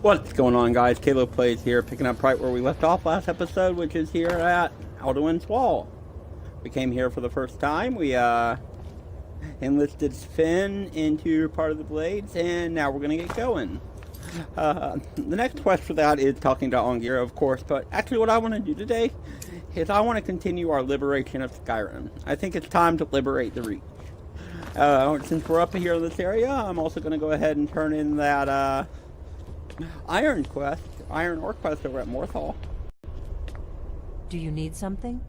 What's going on, guys? Caleb Plays here, picking up right where we left off last episode, which is here at Alduin's Wall. We came here for the first time. We enlisted Finn into part of the Blades, and now we're gonna get going. The next quest for that is talking to Ongira, of course, but actually what I want to do today is I want to continue our liberation of Skyrim. I think it's time to liberate the Reach. Since we're up here in this area, I'm also going to go ahead and turn in that Iron Ore quest over at Morthal. Do you need something?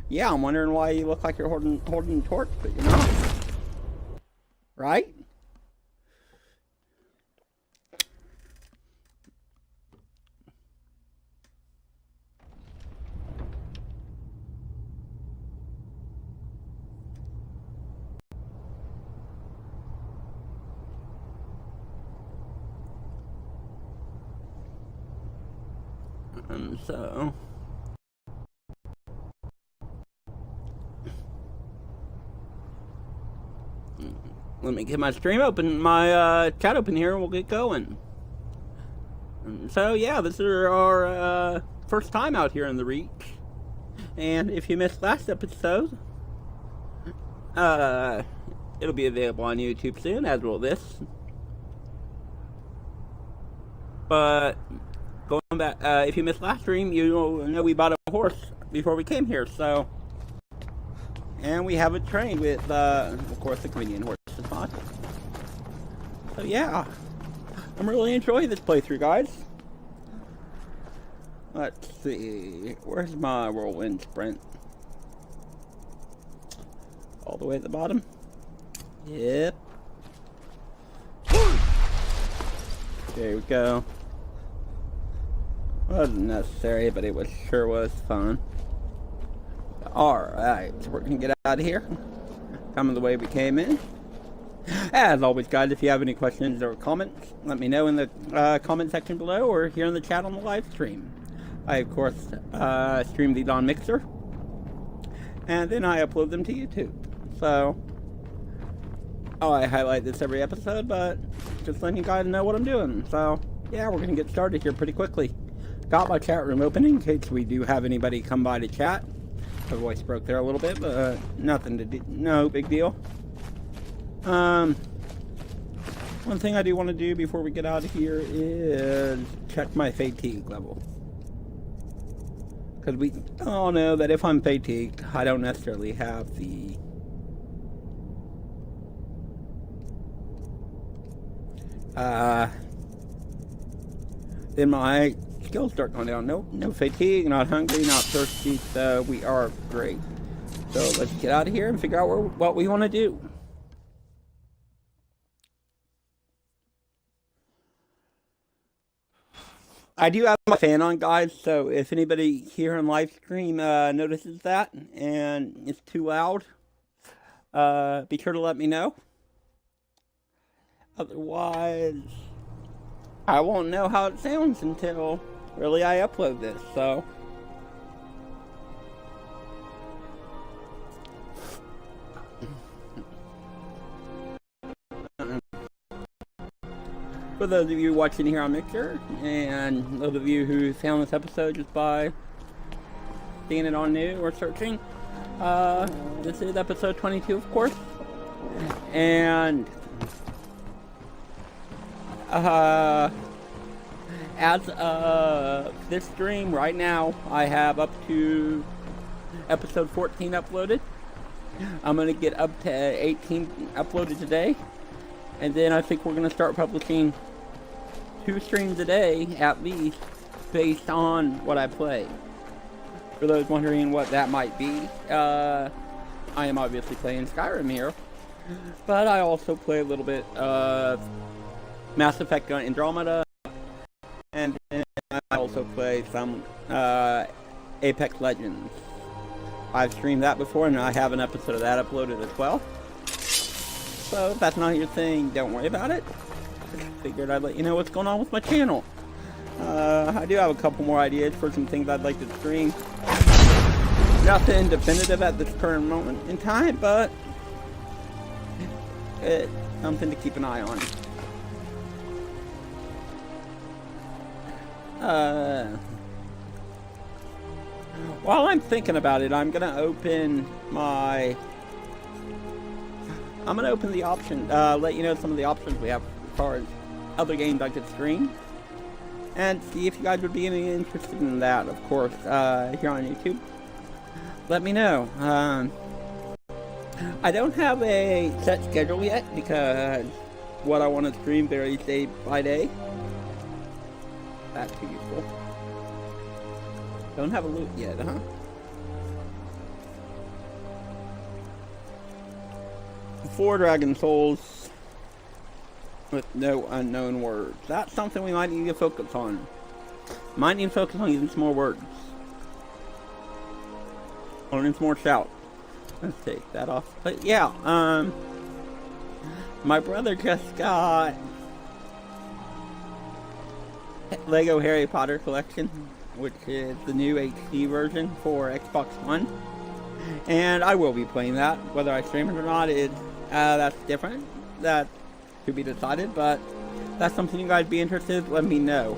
Yeah, I'm wondering why you look like you're holding a torch, but you're not. Right? And so, let me get my stream open, my chat open here, and we'll get going. And so, yeah, this is our first time out here in the Reach. And if you missed last episode, it'll be available on YouTube soon, as will this. But going back, if you missed last stream, you know we bought a horse before we came here, so. And we have it trained with, of course, the convenient horse mod. So yeah, I'm really enjoying this playthrough, guys. Let's see, where's my whirlwind sprint? All the way at the bottom? Yep. There we go. Wasn't necessary, but it sure was fun. Alright, so we're gonna get out of here. Coming the way we came in. As always, guys, if you have any questions or comments, let me know in the comment section below or here in the chat on the live stream. I, of course, stream these on Mixer, and then I upload them to YouTube. So, I highlight this every episode, but just letting you guys know what I'm doing. So, yeah, we're gonna get started here pretty quickly. Got my chat room open in case we do have anybody come by to chat. My voice broke there a little bit, but nothing to do, no big deal. One thing I do want to do before we get out of here is check my fatigue level. Because we all know that if I'm fatigued, I don't necessarily have the then my skills start going down. No fatigue, not hungry, not thirsty, so we are great. So let's get out of here and figure out what we want to do. I do have my fan on, guys, so if anybody here on live stream notices that and it's too loud, be sure to let me know. Otherwise, I won't know how it sounds until really I upload this, so. For those of you watching here on Mixer, and those of you who found this episode just by seeing it on new or searching, this is episode 22, of course. And as of this stream right now, I have up to episode 14 uploaded. I'm going to get up to 18 uploaded today. And then I think we're going to start publishing 2 streams a day, at least, based on what I play. For those wondering what that might be, I am obviously playing Skyrim here. But I also play a little bit of Mass Effect Andromeda. And then I also play some Apex Legends. I've streamed that before, and I have an episode of that uploaded as well. So if that's not your thing, don't worry about it. Just figured I'd let you know what's going on with my channel. I do have a couple more ideas for some things I'd like to stream. Nothing definitive at this current moment in time, but it's something to keep an eye on. While I'm thinking about it, I'm gonna open the option, let you know some of the options we have as far as other games I could stream, and see if you guys would be any interested in that. Of course, here on YouTube, let me know. I don't have a set schedule yet because what I want to stream varies day by day. That's too useful. Don't have a loot yet, huh? 4 Dragon Souls with no unknown words. That's something we might need to focus on. Might need to focus on using some more words. Learning some more shout. Let's take that off. But yeah, my brother just got Lego Harry Potter collection, which is the new HD version for Xbox One, and I will be playing that. Whether I stream it or not, that's different. That to be decided, but that's something you guys be interested in, let me know.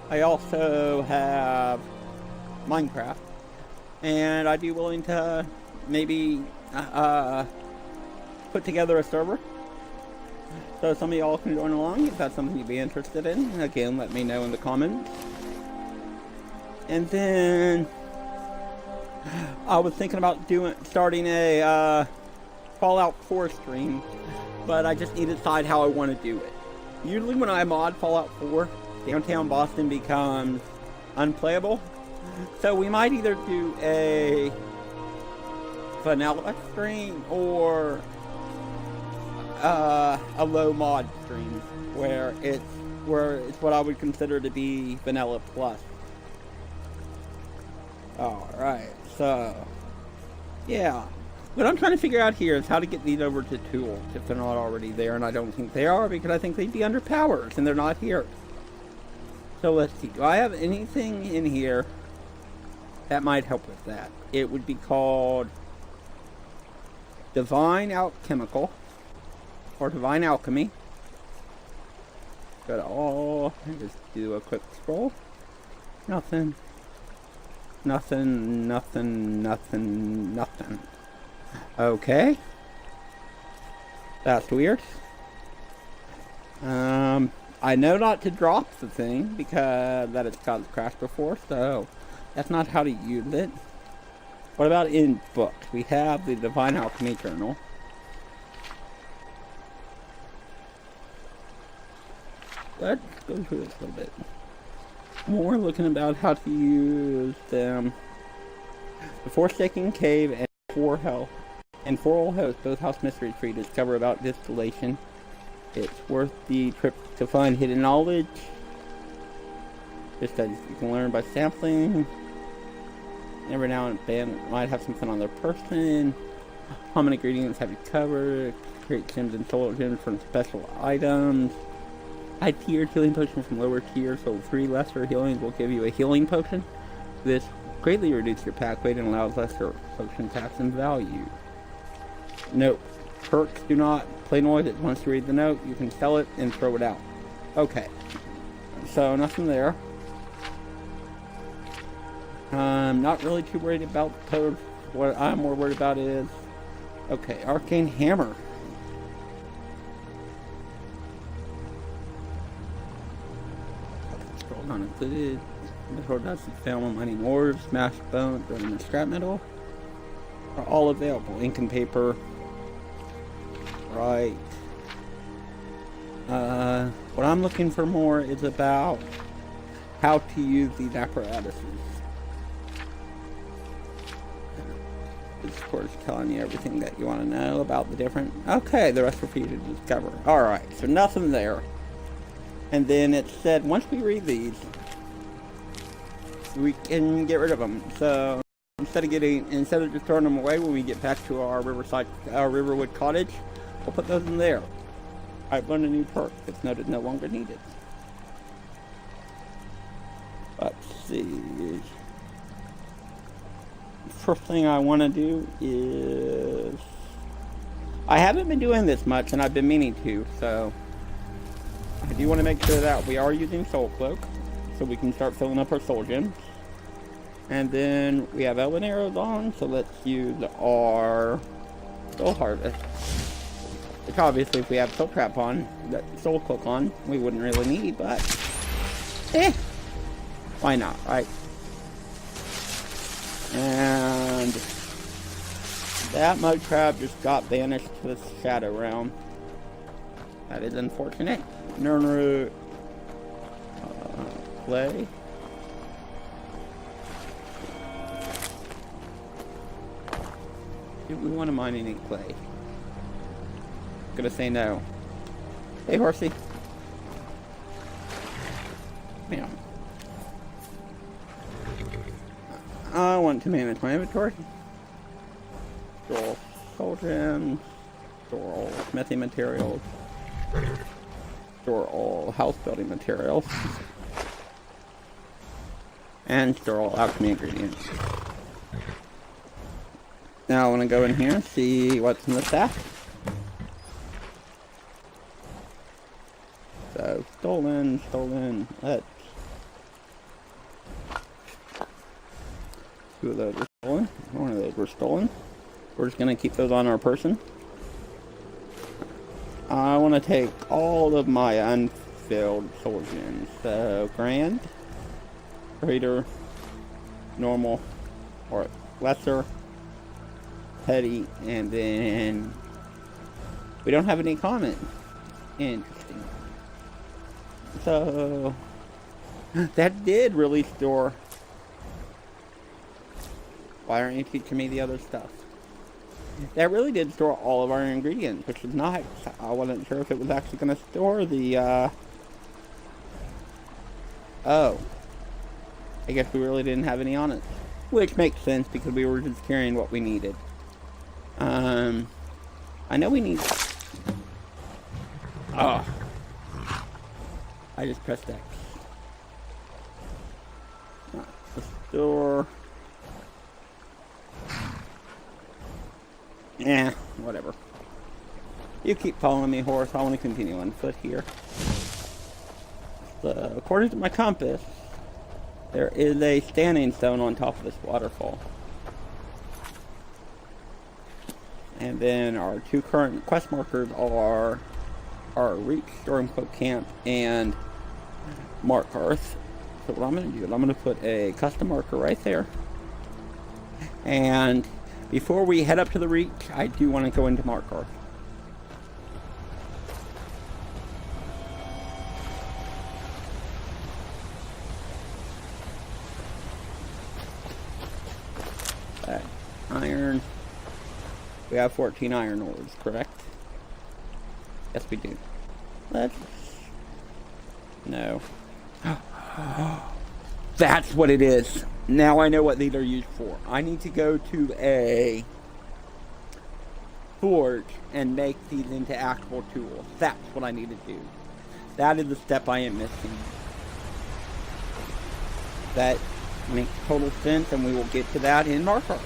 I also have Minecraft, and I'd be willing to maybe put together a server so some of y'all can join along if that's something you'd be interested in. Again, let me know in the comments. And then I was thinking about starting a Fallout 4 stream, but I just need to decide how I want to do it. Usually when I mod Fallout 4, downtown Boston becomes unplayable, so we might either do a vanilla stream or a low mod stream where it's what I would consider to be vanilla plus. Alright, so yeah, what I'm trying to figure out here is how to get these over to tools if they're not already there, and I don't think they are because I think they'd be underpowered and they're not here. So let's see, do I have anything in here that might help with that? It would be called Divine Alchemical or Divine Alchemy. Go to all and just do a quick scroll. Nothing. Nothing, nothing, nothing, nothing. Okay. That's weird. I know not to drop the thing because that it's caused crash before, so that's not how to use it. What about in books? We have the Divine Alchemy Journal. Let's go through this a little bit more, looking about how to use them. The Forsaken Cave and For Old Hosts, both house mysteries for you to discover about distillation. It's worth the trip to find hidden knowledge. Just as you can learn by sampling. Every now and then might have something on their person. How many ingredients have you covered? Create gems and soul gems from special items. High tier healing potion from lower tier, so 3 lesser healings will give you a healing potion. This greatly reduces your pack weight and allows lesser potion packs in value. Note, perks do not play noise. Once you read the note, you can sell it and throw it out. Okay, so nothing there. I'm not really too worried about the code. What I'm more worried about is, okay, Arcane Hammer. Scroll down included. Before that's found on mining ores, smashed bone, and scrap metal are all available. Ink and paper. Right. What I'm looking for more is about how to use these apparatuses. It's of course telling you everything that you want to know about the different. Okay, the rest are for you to discover. Alright, so nothing there. And then it said once we read these, we can get rid of them. So instead of just throwing them away when we get back to our Riverwood cottage, we'll put those in there. I've learned a new perk that's noted no longer needed. Let's see. First thing I want to do is, I haven't been doing this much and I've been meaning to, so I do want to make sure that we are using Soul Cloak. so we can start filling up our soul gems. And then we have elven arrows on, so let's use our soul harvest. Which obviously if we have soul trap on, that soul cloak on, we wouldn't really need, but why not, right? And that mud crab just got banished to the shadow realm. That is unfortunate. Nernroot, clay. Do we want to mine any clay? Gonna say no. Hey, horsey. Yeah. I want to manage my inventory. Store all soul gems. Store all smithing materials. Store all house building materials. And store all alchemy ingredients. Now I want to go in here and see what's in the stack. So, stolen. Let's... Two of those were stolen. One of those were stolen. We're just going to keep those on our person. I want to take all of my unfilled soul gems. So, grand, greater, normal, or lesser, petty, and then we don't have any comment. Interesting. So, that did really store. Why aren't you teaching me the other stuff? That really did store all of our ingredients, which is nice. I wasn't sure if it was actually going to store the, Oh. I guess we really didn't have any on it. Which makes sense, because we were just carrying what we needed. I know we need... Oh. I just pressed X. The store... Yeah, whatever. You keep following me, horse. I want to continue on foot here. So, according to my compass, there is a standing stone on top of this waterfall. And then our two current quest markers are our Reach, Stormcloak Camp, and Mark Earth. So what I'm going to do is I'm going to put a custom marker right there. And before we head up to the Reach, I do want to go into Mark Earth. Iron. We have 14 iron ores, correct? Yes, we do. Let's... No. That's what it is. Now I know what these are used for. I need to go to a forge and make these into actual tools. That's what I need to do. That is the step I am missing. That makes total sense, and we will get to that in Marker.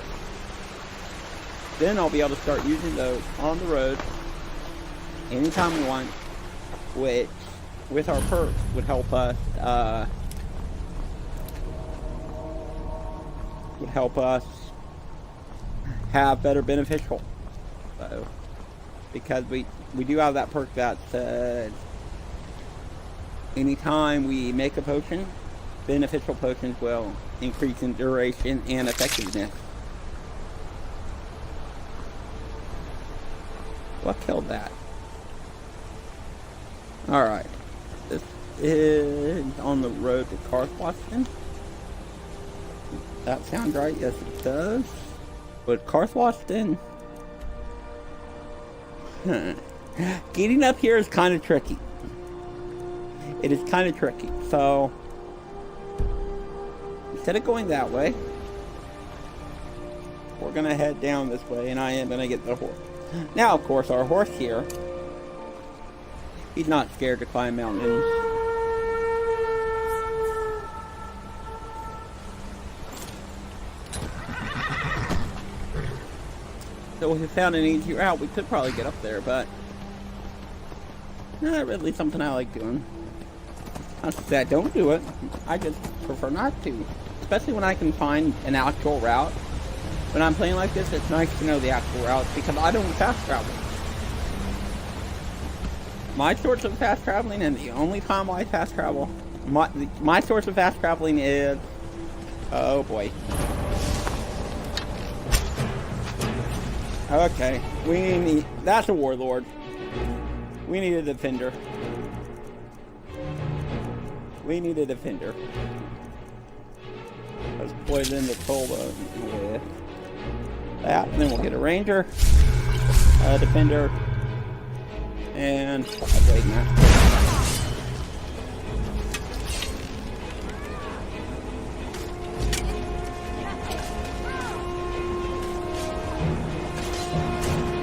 Then I'll be able to start using those on the road anytime we want, which, with our perks, would help us, have better beneficial. So, because we do have that perk that says anytime we make a potion, beneficial potions will increase in duration and effectiveness. What killed that? Alright. This is on the road to Karthwasten. That sounds right? Yes, it does. But Karthwasten... Getting up here is kind of tricky. It is kind of tricky. So, instead of going that way, we're going to head down this way, and I am going to get the horse. Now, of course, our horse here, he's not scared to climb mountains. So if we found an easier route, we could probably get up there, but not really something I like doing. Not to say I don't do it. I just prefer not to. Especially when I can find an actual route. When I'm playing like this, it's nice to know the actual route because I don't fast travel. My source of fast traveling, and the only time I fast travel, my source of fast traveling is... Oh boy. Okay, we need... That's a warlord. We need a defender. We need a defender. Let's put it in the Tola with that, and then we'll get a ranger, a defender, and a blade master.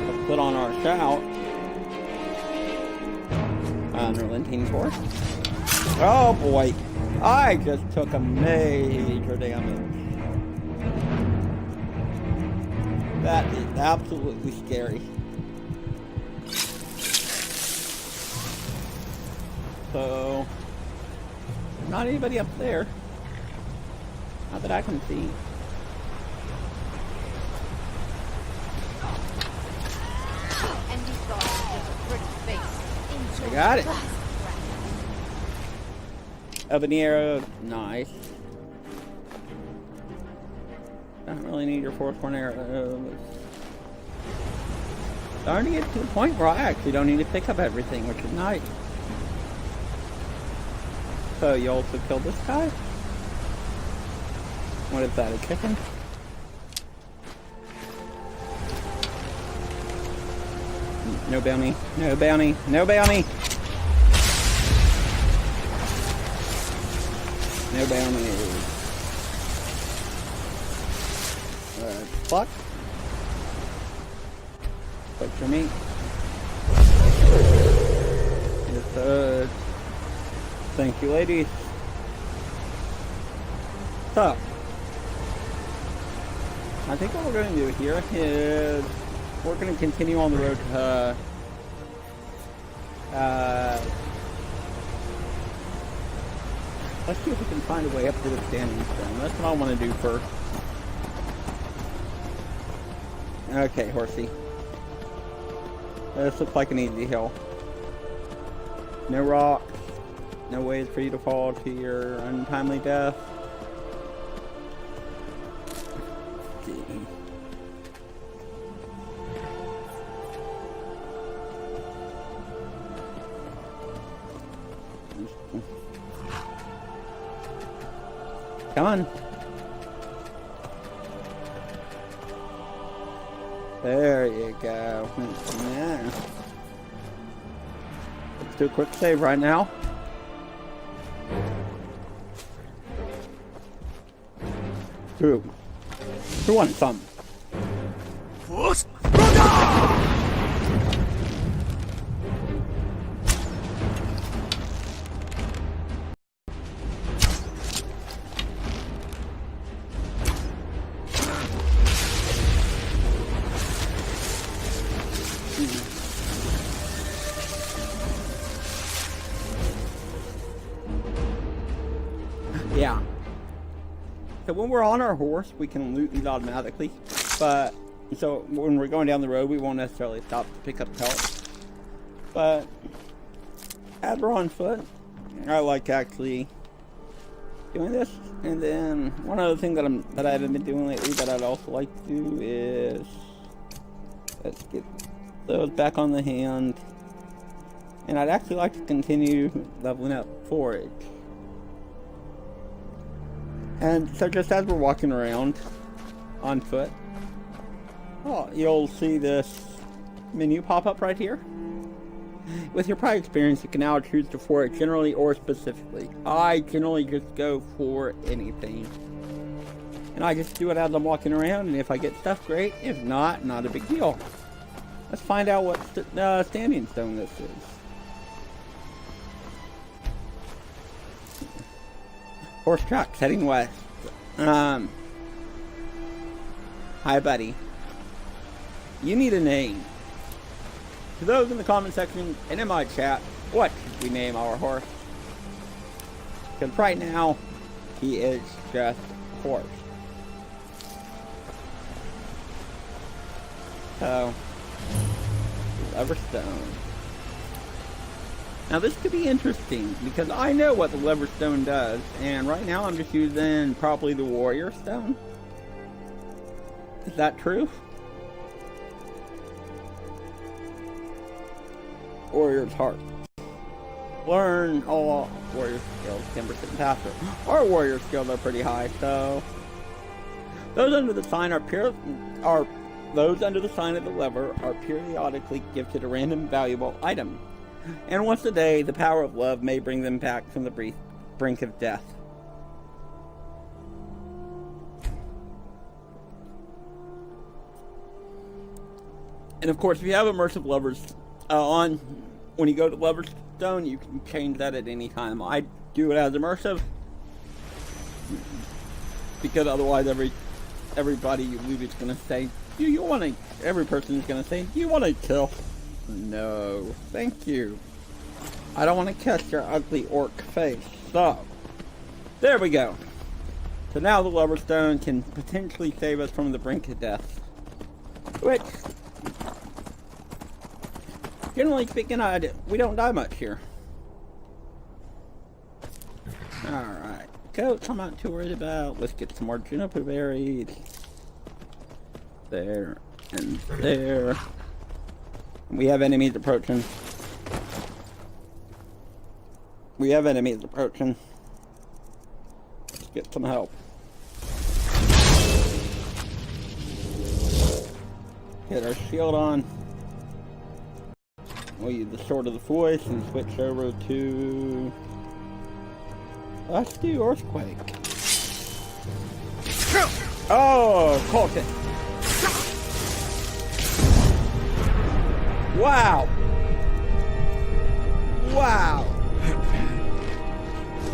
Let's put on our shout. Unrelenting force. Oh boy, I just took a major damage. That is absolutely scary. So, not anybody up there. Not that I can see. I got it. Ebony arrow, nice. Don't really need your Forsworn arrows. Starting to get to the point where I actually don't need to pick up everything, which is nice. So you also killed this guy? What is that, a chicken? No bounty, no bounty, no bounty! No bounty. Fuck. Wait for me. Yes, thank you, ladies. So, I think what we're going to do here is we're going to continue on the road to let's see if we can find a way up to the standing stone. That's what I want to do first. Okay, horsey. This looks like an easy hill. No rocks. No ways for you to fall to your untimely death. Come on. There you go. Yeah. Let's do a quick save right now. Who wants some? Yeah. So when we're on our horse, we can loot these automatically. But, so when we're going down the road, we won't necessarily stop to pick up health. But, as we're on foot, I like actually doing this. And then, one other thing that I haven't been doing lately that I'd also like to do is, let's get those back on the hand. And I'd actually like to continue leveling up forage. And so just as we're walking around on foot, you'll see this menu pop up right here. With your prior experience, you can now choose to forage generally or specifically. I generally just go for anything. And I just do it as I'm walking around, and if I get stuff, great. If not, not a big deal. Let's find out what standing stone this is. Horse tracks heading west. Hi, buddy. You need a name. To those in the comment section and in my chat, what should we name our horse? Because right now, he is just a corpse. So, lever stone. Now this could be interesting, because I know what the lever stone does, and right now I'm just using probably the warrior stone. Is that true? Warrior's heart. Learn all warrior skills 10% faster. Our warrior skills are pretty high, so those under the sign those under the sign of the lever are periodically gifted a random valuable item. And once a day, the power of love may bring them back from the brink of death. And of course, if you have immersive levers on, when you go to lever stone, you can change that at any time. I do it as immersive because otherwise, everybody you leave is gonna say, every person is gonna say, you want to kill? No, thank you. I don't want to kiss your ugly orc face. So, there we go. So now the lever stone can potentially save us from the brink of death. Which, generally speaking, we don't die much here. Alright, coats I'm not too worried about. Let's get some more juniper berries. There, and there. We have enemies approaching. Let's get some help. Get our shield on. We'll use the Sword of the Voice and switch over to... Let's do Earthquake. Oh, cultist. Wow! Wow!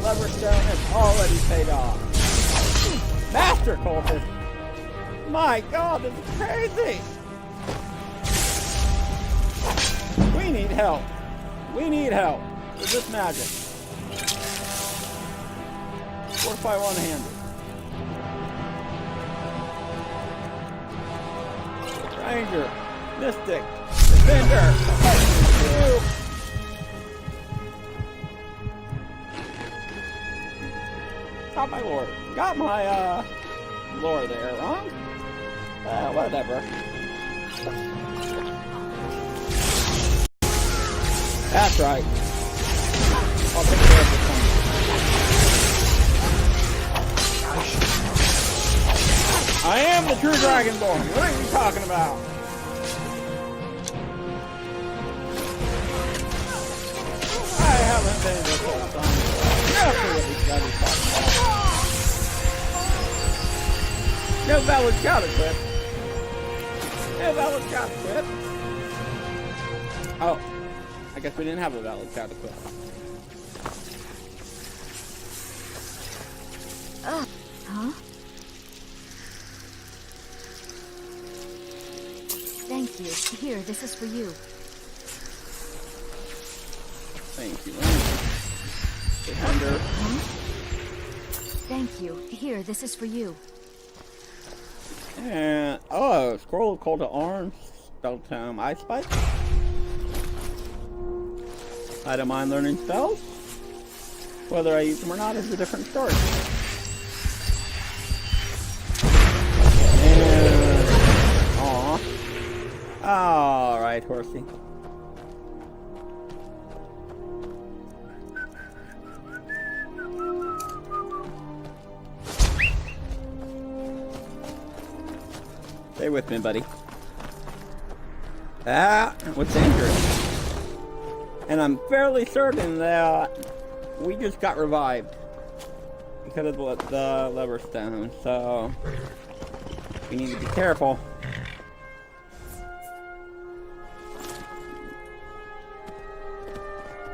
Lever stone has already paid off. Master cultist! My god, this is crazy! We need help. We need help with this magic. Fortify one-handed. Ranger. Mystic. Defender. Got my lore. Got my, lore there, wrong? Whatever. That's right. I'll take care of this one. I am the true Dragonborn. What are you talking about? I haven't been this whole time. Nothing what these guys are talking about. No valid scout equip. No valid scout equip. Oh. I guess we didn't have a valid scout equip. Huh? Thank you. Here, this is for you. Thank you. Defender. Huh? Thank you. Here, this is for you. And, oh, Scroll of Call to Arms. Spell Tome. Ice Spike. I don't mind learning spells. Whether I use them or not is a different story. And, aw. Alright, horsey. Stay with me, buddy. What's dangerous? And I'm fairly certain that we just got revived because of the lever stone, so we need to be careful.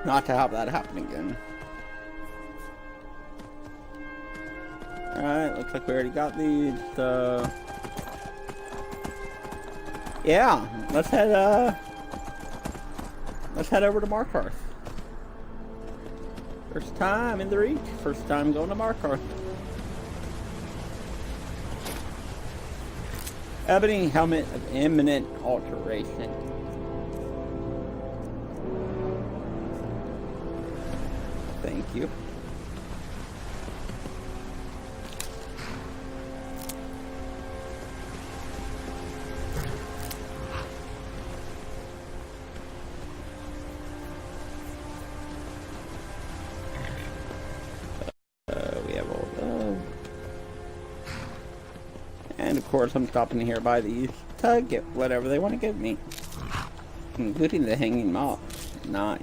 Not to have that happen again. Alright, looks like we already got these, so... Yeah, let's head, Let's head over to Markarth. First time in the reach. First time going to Markarth. Ebony helmet of imminent alteration. Thank you. We have all those. And of course I'm stopping here by these to get whatever they want to give me. Including the hanging moth. Nice.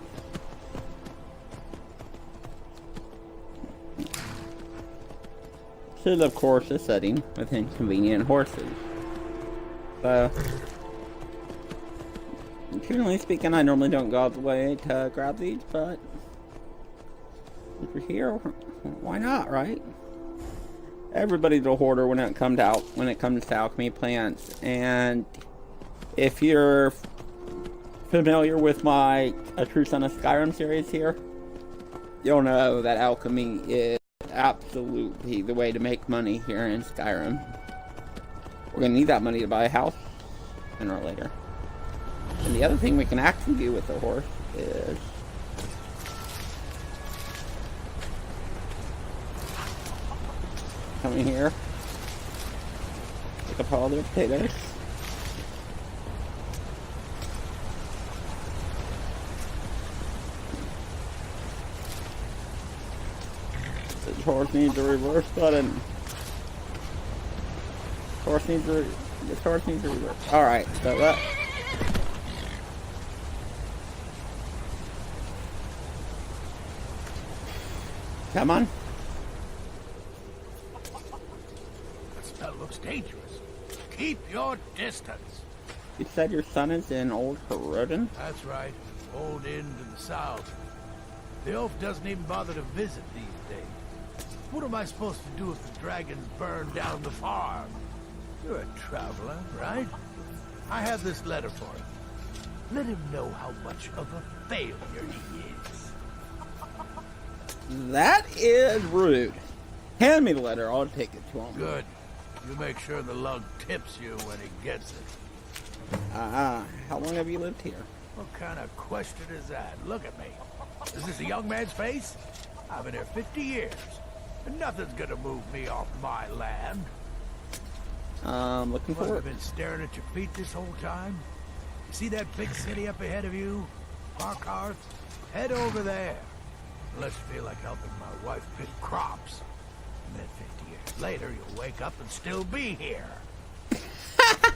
This is of course a setting with inconvenient horses. So, generally speaking, I normally don't go out the way to grab these, but if we're here, why not, right? Everybody's a hoarder when it comes to alchemy plants, and if you're familiar with my A True Son of Skyrim series here, you'll know that alchemy is absolutely the way to make money here in Skyrim. We're gonna need that money to buy a house sooner or later. And the other thing we can actually do with the horse is come in here, pick up all their potatoes. This horse needs a reverse button. This horse needs a reverse. Alright, so that. Come on. That spell looks dangerous. Keep your distance. You said your son is in Old Herodin? That's right. Old Inn to the south. The oaf doesn't even bother to visit these days. What am I supposed to do if the dragons burn down the farm? You're a traveler, right? I have this letter for him. Let him know how much of a failure he is. That is rude. Hand me the letter, I'll take it to him. Good. You make sure the lug tips you when he gets it. How long have you lived here? What kind of question is that? Look at me. Is this a young man's face? I've been here 50 years. And nothing's gonna move me off my land. Looking for I've it. been staring at your feet this whole time. See that big city up ahead of you? Markarth? Head over there. Unless you feel like helping my wife pick crops. And then 50 years later, you'll wake up and still be here.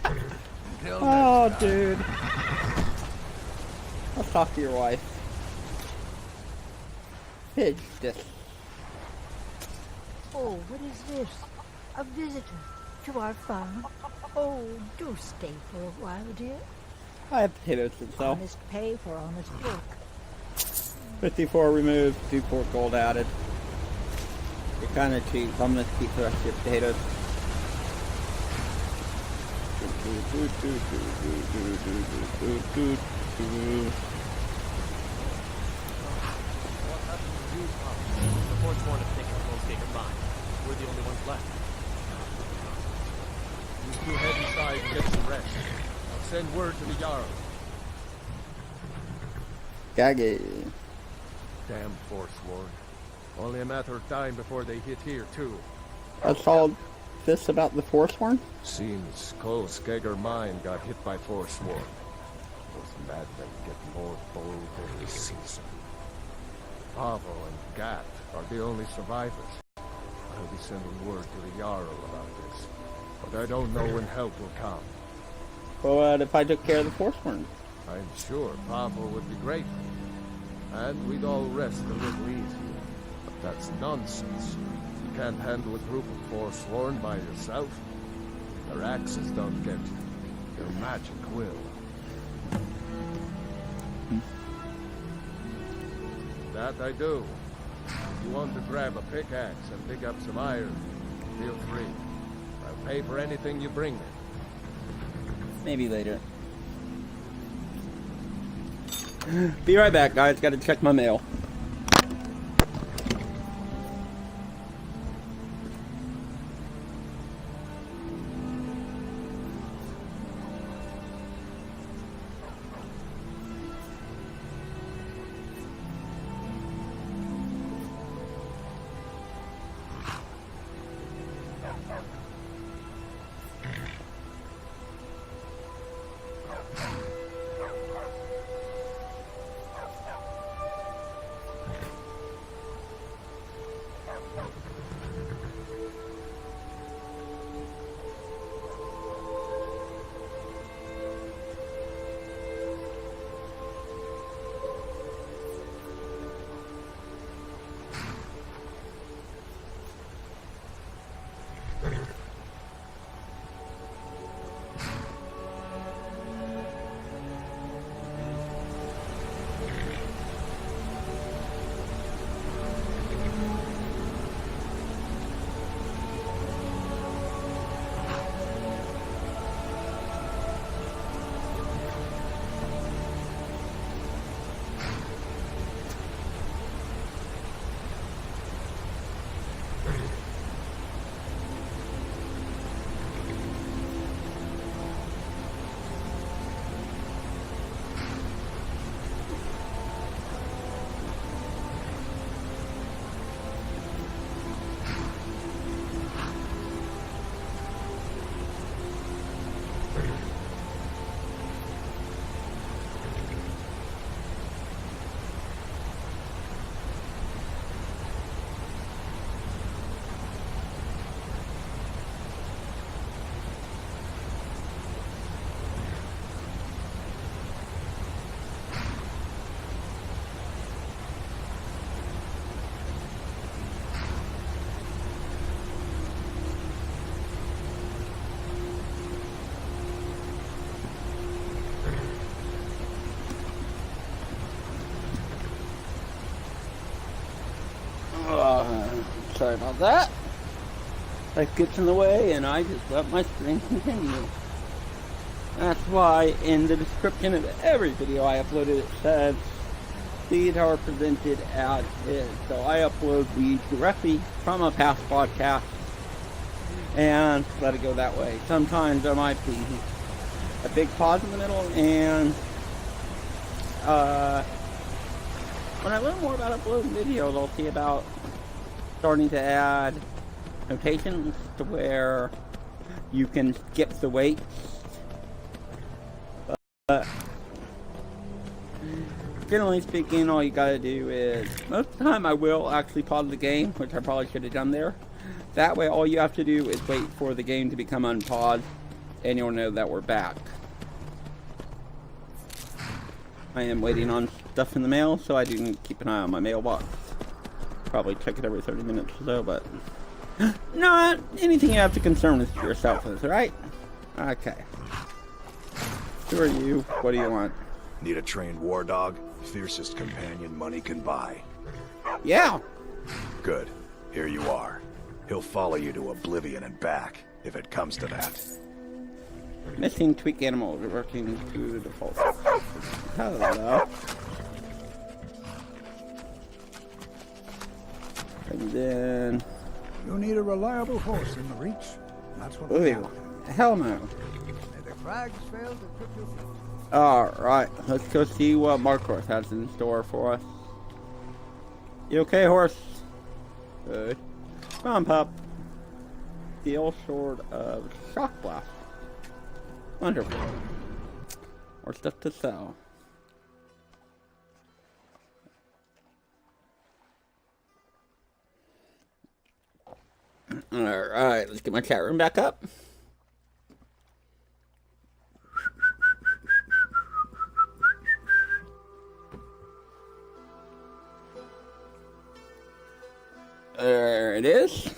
Until Oh, next time. dude. Let's talk to your wife. Pidge this. Oh, what is this? A visitor to our farm? Oh, do stay for a while, dear. I have potatoes to sell. Honest pay for honest work. 54 removed, 24 gold added. You're kind of cheap, so I'm going to keep the rest of your potatoes. The Forsworn have taken the Skyrim mine. We're the only ones left. You two head inside and get some rest. I'll send word to the Jarl. Gaggy. Damn Forsworn. Only a matter of time before they hit here, too. That's all this about the Forsworn? Seems Skyrim mine got hit by Forsworn. Those madmen get more bold every season. Pavel and Gat are the only survivors. I'll be sending word to the Jarl about this. But I don't know when help will come. Well, what if I took care of the Forsworn? I'm sure Pavel would be grateful. And we'd all rest a little easier. But that's nonsense. You can't handle a group of Forsworn by yourself. Their axes don't get you. Your magic will. That I do. If you want to grab a pickaxe and pick up some iron, feel free. I'll pay for anything you bring me. Maybe later. Be right back, guys. Gotta check my mail. about that. Life gets in the way, and I just let my stream continue. That's why in the description of every video I uploaded, it says these are presented as is. So I upload these directly from a past podcast and let it go that way. Sometimes there might be a big pause in the middle, and when I learn more about uploading videos, I'll see about starting to add notations to where you can skip the wait. Generally speaking, all you gotta do is, most of the time I will actually pause the game, which I probably should have done there. That way all you have to do is wait for the game to become unpaused, and you'll know that we're back. I am waiting on stuff in the mail, so I do keep an eye on my mailbox. Probably check it every 30 minutes or so, but not anything you have to concern with yourself with, right? Okay. Who are you? What do you want? Need a trained war dog? Fiercest companion money can buy. Yeah. Good. Here you are. He'll follow you to oblivion and back, if it comes to that. Missing tweak animals reverting to default. Hello. And then... You need a reliable horse in the Reach. That's what we Ooh, hell no. May the crags fail to trip your feet. Alright, let's go see what Marcos has in store for us. You okay, horse? Good. Come on, pup. Steel sword of shock blast. Wonderful. More stuff to sell. Alright, let's get my chat room back up. There it is.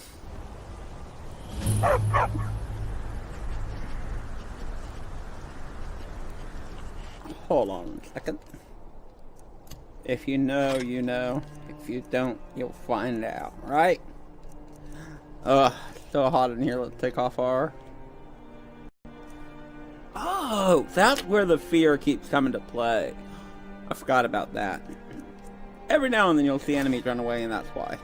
Hold on a second. If you know, you know. If you don't, you'll find out, right? So hot in here. Let's take off our... Oh, that's where the fear keeps coming to play. I forgot about that. Every now and then you'll see enemies run away, and that's why.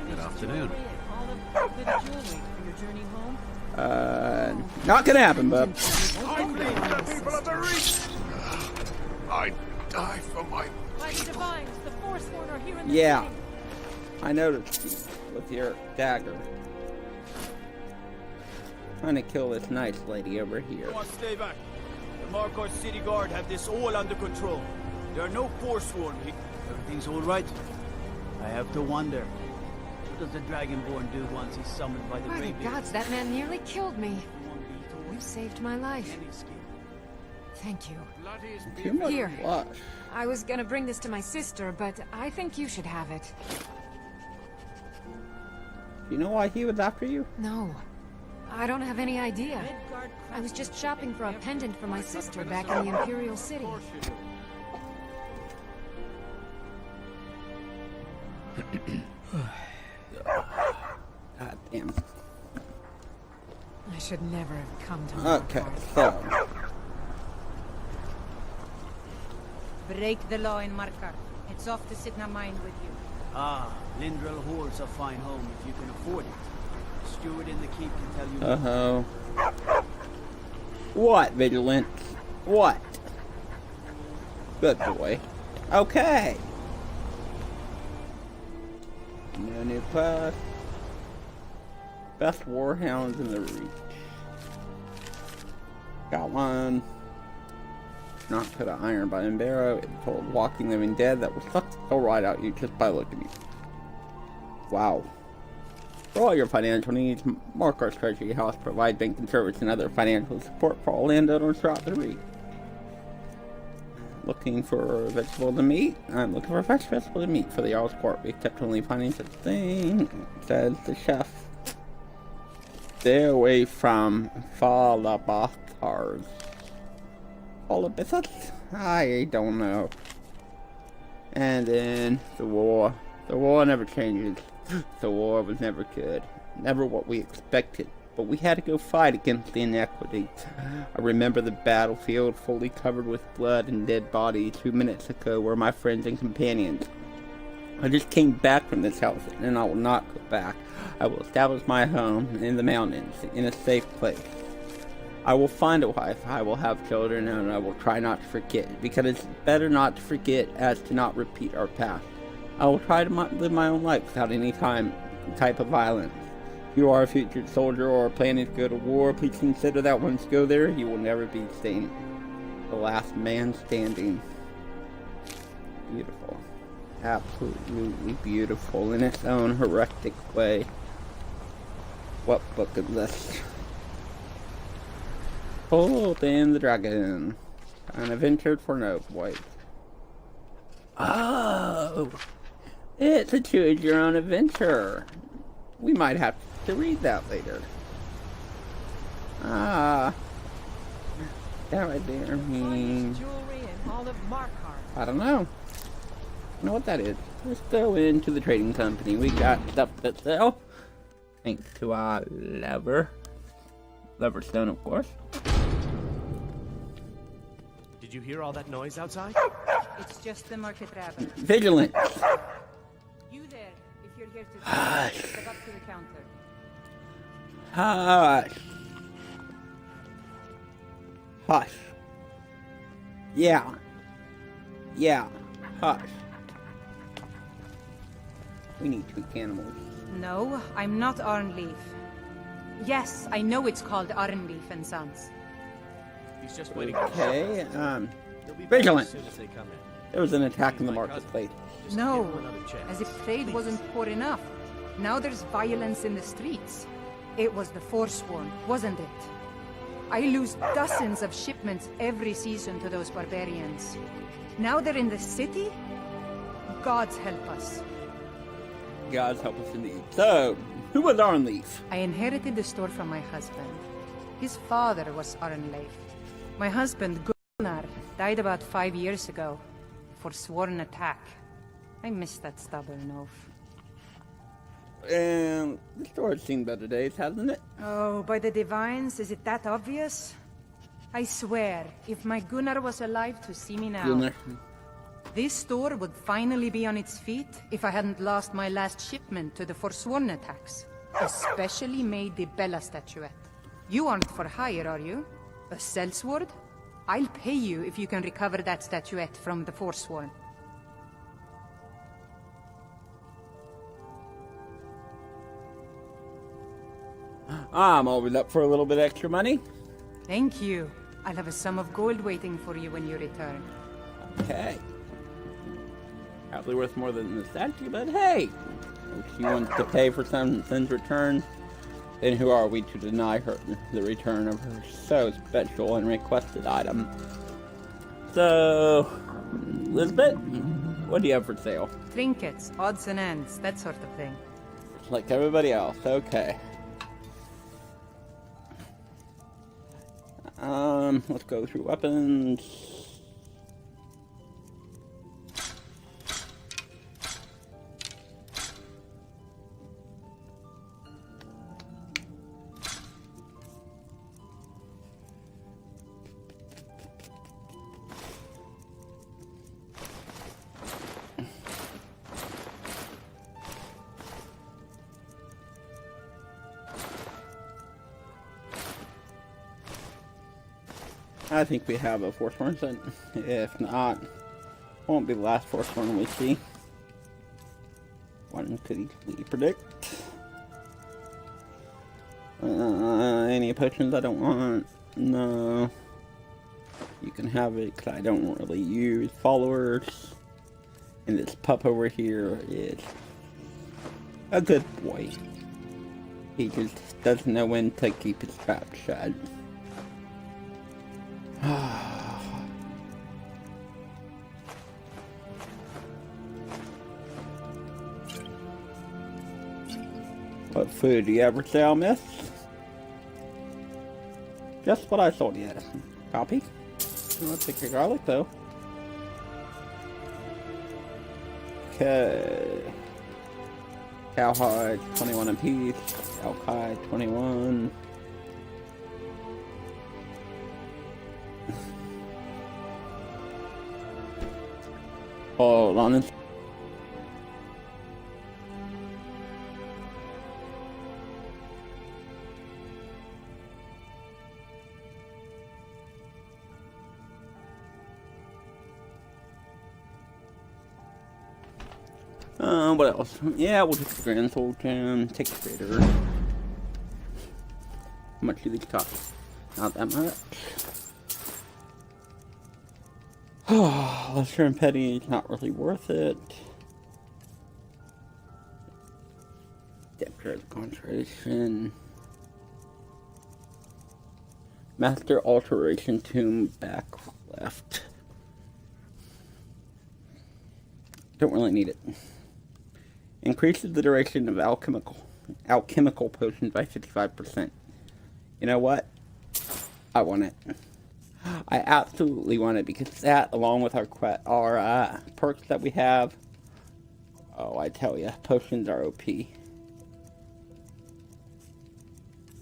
Good afternoon. Not gonna happen, bub. People of the Reach! I die for my Mighty Divines, the Forsworn are here in the Yeah. city. I noticed you with your dagger. Trying to kill this nice lady over here. Stay back. The Markar City Guard have this all under control. There are no Forsworn here. Everything's all right? I have to wonder. What does the Dragonborn do once he's summoned by the By the Greybeard? gods, that man nearly killed me. You saved my life. Any skill. Thank you. Too much Here. blush. I was gonna bring this to my sister, but I think you should have it. Do you know why he was after you? No. I don't have any idea. I was just shopping for a pendant for my sister back in the Imperial City. God damn. I should never have come to Okay, so Break the law in Markar. It's off to Sidna Mine with you. Ah, Lindrel Hall's a fine home if you can afford it. The steward in the keep can tell you. uh-oh. What, Vigilant? What? Good boy. Okay. No new quest. Best warhounds in the Reach. Got one. Not put an iron by Barrow. It told Walking Living Dead that will suck the soul right out you just by looking at you. Wow. For all your financial needs, Markar's Treasury House provides banking service and other financial support for all landowners throughout the region. Looking for vegetables and meat? I'm looking for fresh vegetables and meat for the Jarl's Court. We kept only finding such thing, says the chef. Stay away from Falabathars. All of this? I don't know. And then the war. The war never changes. The war was never good. Never what we expected. But we had to go fight against the inequity. I remember the battlefield fully covered with blood and dead bodies 2 minutes ago were my friends and companions. I just came back from this house, and I will not go back. I will establish my home in the mountains, in a safe place. I will find a wife, I will have children, and I will try not to forget, because it's better not to forget as to not repeat our past. I will try to live my own life without any type of violence. If you are a future soldier or planning to go to war, please consider that once you go there, you will never be seen. The last man standing. Beautiful. Absolutely beautiful in its own heroic way. What book is this? Open the Dragon. An adventure for no boys. Oh! It's a choose your own adventure. We might have to read that later. That right there means... I don't know. I know what that is. Let's go into the trading company. We got stuff to sell. Thanks to our Leverstone, of course. Did you hear all that noise outside? It's just the market rabbit. Vigilant. You there, if you're here to step up to the counter. Hush. Hush. Yeah. Yeah. Hush. We need tweak animals. No, I'm not Arnleaf. Yes, I know it's called Arnleaf and Sons. He's just waiting. Okay, Vigilant! As soon as they come in. There was an attack in the marketplace. No, as if trade wasn't poor enough. Now there's violence in the streets. It was the Forsworn, wasn't it? I lose dozens of shipments every season to those barbarians. Now they're in the city? Gods help us. Gods help us indeed. So, who was Arnleaf? I inherited the store from my husband. His father was Arnleif. My husband, Gunnar, died about 5 years ago. Forsworn attack. I miss that stubborn oaf. And the store has seen better days, hasn't it? Oh, by the divines, is it that obvious? I swear, if my Gunnar was alive to see me now... Gunnar. This store would finally be on its feet if I hadn't lost my last shipment to the Forsworn attacks. Especially made the Bella statuette. You aren't for hire, are you? A sellsword? I'll pay you if you can recover that statuette from the Forsworn. I'm always up for a little bit extra money. Thank you. I'll have a sum of gold waiting for you when you return. Okay. Probably worth more than the statue, but hey! If she wants to pay for Sun's return, then who are we to deny her the return of her so special and requested item? So, Lisbeth, what do you have for sale? Trinkets, odds and ends, that sort of thing. Like everybody else, okay. Let's go through weapons. I think we have a Forsworn, so if not, won't be the last Forsworn we see. One could easily predict. Any potions I don't want? No. You can have it because I don't really use followers. And this pup over here is a good boy. He just doesn't know when to keep his trap shut. What food do you ever sell, miss? Just what I sold you. Copy. I'll take your garlic though. Okay. Cowhide, 21 apiece. Elk hide, 21. Hold on. What else? Yeah, we'll take the Grand Sultan, take the Trader. How much do these cost? Not that much. Lesser and Petty is not really worth it. Depth of concentration. Master Alteration Tomb back left. Don't really need it. Increases the duration of alchemical potions by 55%. You know what? I want it. I absolutely want it because that, along with our perks that we have, oh, I tell you, potions are OP.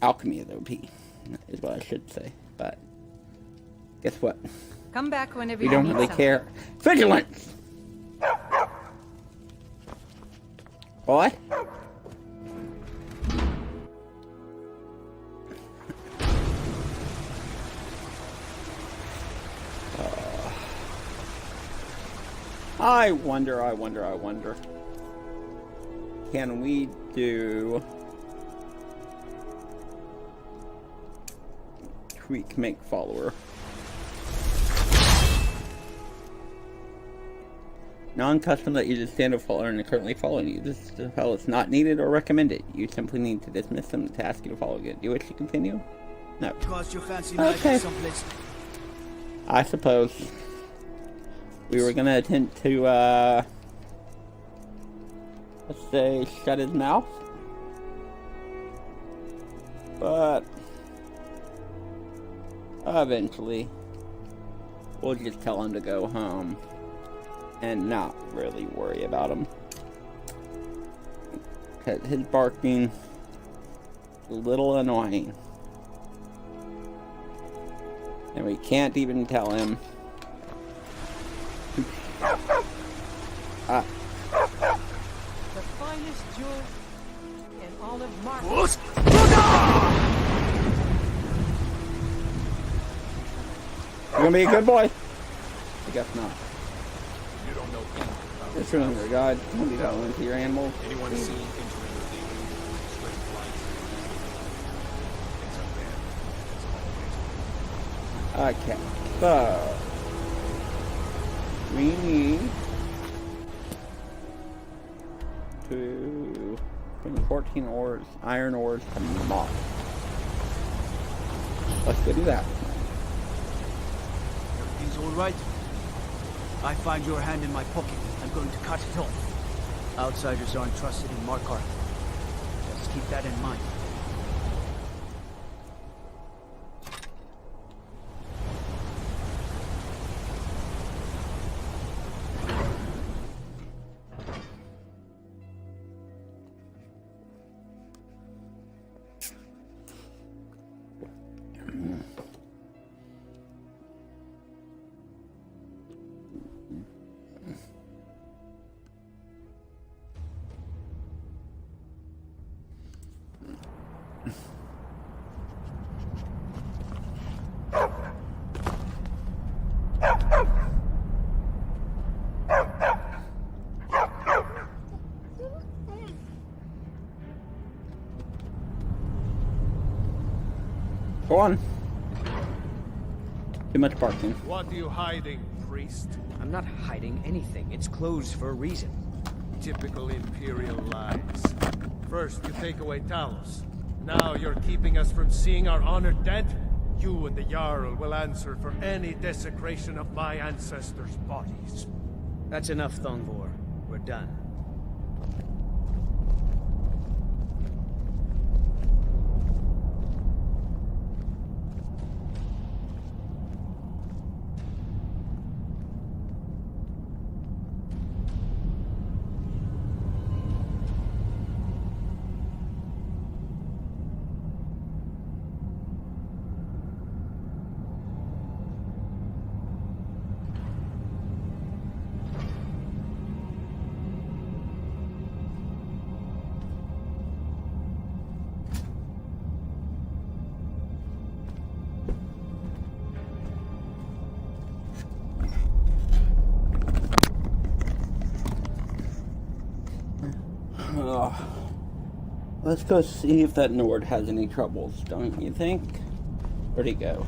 Alchemy is OP, is what I should say. But guess what? Come back whenever we you don't need really something. care. Vigilance. Boy. I wonder. Can we do tweak make follower? Non-custom that uses standard follower and currently following you. This spell is not needed or recommended. You simply need to dismiss them to ask you to follow again. Do you wish to continue? No. Cast your fancy Okay. someplace. I suppose. We were gonna attempt to, let's say, shut his mouth. But eventually, we'll just tell him to go home and not really worry about him. Because his barking is a little annoying. And we can't even tell him. The finest jewel in all of Marcus. You gonna be a good boy? I guess not. You don't know anything about Just remember, God, don't be violent to your animals. anyone seen entering your legal straight flights. It's up there. Okay, so we need to bring 14 ores, iron ores from Moss. Let's go do that. Everything's all right. I find your hand in my pocket. I'm going to cut it off. Outsiders aren't trusted in Markarth. Just keep that in mind. Go on. Too much barking. What are you hiding, priest? I'm not hiding anything. It's closed for a reason. Typical Imperial lies. First, you take away Talos. Now you're keeping us from seeing our honored dead? You and the Jarl will answer for any desecration of my ancestors' bodies. That's enough, Thongvor. We're done. Let's go see if that Nord has any troubles, don't you think? Where'd he go?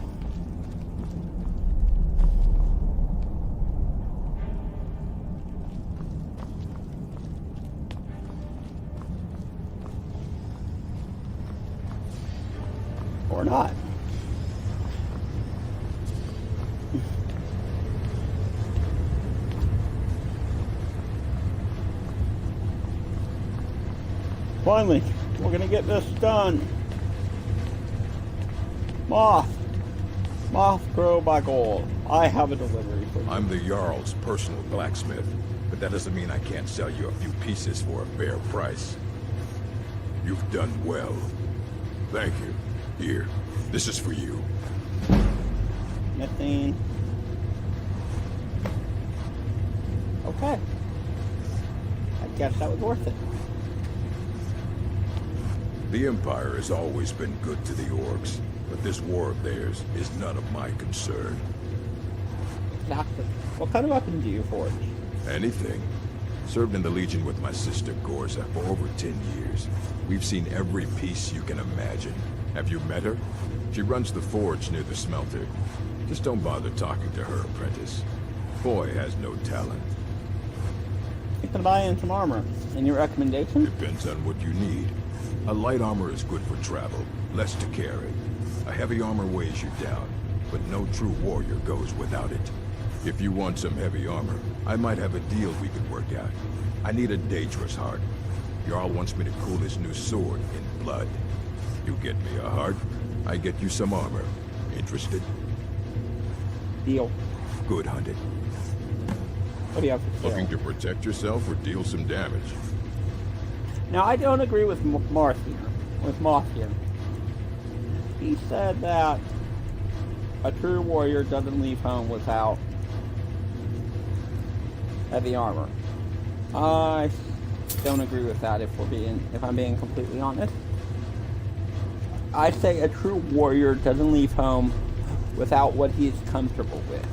Or not. Finally, we're gonna get this done. Moth grow by gold. I have a delivery for you. I'm the Jarl's personal blacksmith, but that doesn't mean I can't sell you a few pieces for a fair price. You've done well. Thank you. Here, this is for you. Methane. Okay. I guess that was worth it. The Empire has always been good to the orcs, but this war of theirs is none of my concern. Exactly. What kind of weapon do you forge? Anything. Served in the Legion with my sister Gorza for over 10 years. We've seen every piece you can imagine. Have you met her? She runs the forge near the smelter. Just don't bother talking to her, apprentice. Boy has no talent. You can buy in some armor. Any recommendation? Depends on what you need. A light armor is good for travel, less to carry. A heavy armor weighs you down, but no true warrior goes without it. If you want some heavy armor, I might have a deal we could work out. I need a dangerous heart. Jarl wants me to cool his new sword in blood. You get me a heart, I get you some armor. Interested? Deal. Good hunting. What do you have for sale? Looking to protect yourself or deal some damage? Now, I don't agree with Moth here. He said that a true warrior doesn't leave home without heavy armor. I don't agree with that if I'm being completely honest. I say a true warrior doesn't leave home without what he is comfortable with.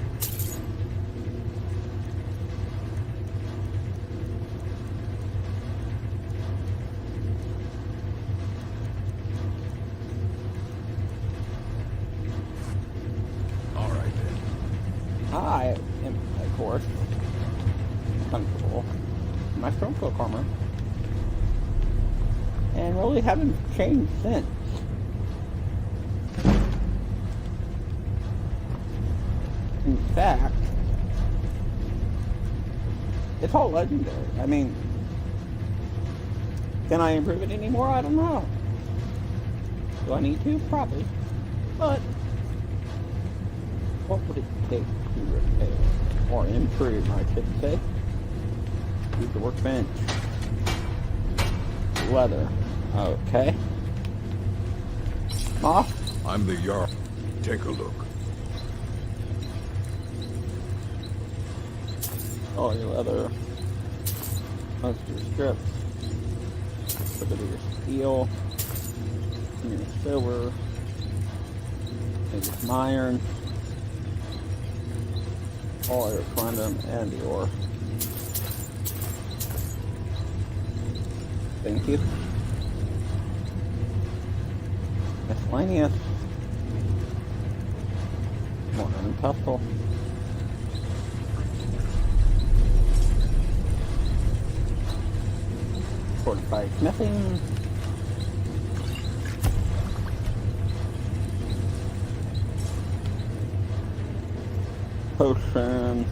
I am, of course, comfortable in my Stormcloak armor. And really haven't changed since. In fact, it's all legendary. I mean, can I improve it anymore? I don't know. Do I need to? Probably. But what would it take to repair? Or improve, I should say. Use the workbench. Leather. Okay. Moth? I'm the Jarl. Take a look. Oh, your leather. Most of your strips. A bit of your steel. And your silver. Maybe some iron. All your quantum and your. Thank you. Miscellaneous. More and pestle. Fortified smithing. Potion.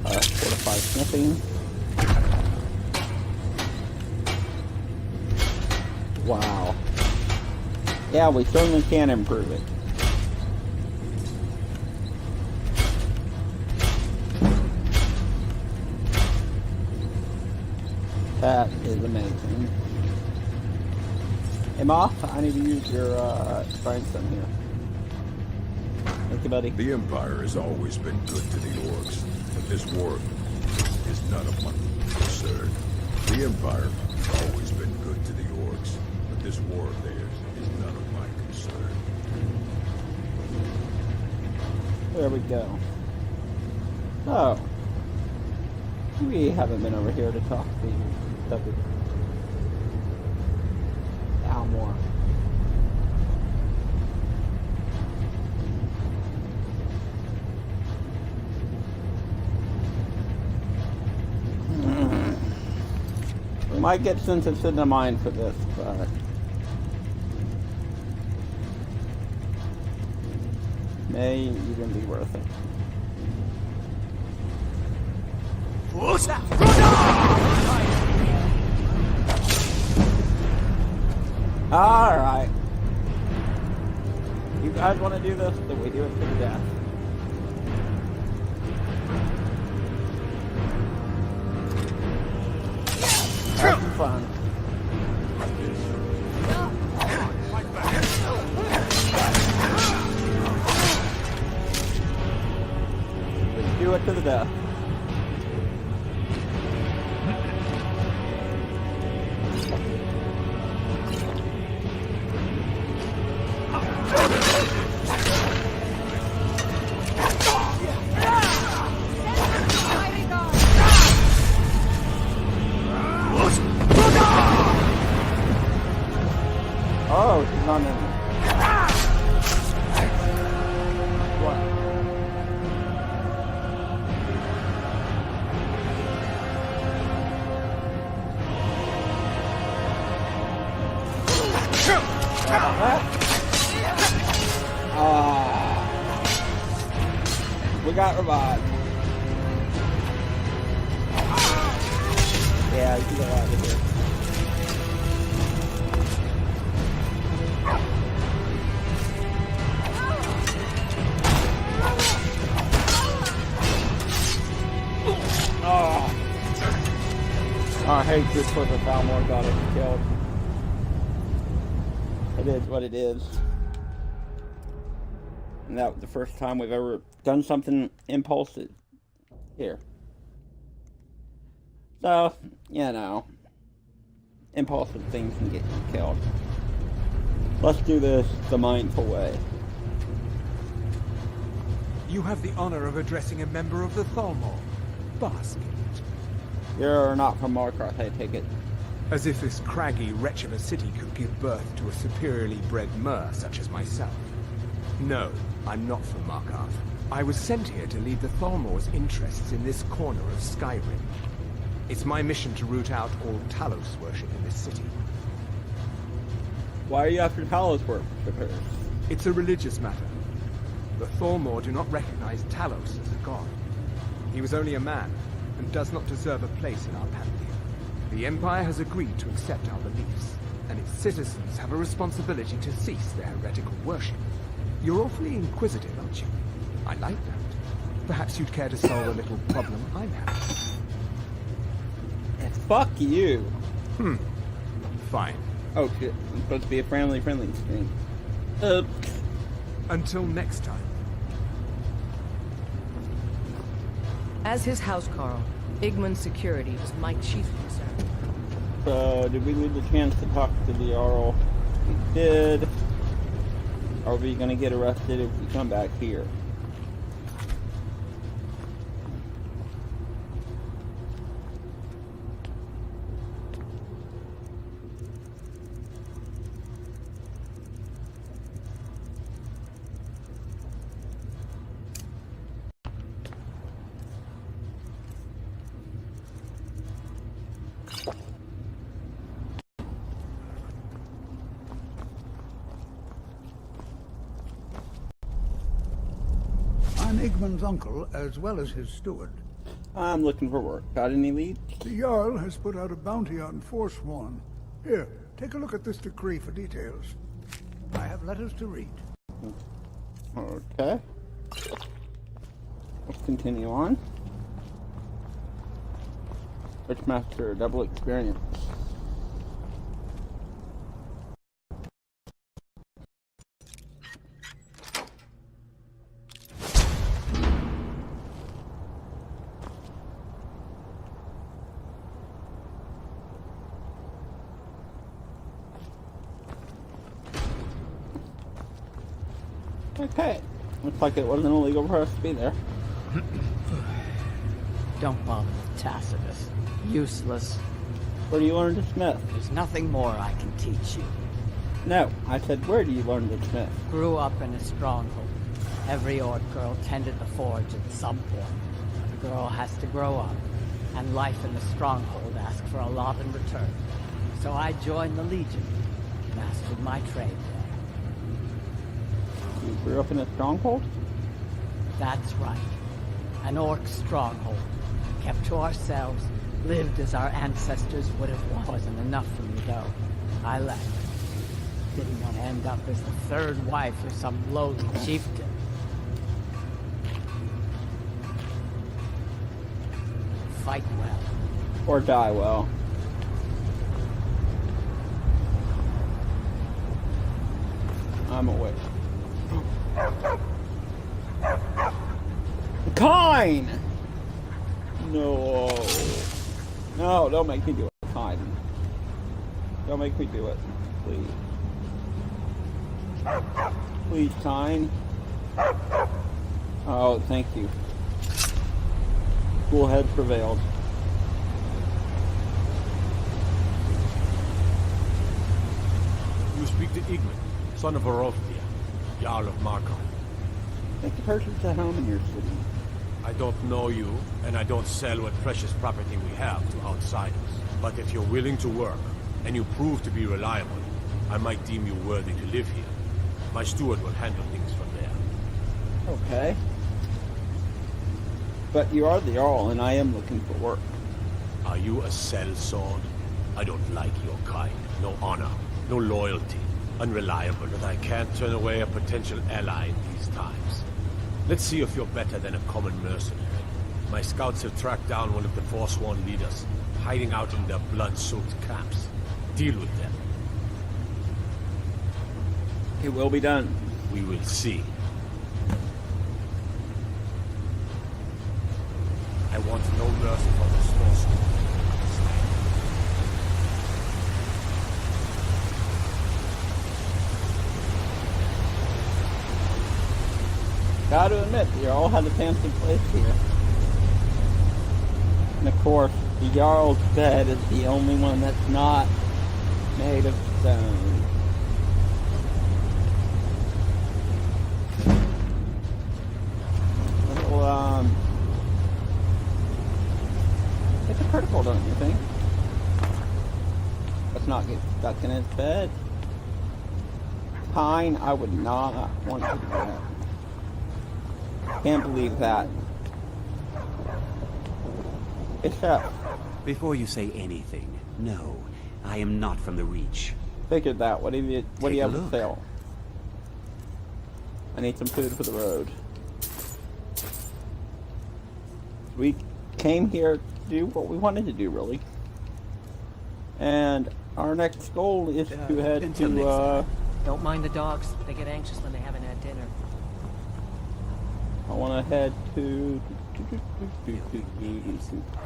Fortified smithing. Wow. Yeah, we certainly can improve it. That is amazing. Hey, Moth, I need to use your strength in here. Thank you, buddy. The Empire has always been good to the orcs, but this war is none of my concern. The Empire has always been good to the orcs, but this war of theirs is none of my concern. There we go. Oh. We haven't been over here to talk to Almore. We might get sentenced in the mine for this, but may even be worth it. Alright. You guys want to do this? Then we do it to the death. Have some fun. Let's do it to the death. Oh, she's not in there. What? We got revived. Yeah, you can go out of here. I hate this for the Falmore got it killed. It is what it is. And that was the first time we've ever done something impulsive here. So, you know, impulsive things can get you killed. Let's do this the mindful way. You have the honor of addressing a member of the Thalmor. Bask in it. You're not from Markarth, I take it. As if this craggy wretch of a city could give birth to a superiorly bred mer such as myself. No, I'm not from Markarth. I was sent here to lead the Thalmor's interests in this corner of Skyrim. It's my mission to root out all Talos worship in this city. Why are you after Talos worshipers? It's a religious matter. The Thalmor do not recognize Talos as a god. He was only a man, and does not deserve a place in our pantheon. The Empire has agreed to accept our beliefs, and its citizens have a responsibility to cease their heretical worship. You're awfully inquisitive, aren't you? I like that. Perhaps you'd care to solve a little problem I'm having. Fuck you. Fine. Oh shit, I'm supposed to be a friendly screen. Until next time. As his housecarl, Igman's security was my chief concern. So, did we lose the chance to talk to the Jarl? We did. Are we gonna get arrested if we come back here? I'm Igman's uncle, as well as his steward. I'm looking for work. Got any leads? The Jarl has put out a bounty on Forsworn. Here, take a look at this decree for details. I have letters to read. Okay. Let's continue on. Witchmaster, double experience. Okay. Looks like it wasn't illegal for us to be there. Don't bother with Tacitus. Useless. Where do you learn to smith? There's nothing more I can teach you. No, I said, where do you learn to smith? Grew up in a stronghold. Every Orc girl tended the forge at some point. A girl has to grow up, and life in the stronghold asks for a lot in return. So I joined the Legion, mastered my trade there. You grew up in a stronghold? That's right. An Orc stronghold. Kept to ourselves, lived as our ancestors would have wanted. Wasn't enough for me, though. I left. Didn't want to end up as the third wife of some lowly chieftain. Fight well. Or die well. I'm awake. Kine! No. No, don't make me do it, Kine. Don't make me do it, please. Please, Kine. Oh, thank you. Cool head prevailed. You speak to Igman, son of Oroftia, Jarl of Markov. Make the person at home in your city. I don't know you, and I don't sell what precious property we have to outsiders. But if you're willing to work, and you prove to be reliable, I might deem you worthy to live here. My steward will handle things from there. Okay. But you are the Jarl, and I am looking for work. Are you a sellsword? I don't like your kind. No honor, no loyalty. Unreliable, and I can't turn away a potential ally in these times. Let's see if you're better than a common mercenary. My scouts have tracked down one of the Forsworn leaders, hiding out in their blood-soaked camps. Deal with them. It will be done. We will see. I want no mercy from this Forsworn. Gotta admit, you all had a fancy place here. And of course, the Jarl's bed is the only one that's not made of stone. Little, it's a critical, don't you think? Let's not get stuck in his bed. Pine, I would not want to do that. Can't believe that. Except... Before you say anything, no, I am not from the Reach. Figured that. What do you have to sell? I need some food for the road. We came here to do what we wanted to do, really. And our next goal is to head to, Don't mind the dogs. They get anxious when they haven't had dinner. I want to head to...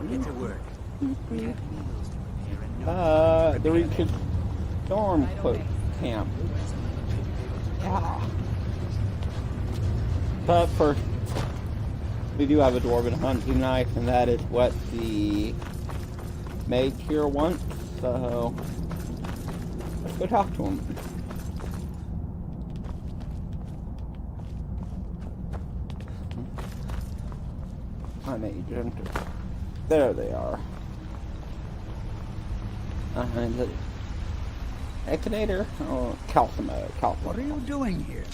Get to work. The Reach's Storm Cloak Camp. Yeah. But first, we do have a dwarven hunting knife, and that is what the mage here wants, so let's go talk to him. My mage enter. There they are. And the Echinator or Calcimo. What are you doing here?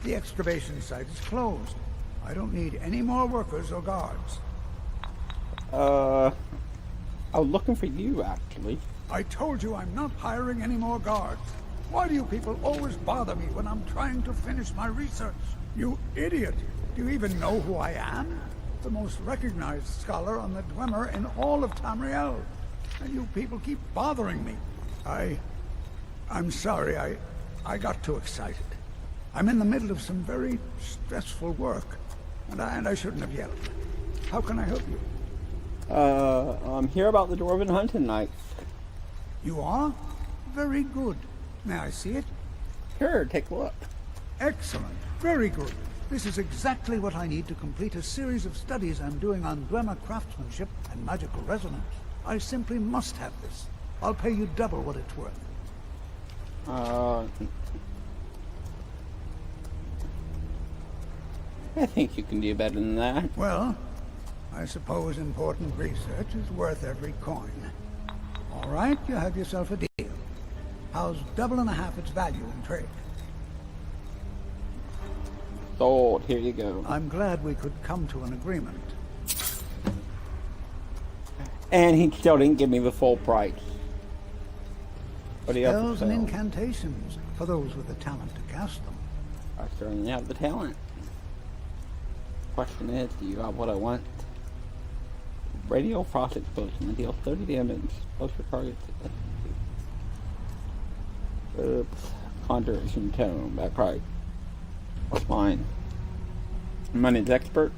The excavation site is closed. I don't need any more workers or guards. I was looking for you, actually. I told you I'm not hiring any more guards. Why do you people always bother me when I'm trying to finish my research? You idiot! Do you even know who I am? The most recognized scholar on the Dwemer in all of Tamriel. And you people keep bothering me. I'm sorry, I got too excited. I'm in the middle of some very stressful work, and I shouldn't have yelled. How can I help you? I'm here about the Dwarven Hunting Knights. You are? Very good. May I see it? Sure, take a look. Excellent. Very good. This is exactly what I need to complete a series of studies I'm doing on Dwemer craftsmanship and magical resonance. I simply must have this. I'll pay you double what it's worth. I think you can do better than that. Well, I suppose important research is worth every coin. All right, you have yourself a deal. How's double and a half its value in trade? Sold. Here you go. I'm glad we could come to an agreement. And he still didn't give me the full price. What do you have to Spells and sell? incantations for those with the talent to cast them. I certainly have the talent. Question is, do you have what I want? Radio frost explosion that deals 30 damage. Close your target to oops. Conjuration tone. Back right. What's mine? Mine is expert.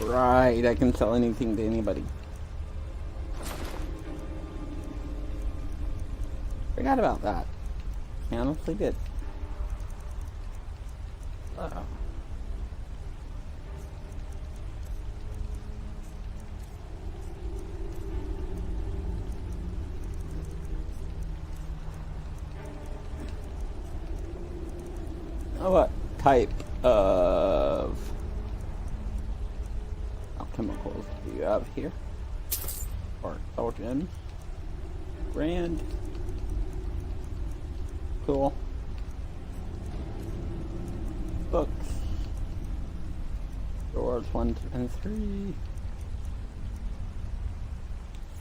Right, I can sell anything to anybody. Forgot about that. I honestly did. What type of chemicals do you have here? Or Belgian? Grand. Cool. Books. Doors 1 and 3.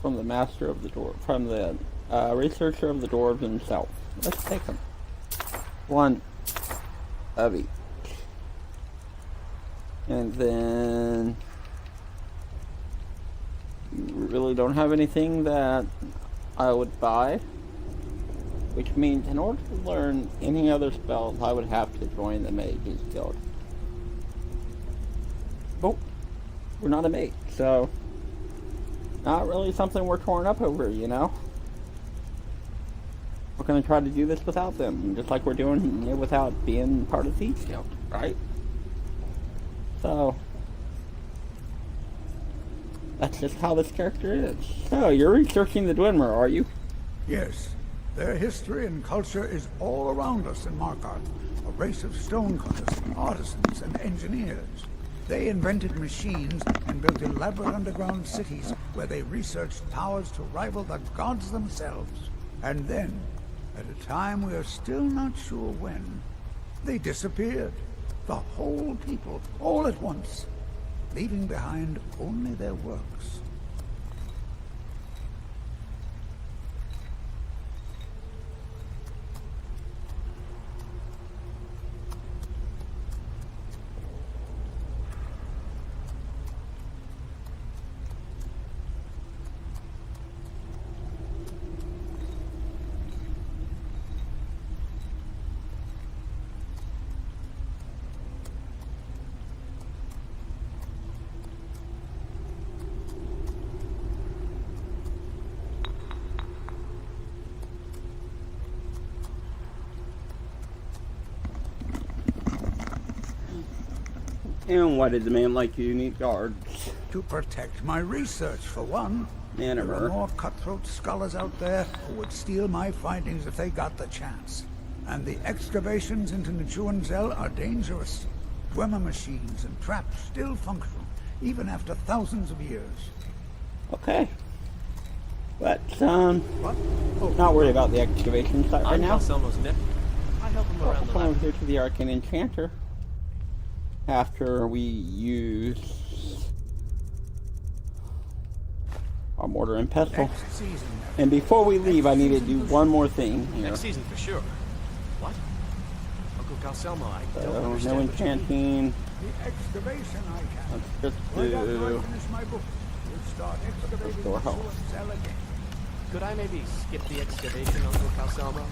From the master of the door, from the researcher of the dwarves himself. Let's take them. 1 of each. And then you really don't have anything that I would buy, which means in order to learn any other spells I would have to join the Mages Guild. But we're not a mage, so not really something we're torn up over, you know? We're gonna try to do this without them, just like we're doing it without being part of Thieves Guild, right? So that's just how this character is. So, you're researching the Dwemer, are you? Yes. Their history and culture is all around us in Markarth. A race of stonecutters, artisans, and engineers. They invented machines and built elaborate underground cities where they researched powers to rival the gods themselves. And then, at a time we are still not sure when, they disappeared. The whole people, all at once, leaving behind only their works. And why did the man like you need guards? To protect my research, for one. There are more cutthroat scholars out there who would steal my findings if they got the chance. And the excavations into Nichuanzel are dangerous. Dwemer machines and traps still function, even after thousands of years. Okay. Let's, not worry about the excavation site right now. I help him around the We'll here to the Arcane Enchanter after we use our mortar and pestle. And before we leave, I need to do one more thing here. Next season for sure. What? Uncle Calcelmo, I don't So, understand. no enchanting. The excavation I can. Let's just Right after I do finish my book, we'll start excavating restore health. Nichuanzel again. Could I maybe skip the excavation, Uncle Calcelmo? I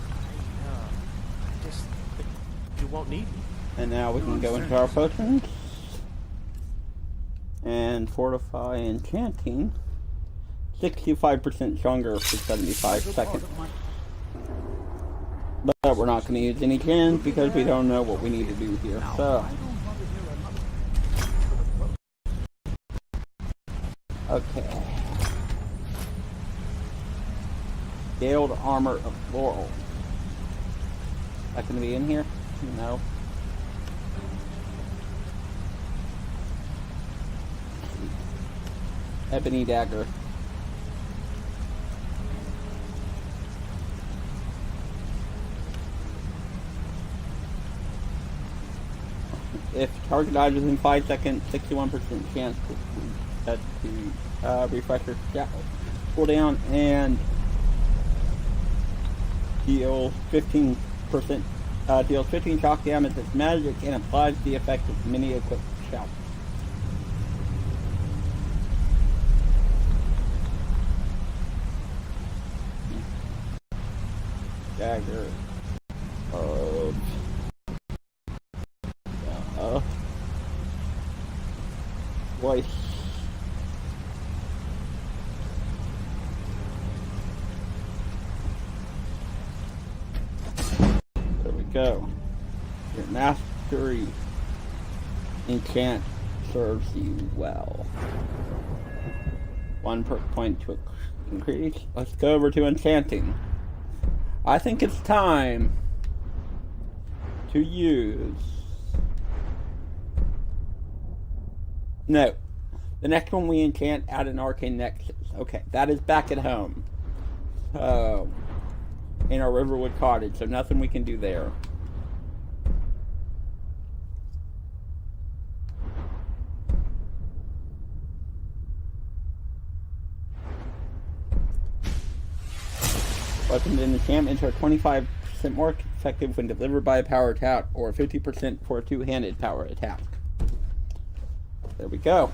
just think you won't need me. And now we can go into our potions and fortify enchanting. 65% stronger for 75 seconds. But we're not going to use any gens because we don't know what we need to do here. So, okay. Scaled armor of Laurel. That going to be in here? No. Ebony dagger. If target dies within 5 seconds, 61% chance to refresh your cooldown and deals 15% deals 15 shock damage as magic and applies the effect of mini equipped shout. Dagger of voice. There we go. Your mastery enchant serves you well. 1 perk point to increase. Let's go over to enchanting. I think it's time to use... No. The next one we enchant add an arcane nexus. Okay, that is back at home. So, in our Riverwood cottage, so nothing we can do there. Weapons and enchantments are 25% more effective when delivered by a power attack, or 50% for a two-handed power attack. There we go.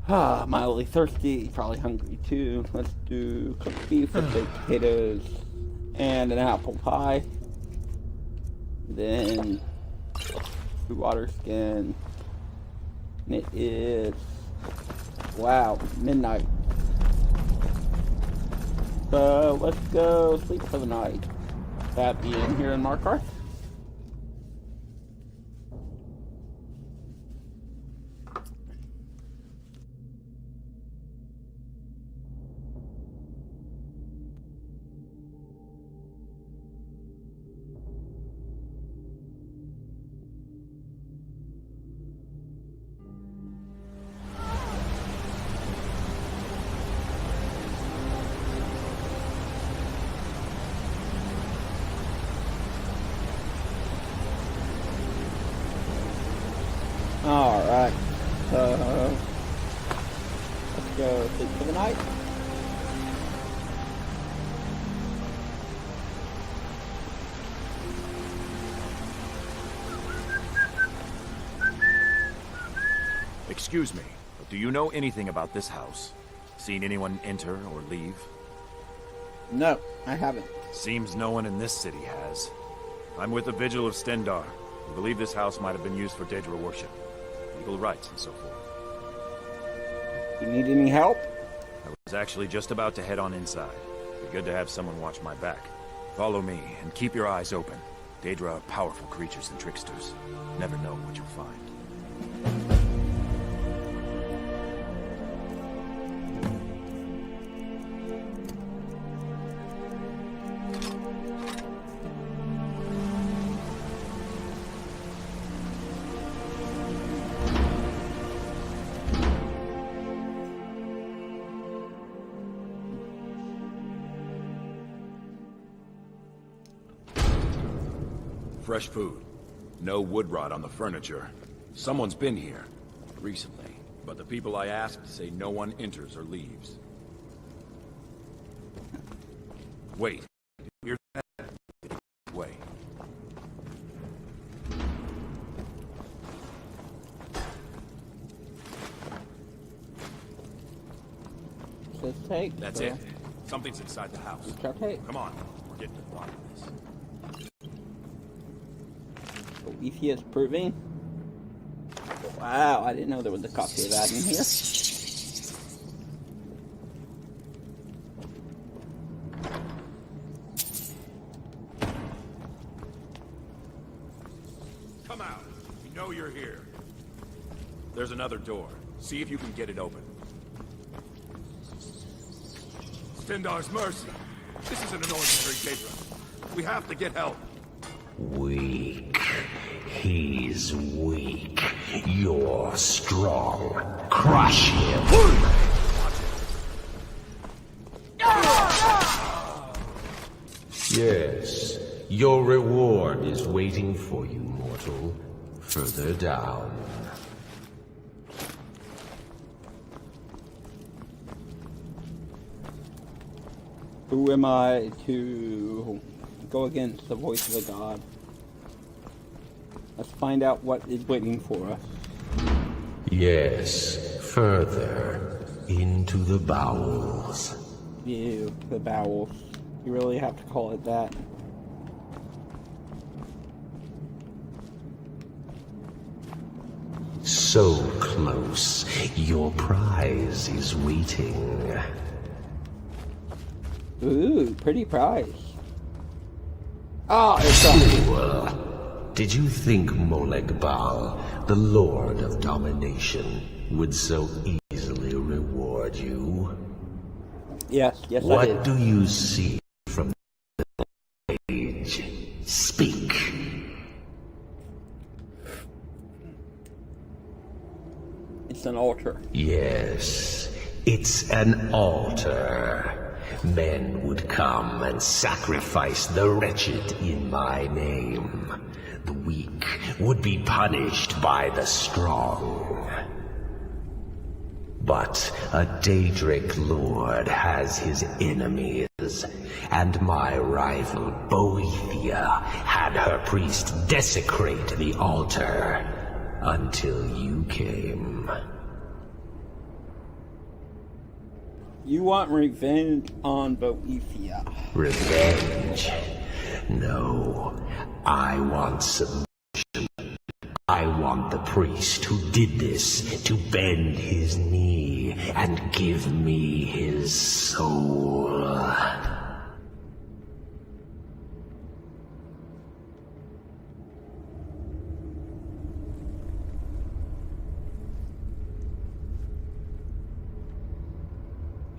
Mildly thirsty, probably hungry too. Let's do cooked beef with baked potatoes and an apple pie. Then water skin. And it is, wow, midnight. So let's go sleep for the night. That being here in Markarth. Alright, so let's go sleep for the night. Excuse me, but do you know anything about this house? Seen anyone enter or leave? No, I haven't. Seems no one in this city has. I'm with the Vigil of Stendar. We believe this house might have been used for Daedra worship, legal rites and so forth. You need any help? I was actually just about to head on inside. It'd be good to have someone watch my back. Follow me, and keep your eyes open. Daedra are powerful creatures and tricksters. Never know what you'll find. Fresh food. No wood rot on the furniture. Someone's been here. Recently. But the people I asked say no one enters or leaves. Wait. Here's that way. Just take. That's it. Something's inside the house. Come on. We're getting to the bottom of this. Boethius proving. Wow, I didn't know there was a copy of that in here. Come out. We know you're here. There's another door. See if you can get it open. Stendar's mercy. This isn't an ordinary Daedra. We have to get help. Weak. He's weak. You're strong. Crush him. Yes, your reward is waiting for you, mortal. Further down. Who am I to go against the voice of a god? Let's find out what is waiting for us. Yes, further into the bowels. Ew, the bowels. You really have to call it that. So close, your prize is waiting. Ooh, pretty prize. Ah, it's Did you think Moleg Bal, the Lord of Domination, would so easily reward you? Yes, I did. What do you see from the page? Speak. It's an altar. Yes, it's an altar. Men would come and sacrifice the wretched in my name. The weak would be punished by the strong. But a Daedric lord has his enemies, and my rival Boethia had her priest desecrate the altar until you came. You want revenge on Boethia. Revenge? No. I want submission. I want the priest who did this to bend his knee and give me his soul.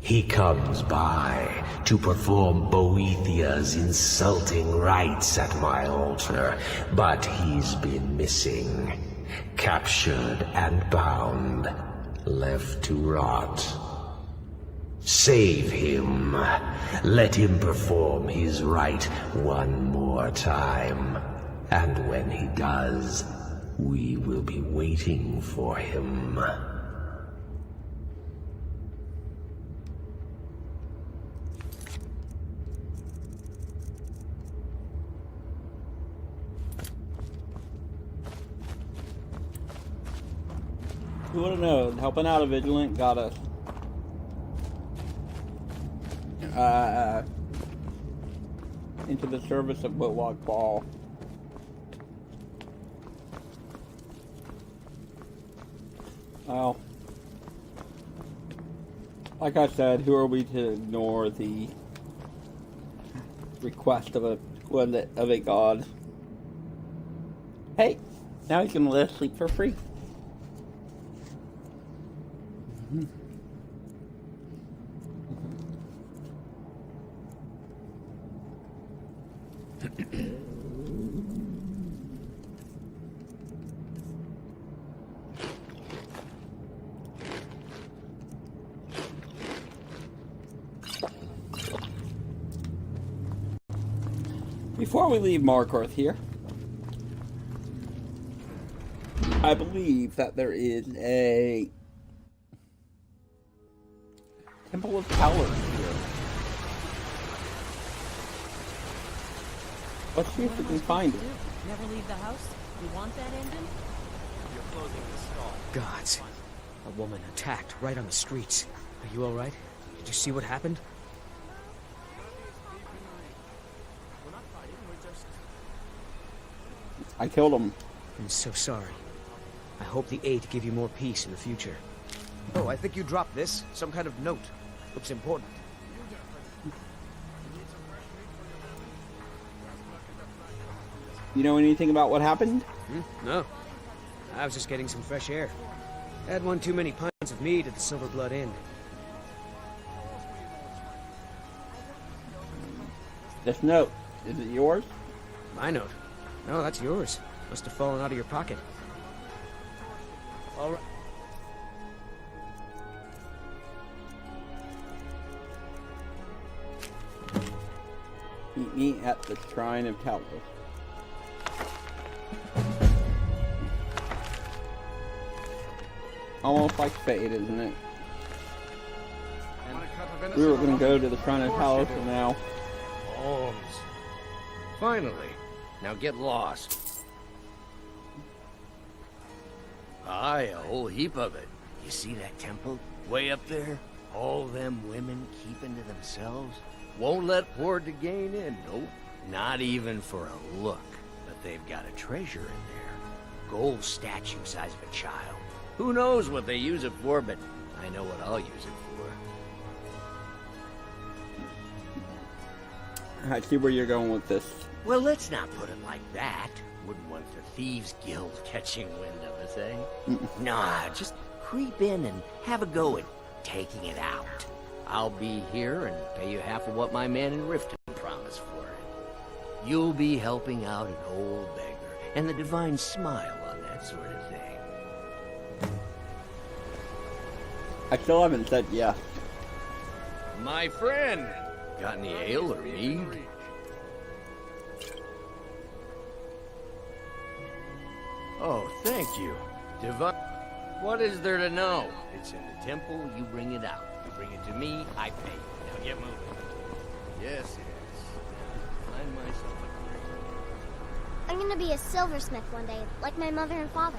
He comes by to perform Boethia's insulting rites at my altar, but he's been missing, captured and bound, left to rot. Save him. Let him perform his rite one more time, and when he does, we will be waiting for him. Who would have known? Helping out a vigilant got us into the service of Moleg Bal. Well, like I said, who are we to ignore the request of a god? Hey, now he's gonna let us sleep for free. Before we leave Markarth here, I believe that there is a Temple of Power here. Let's see if we can find it. Never leave the house? You want that engine? You're closing the stall. Gods. A woman attacked right on the streets. Are you alright? Did you see what happened? I killed him. I'm so sorry. I hope the Eight give you more peace in the future. Oh, I think you dropped this. Some kind of note. Looks important. You know anything about what happened? No. I was just getting some fresh air. Had one too many pints of mead at the Silver Blood Inn. This note, is it yours? My note? No, that's yours. Must have fallen out of your pocket. All right. Meet me at the Shrine of Talos. Almost like fate, isn't it? We were going to go to the Shrine of Talos, and now... Holmes. Finally. Now get lost. Aye, a whole heap of it. You see that temple? Way up there? All them women keeping to themselves? Won't let poor Degain in, nope. Not even for a look. But they've got a treasure in there. Gold statue size of a child. Who knows what they use it for, but I know what I'll use it for. I see where you're going with this. Well, let's not put it like that. Wouldn't want the Thieves Guild catching wind of us, eh? Nah, just creep in and have a go at taking it out. I'll be here and pay you half of what my man in Riften promised for it. You'll be helping out an old beggar, and the divine smile on that sort of thing. I still haven't said yes. My friend! Got any ale or mead? Oh, thank you. Divine... What is there to know? It's in the temple, you bring it out. You bring it to me, I pay. Now get moving. Yes, yes. Find myself a I'm gonna be a silversmith one day, like my mother and father.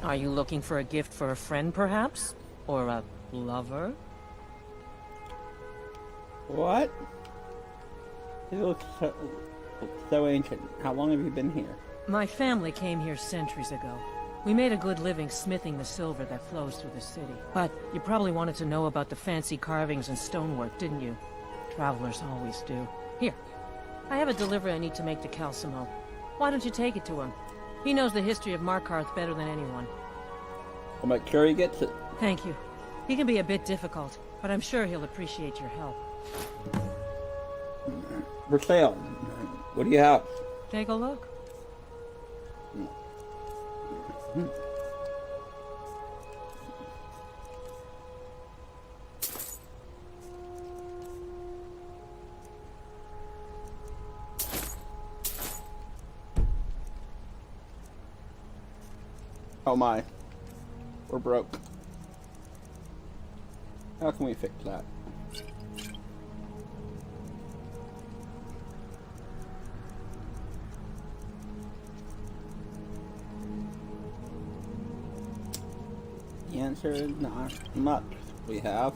Are you looking for a gift for a friend, perhaps? Or a lover? What? It looks so ancient. How long have you been here? My family came here centuries ago. We made a good living smithing the silver that flows through the city. But you probably wanted to know about the fancy carvings and stonework, didn't you? Travelers always do. Here, I have a delivery I need to make to Calcimo. Why don't you take it to him? He knows the history of Markarth better than anyone. I'll make sure he gets it. Thank you. He can be a bit difficult, but I'm sure he'll appreciate your help. For sale. What do you have? Take a look. Oh my. We're broke. How can we fix that? The answer is not much. We have.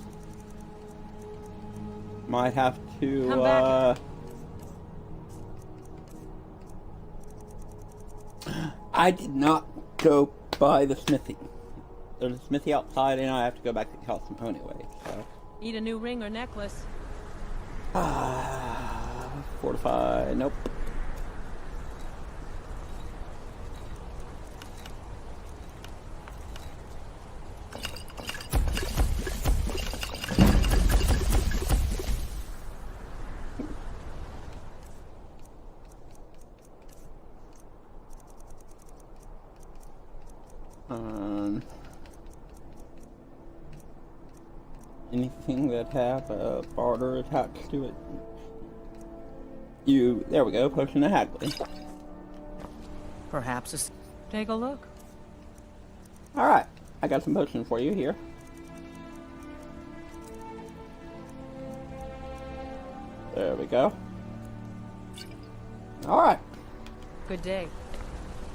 Might have to, I did not go by the smithy. There's a smithy outside and I have to go back to Calcimo anyway, so. Need a new ring or necklace? Fortify, nope. Anything that have a barter attached to it. There we go, potion of Hagley. Perhaps take a look. Alright, I got some potions for you here. There we go. Alright. Good day.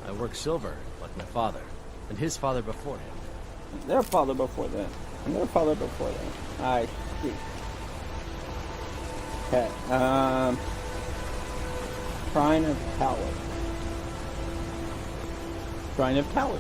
I work silver, like my father, and his father before him. Their father before them. And their father before them. I see. Okay, Shrine of Talos. Shrine of Talos.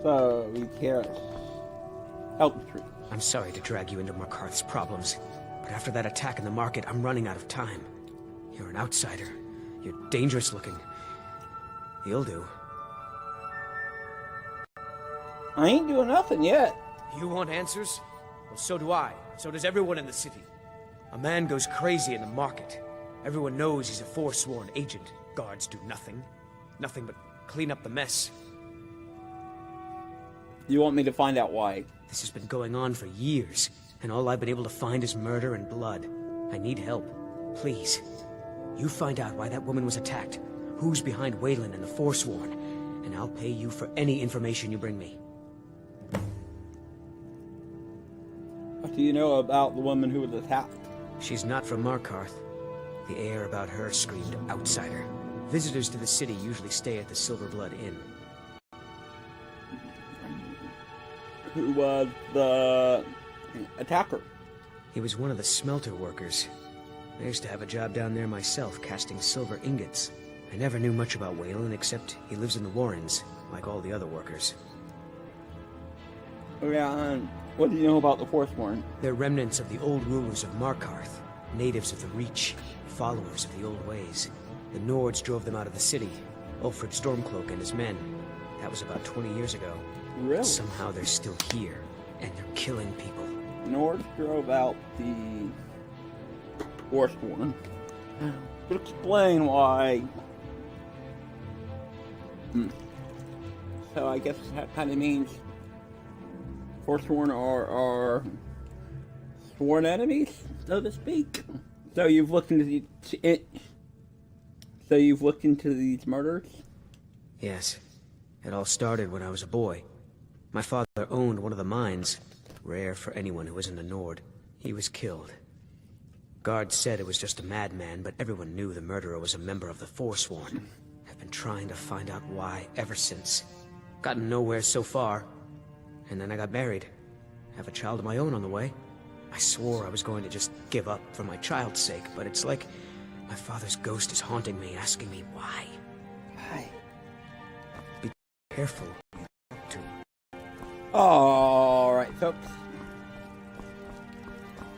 So, we can't help the tree. I'm sorry to drag you into Markarth's problems, but after that attack in the market, I'm running out of time. You're an outsider. You're dangerous looking. You'll do. I ain't doing nothing yet. You want answers? Well, so do I. So does everyone in the city. A man goes crazy in the market. Everyone knows he's a Forsworn agent. Guards do nothing. Nothing but clean up the mess. You want me to find out why? This has been going on for years, and all I've been able to find is murder and blood. I need help. Please. You find out why that woman was attacked, who's behind Waylon and the Forsworn, and I'll pay you for any information you bring me. What do you know about the woman who was attacked? She's not from Markarth. The air about her screamed outsider. Visitors to the city usually stay at the Silverblood Inn. Who was the attacker? He was one of the smelter workers. I used to have a job down there myself, casting silver ingots. I never knew much about Waylon, except he lives in the Warrens, like all the other workers. Oh yeah, what do you know about the Forsworn? They're remnants of the old rulers of Markarth, natives of the Reach, followers of the old ways. The Nords drove them out of the city, Ulfrid Stormcloak and his men. That was about 20 years ago. Really? Somehow they're still here, and they're killing people. Nords drove out the Forsworn. But explain why. So I guess that kind of means Forsworn are sworn enemies, so to speak. So you've looked into these murders? Yes. It all started when I was a boy. My father owned one of the mines, rare for anyone who isn't a Nord. He was killed. Guards said it was just a madman, but everyone knew the murderer was a member of the Forsworn. I've been trying to find out why ever since. Gotten nowhere so far. And then I got married. Have a child of my own on the way. I swore I was going to just give up for my child's sake, but it's like my father's ghost is haunting me, asking me why. Why? Be careful. Alright, folks.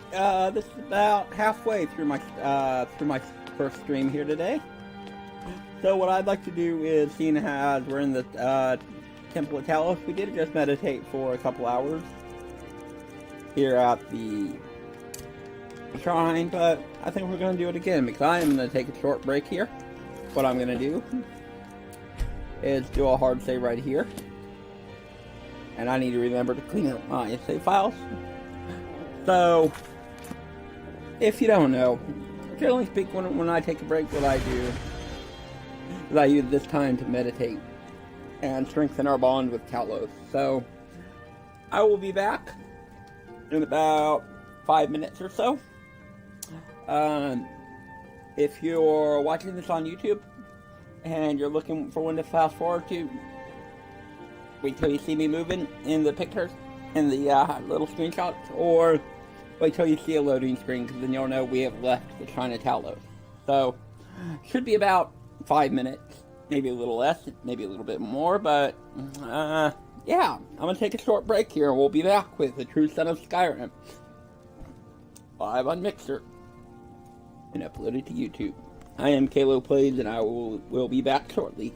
This is about halfway through my first stream here today. So what I'd like to do is, seeing as we're in the Temple of Talos, we did just meditate for a couple hours here at the shrine, but I think we're going to do it again because I am going to take a short break here. What I'm going to do is do a hard save right here. And I need to remember to clean up my save files. So, if you don't know, generally speaking, when I take a break, what I do is I use this time to meditate and strengthen our bond with Talos. So, I will be back in about 5 minutes or so. If you're watching this on YouTube and you're looking for when to fast forward to, wait till you see me moving in the pictures, in the little screenshots, or wait till you see a loading screen, because then you'll know we have left the Shrine of Talos. So, should be about 5 minutes, maybe a little less, maybe a little bit more, but, yeah, I'm going to take a short break here, and we'll be back with the True Son of Skyrim, live on Mixer, and uploaded to YouTube. I am Kalo Plays, and I will be back shortly.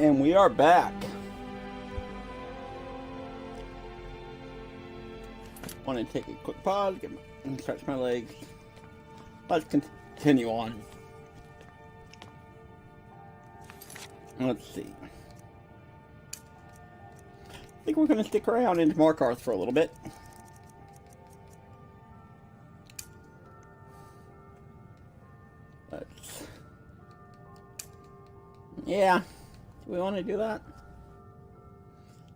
And we are back. Want to take a quick pause, stretch my legs. Let's continue on. Let's see. I think we're going to stick around in Markarth for a little bit. Yeah, do we want to do that?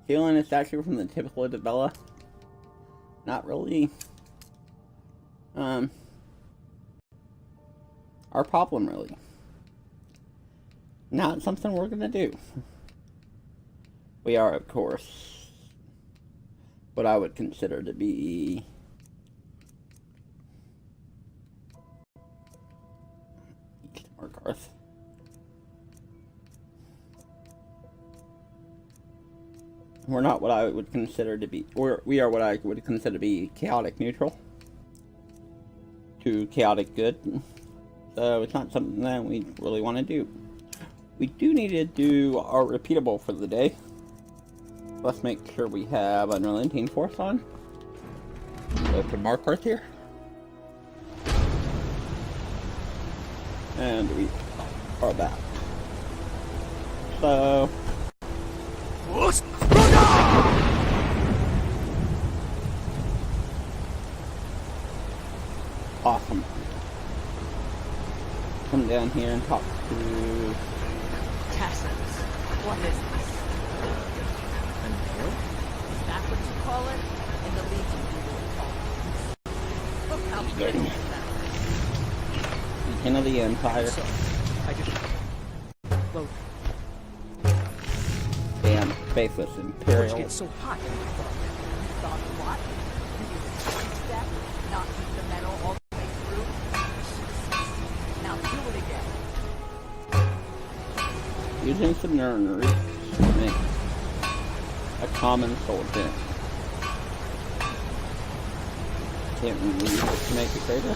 Stealing a statue from the typical Isabella? Not really. Our problem, really. Not something we're gonna do. We are, of course, what I would consider to be Markarth. We're not what I would consider to be, or we are what I would consider to be chaotic neutral to chaotic good. So it's not something that we really want to do. We do need to do our repeatable for the day. Let's make sure we have Unrelenting Force on. Go to Markarth here. And we are back. So... Awesome. Come down here and talk to... Tassels. What is this? A nail? Is that what you call it? In the Legion people would call it. Look how big that is. Beacon of the Empire. So, I just... Well... Damn, faithless Imperial. What'd you get so hot? You thought what? You use that, not keep the metal all the way through? Now do it again. Using some nerdery to make a common soldier. Can't really use it to make it greater.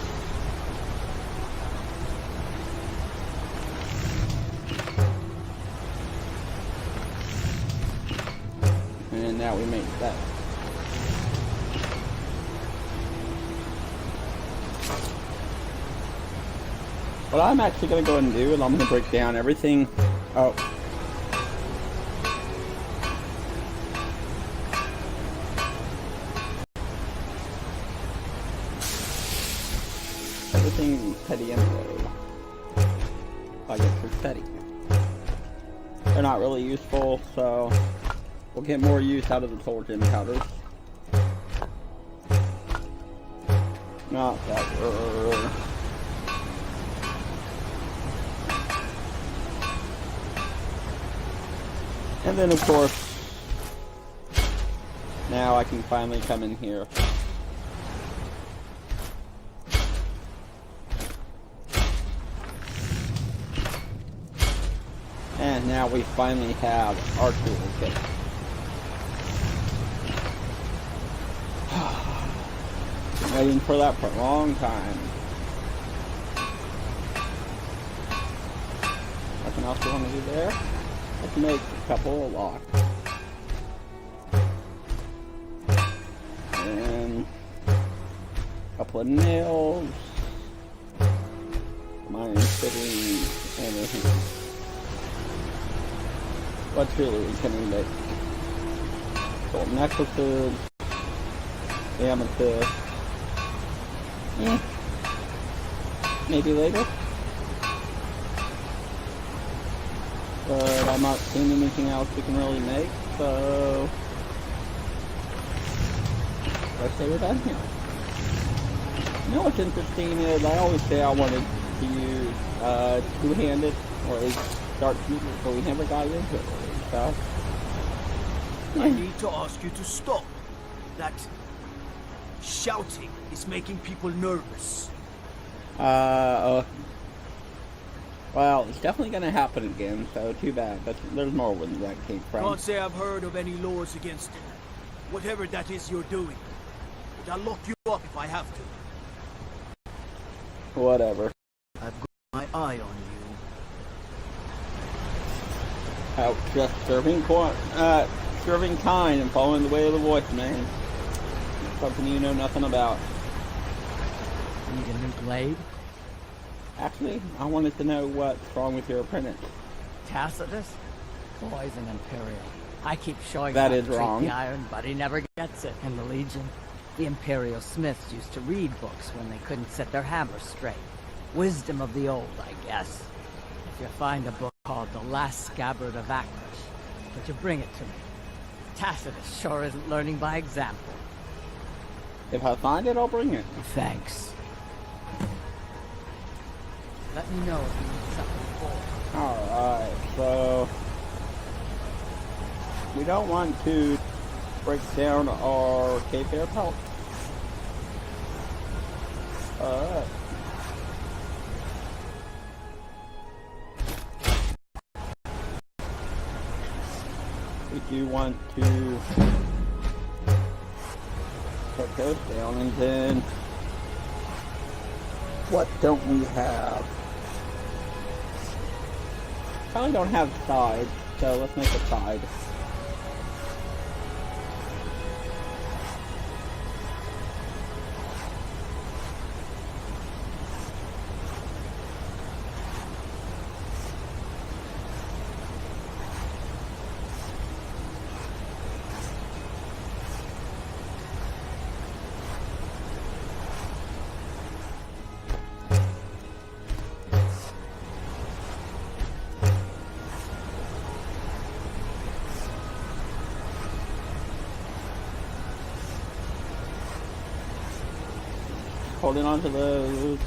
And now we make that. What I'm actually going to go ahead and do is I'm going to break down everything. Oh. Everything petty anyway. I guess they're petty. They're not really useful, so we'll get more use out of the soul gem powders. Not that we're... And then, of course, now I can finally come in here. And now we finally have our toolkit. Been waiting for that for a long time. Nothing else we want to do there? Let's make a couple of locks. And a couple of nails. Mine fitting and a hand. What jewelry can we make? Gold necklaces. Amethyst. Maybe later. But I'm not seeing anything else we can really make, so let's say we're done here. You know what's interesting is I always say I wanted to use two-handed or at least start to use it, but we never got into it really, so. I need to ask you to stop. That shouting is making people nervous. Well, it's definitely going to happen again, so too bad. There's more where that came from. Can't say I've heard of any laws against it. Whatever that is you're doing. But I'll lock you up if I have to. Whatever. I've got my eye on Out just serving kind and following the way of the voice, man. Something you know nothing about. Need a new blade? Actually, I wanted to know what's wrong with your apprentice. Tacitus? Boy's an Imperial. I keep showing that him is how to wrong. treat the iron, but he never gets it. In the Legion, the Imperial smiths used to read books when they couldn't set their hammers straight. Wisdom of the old, I guess. If you find a book called The Last Scabbard of Akrish, would you bring it to me? Tacitus sure isn't learning by example. If I find it, I'll bring it. Thanks. Let me know if you need something for. Alright, so we don't want to break down our cave air pelt. Alright. We do want to put those down, and then what don't we have? Probably don't have sides, so let's make a side. Holding on to those.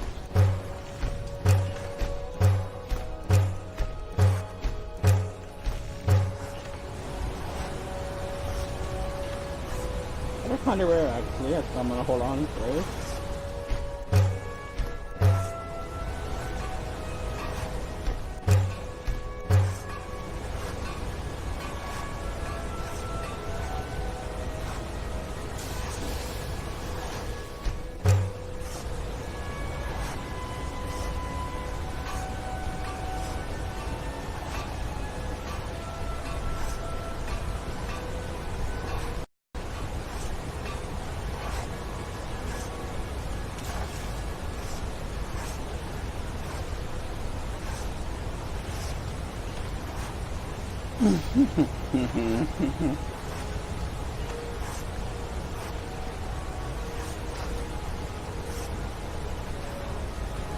They're kind of rare actually, so I'm gonna hold on to those. You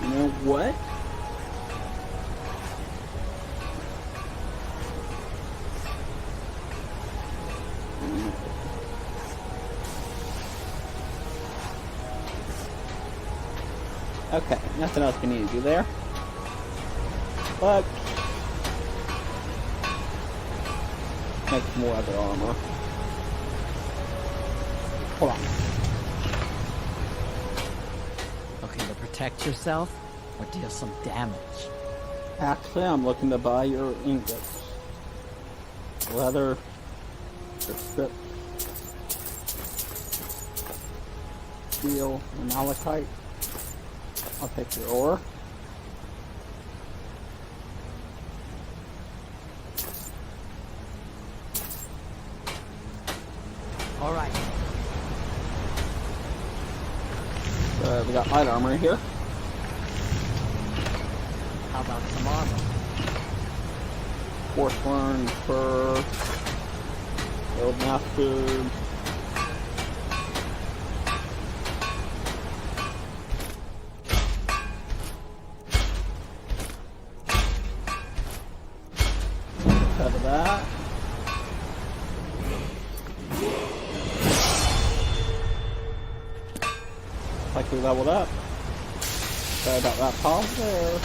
know what? Okay, nothing else we need to do there. But make some more other armor. Hold on. Looking to protect yourself or deal some damage? Actually, I'm looking to buy your ingots. Leather, your strip, steel, and malachite. I'll take your ore. All right. We got light armor here. How about some armor? Forsworn for old master. Cover that. Like we leveled up. Sorry about that pause there.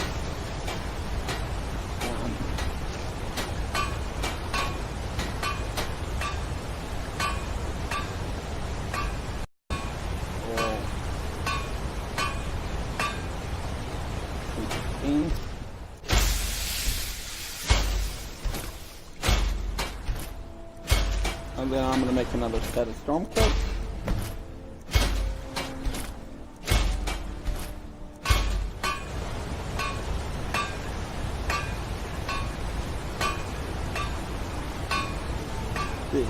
And then I'm going to make another set of stormcloaks. see.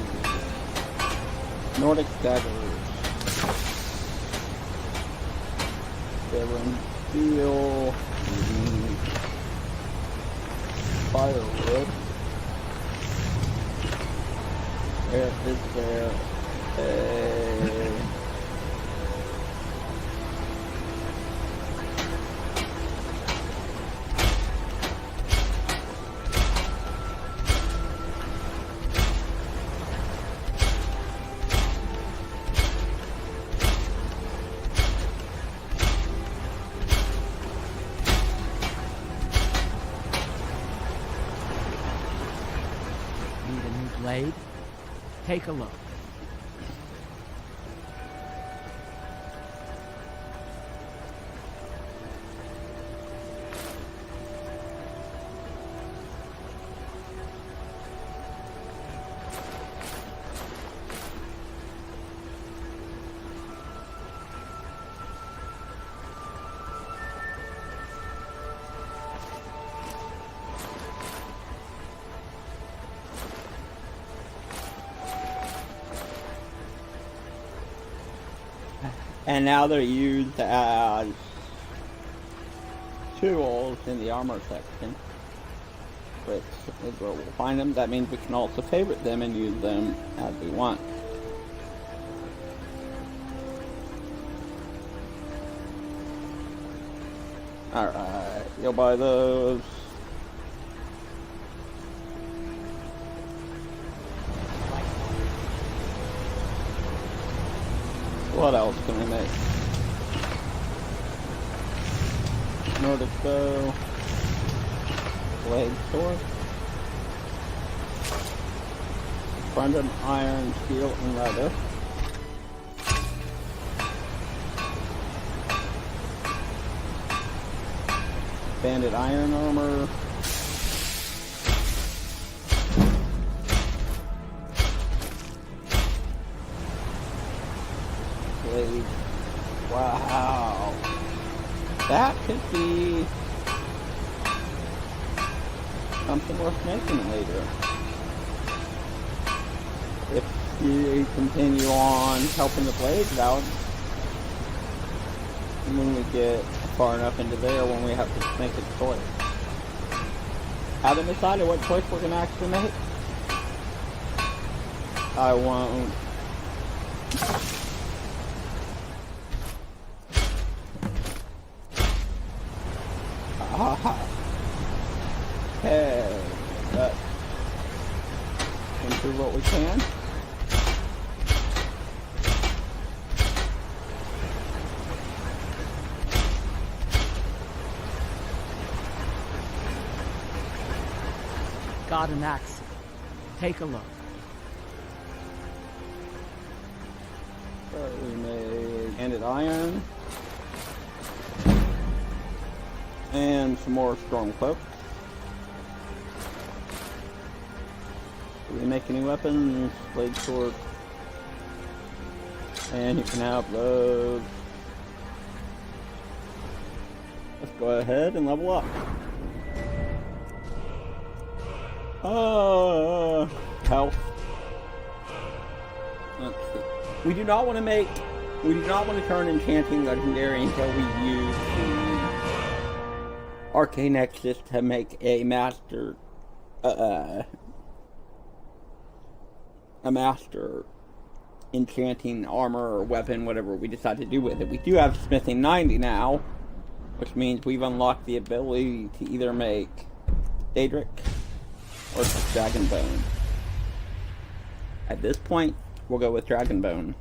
Nordic daggers. 7 steel. Firewood. Where is there a... Need a new blade? Take a look. And now they're used as tools in the armor section, which is where we'll find them. That means we can also favorite them and use them as we want. Alright, you'll buy those. What else can we make? Nordic bow, blade sword, abundant iron, steel, and leather. Banded iron armor. Wow, that could be something worth making later. If you continue on helping the blades out, and when we get far enough into there, when we have to make a choice. Haven't decided what choice we're gonna actually make. I won't. Okay, let's improve what we can. Got an axe. Take a look. We made banded iron. And some more strong cloaks. Do we make any weapons? Blade sword. And you can have those. Let's go ahead and level up. Health. Let's see. We do not want to turn enchanting legendary until we use the Arcane Nexus to make a master enchanting armor or weapon, whatever we decide to do with it. We do have smithing 90 now, which means we've unlocked the ability to either make Daedric or Dragonbone. At this point, we'll go with Dragonbone.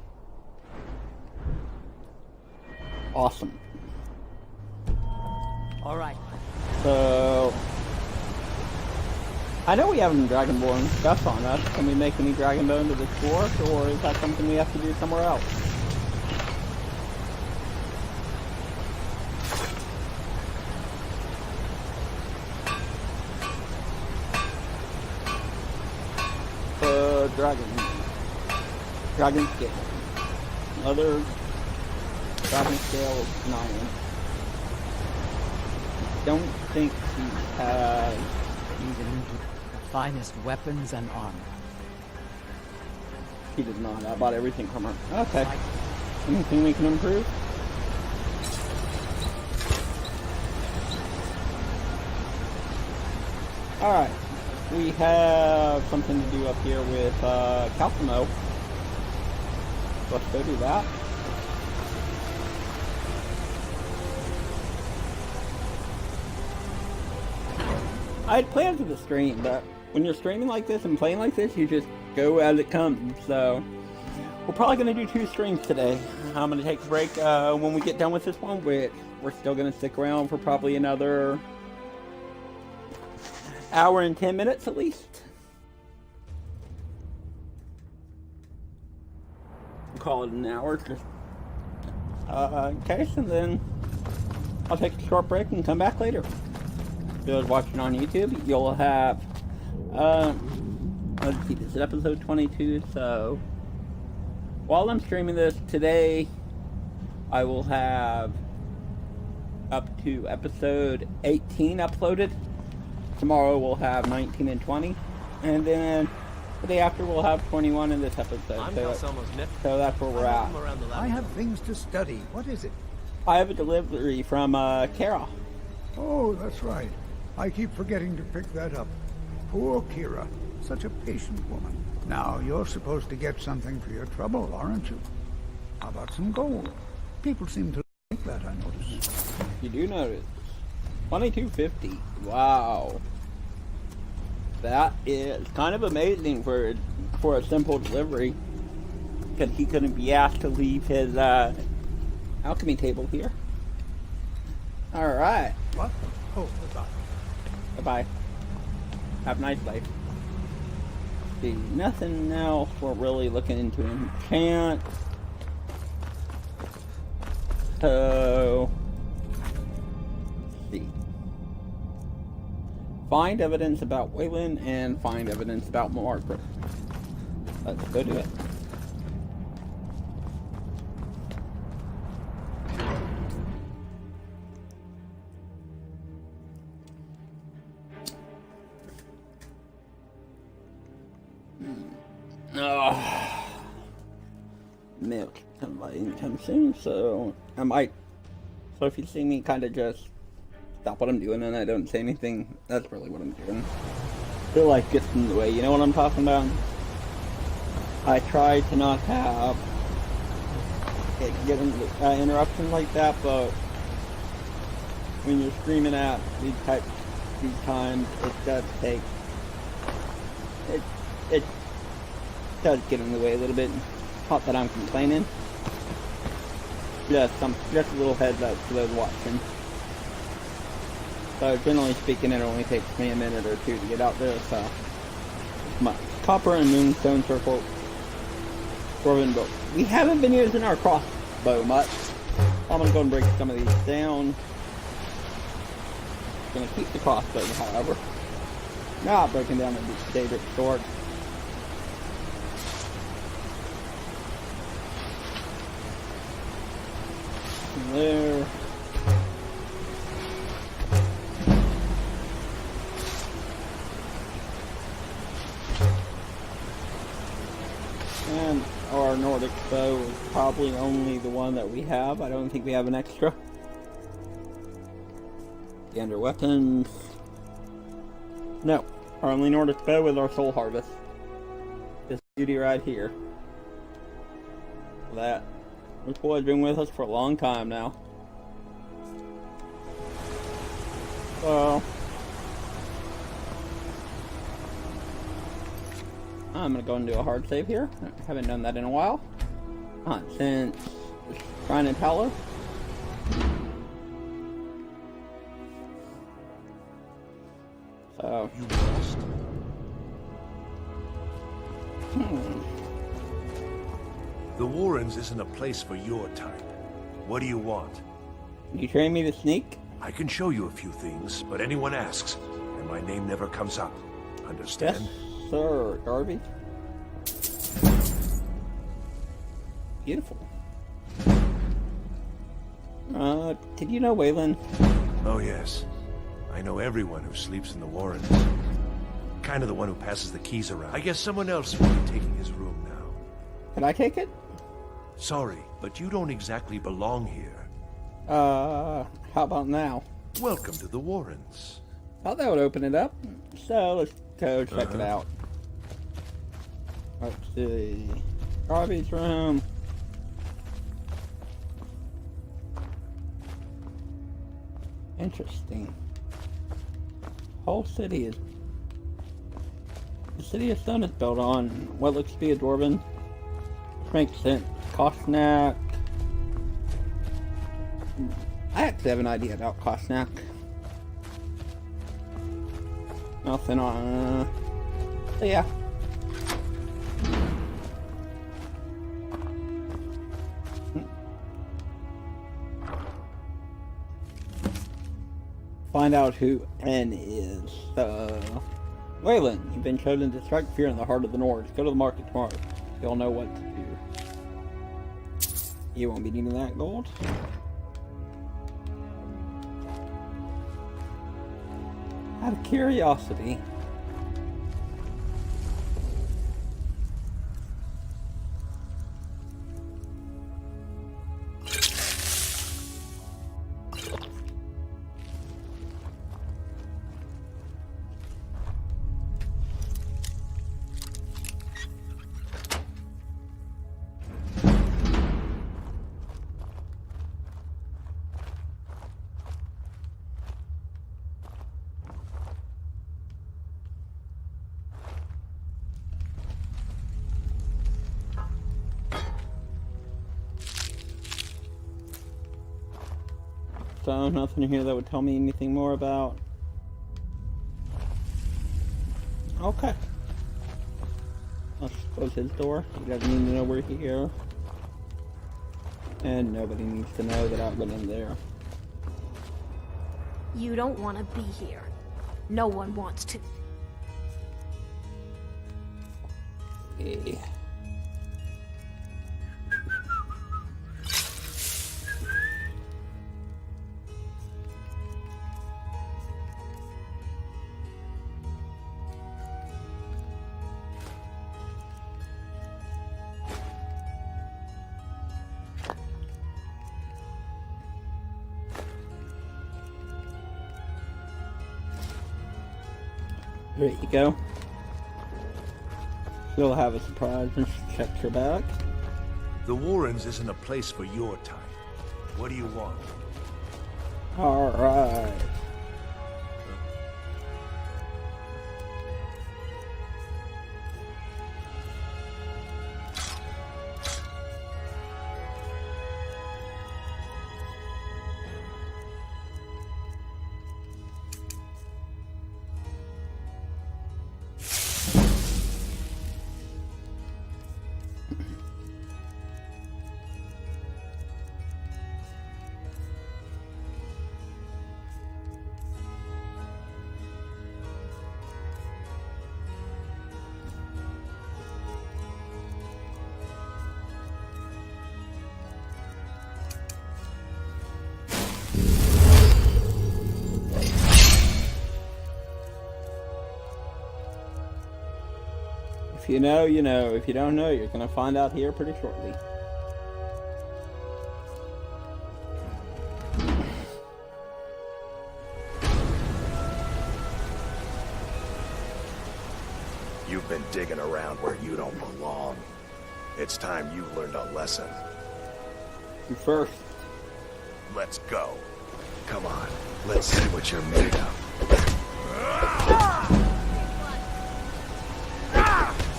Awesome. Alright. So, I know we have some Dragonborn stuff on us. Can we make any Dragonbone to this dwarf, or is that something we have to do somewhere else? Dragon scale. Other dragon scale 9. Don't think he has even the finest weapons and armor. He did not. I bought everything from her. Okay. Anything we can improve? Alright. We have something to do up here with Calcimo. Let's go do that. I had plans for the stream, but when you're streaming like this and playing like this, you just go as it comes. So we're probably going to do 2 streams today. I'm going to take a break when we get done with this one, which we're still going to stick around for probably another hour and 10 minutes at least. We'll call it an hour just in case, and then I'll take a short break and come back later. For those watching on YouTube, you'll have let's see, this is episode 22, so while I'm streaming this today, I will have up to episode 18 uploaded. Tomorrow we'll have 19 and 20, and then the day after we'll have 21 in this episode. So that's where we're at. I have things to study. What is it? I have a delivery from Kara. Oh, that's right. I keep forgetting to pick that up. Poor Kira. Such a patient woman. Now, you're supposed to get something for your trouble, aren't you? How about some gold? People seem to like that, I notice. You do notice. 2250. Wow. That is kind of amazing for a simple delivery. Because he couldn't be asked to leave his alchemy table here. Alright. What? Oh, goodbye. Goodbye. Have a nice life. See, nothing else we're really looking into enchant. So, let's see. Find evidence about Waylon and find evidence about Margaret. Let's go do it. Milk come by anytime soon, so I might. So if you see me kind of just stop what I'm doing and I don't say anything, that's really what I'm doing. Feel like gets in the way, you know what I'm talking about? I try to not have it get interruptions like that, but when you're screaming at these times, it does take it does get in the way a little bit. Not that I'm complaining. Just a little heads up for those watching. So generally speaking, it only takes me a minute or two to get out there. So my copper and moonstone circle dwarven bow. We haven't been using our crossbow much. I'm gonna go and break some of these down. Gonna keep the crossbow, however. Not breaking down the favorite sword. There. And our Nordic bow is probably only the one that we have. I don't think we have an extra. The under weapons. No. Our only Nordic bow is our soul harvest. This beauty right here. That. This boy's been with us for a long time now. So I'm gonna go and do a hard save here. I haven't done that in a while. Not since Shrine and Paolo. So you lost. The Warrens isn't a place for your type. What do you want? You train me to sneak? I can show you a few things, but anyone asks, and my name never comes up. Understand? Yes, sir, Garvey. Beautiful. Did you know Waylon? Oh yes. I know everyone who sleeps in the Warrens. Kind of the one who passes the keys around. I guess someone else will be taking his room now. Can I take it? Sorry, but you don't exactly belong here. How about now? Welcome to the Warrens. Thought that would open it up. So let's go check it out. Let's see. Robbie's room. Interesting. Whole city is... The city of stone is built on what looks to be a dwarven. Which makes sense. Kostnak. I actually have an idea about Kostnak. Nothing on... So yeah. Find out who N is. Waylon, you've been chosen to strike fear in the heart of the Nords. Go to the market tomorrow. You'll know what to do. You won't be needing that gold. Out of curiosity. So, nothing here that would tell me anything more about... Okay. Let's close his door. He doesn't need to know we're here. And nobody needs to know that I went in there. You don't want to be here. No one wants to. Okay. There you go. She'll have a surprise when she checks her bag. The Warrens isn't a place for your type. What do you want? Alright. If you know, you know. If you don't know, you're gonna find out here pretty shortly. You've been digging around where you don't belong. It's time you learned a lesson. First. Let's go. Come on, let's see what you're made of.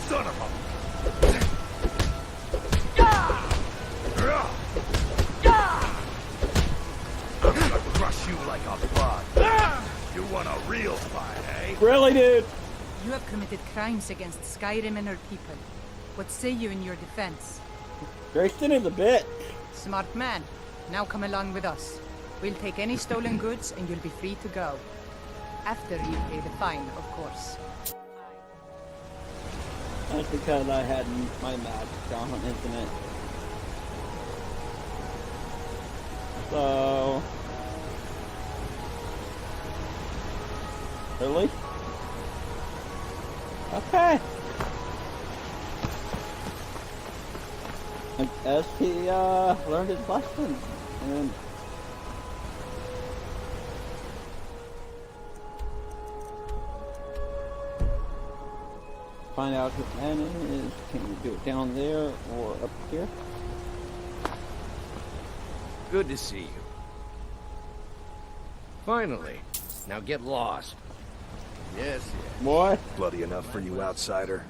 Son of a... I'm gonna crush you like a bug. You want a real fight, eh? Really, dude? You have committed crimes against Skyrim and her people. What say you in your defense? Grayson is a bitch. Smart man. Now come along with us. We'll take any stolen goods and you'll be free to go. After you pay the fine, of course. That's because I had my magic on, isn't it? So... Really? I guess he learned his lesson. And find out who man is. Can we do it down there or up here? Good to see you. Finally. Now get lost. Yes, yes. What? Bloody enough for you, outsider?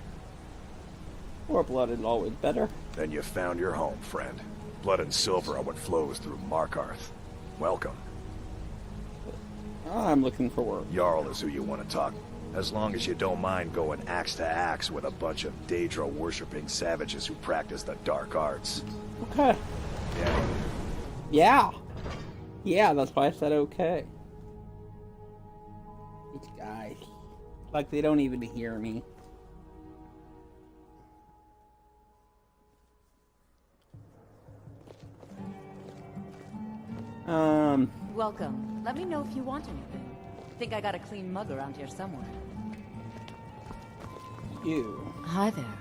Warm-blooded always better. Then you found your home, friend. Blood and silver are what flows through Markarth. Welcome. I'm looking for work. Jarl is who you want to talk. As long as you don't mind going axe to axe with a bunch of Daedra-worshipping savages who practice the dark arts. Okay. Yeah. Yeah. Yeah, that's why I said okay. These guys. Like they don't even hear me. Welcome. Let me know if you want anything. Think I got a clean mug around here somewhere. You. Hi there.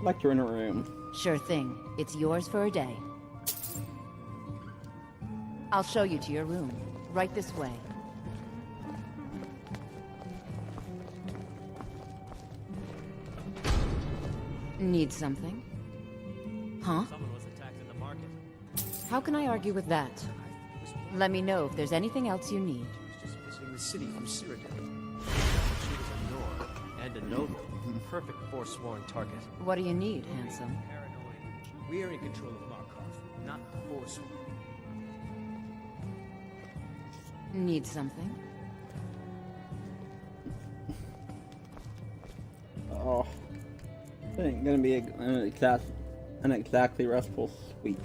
Like you're in a room. Sure thing. It's yours for a day. I'll show you to your room. Right this way. Need something? Huh? Someone was attacked in the market. How can I argue with that? Let me know if there's anything else you need. Just visiting the city from Cyrodiil. She was a Nord and a Nova. Perfect Forsworn target. What do you need, handsome? We are in control of Markarth, not Forsworn. Need something? Oh. This ain't gonna be an exactly restful sleep.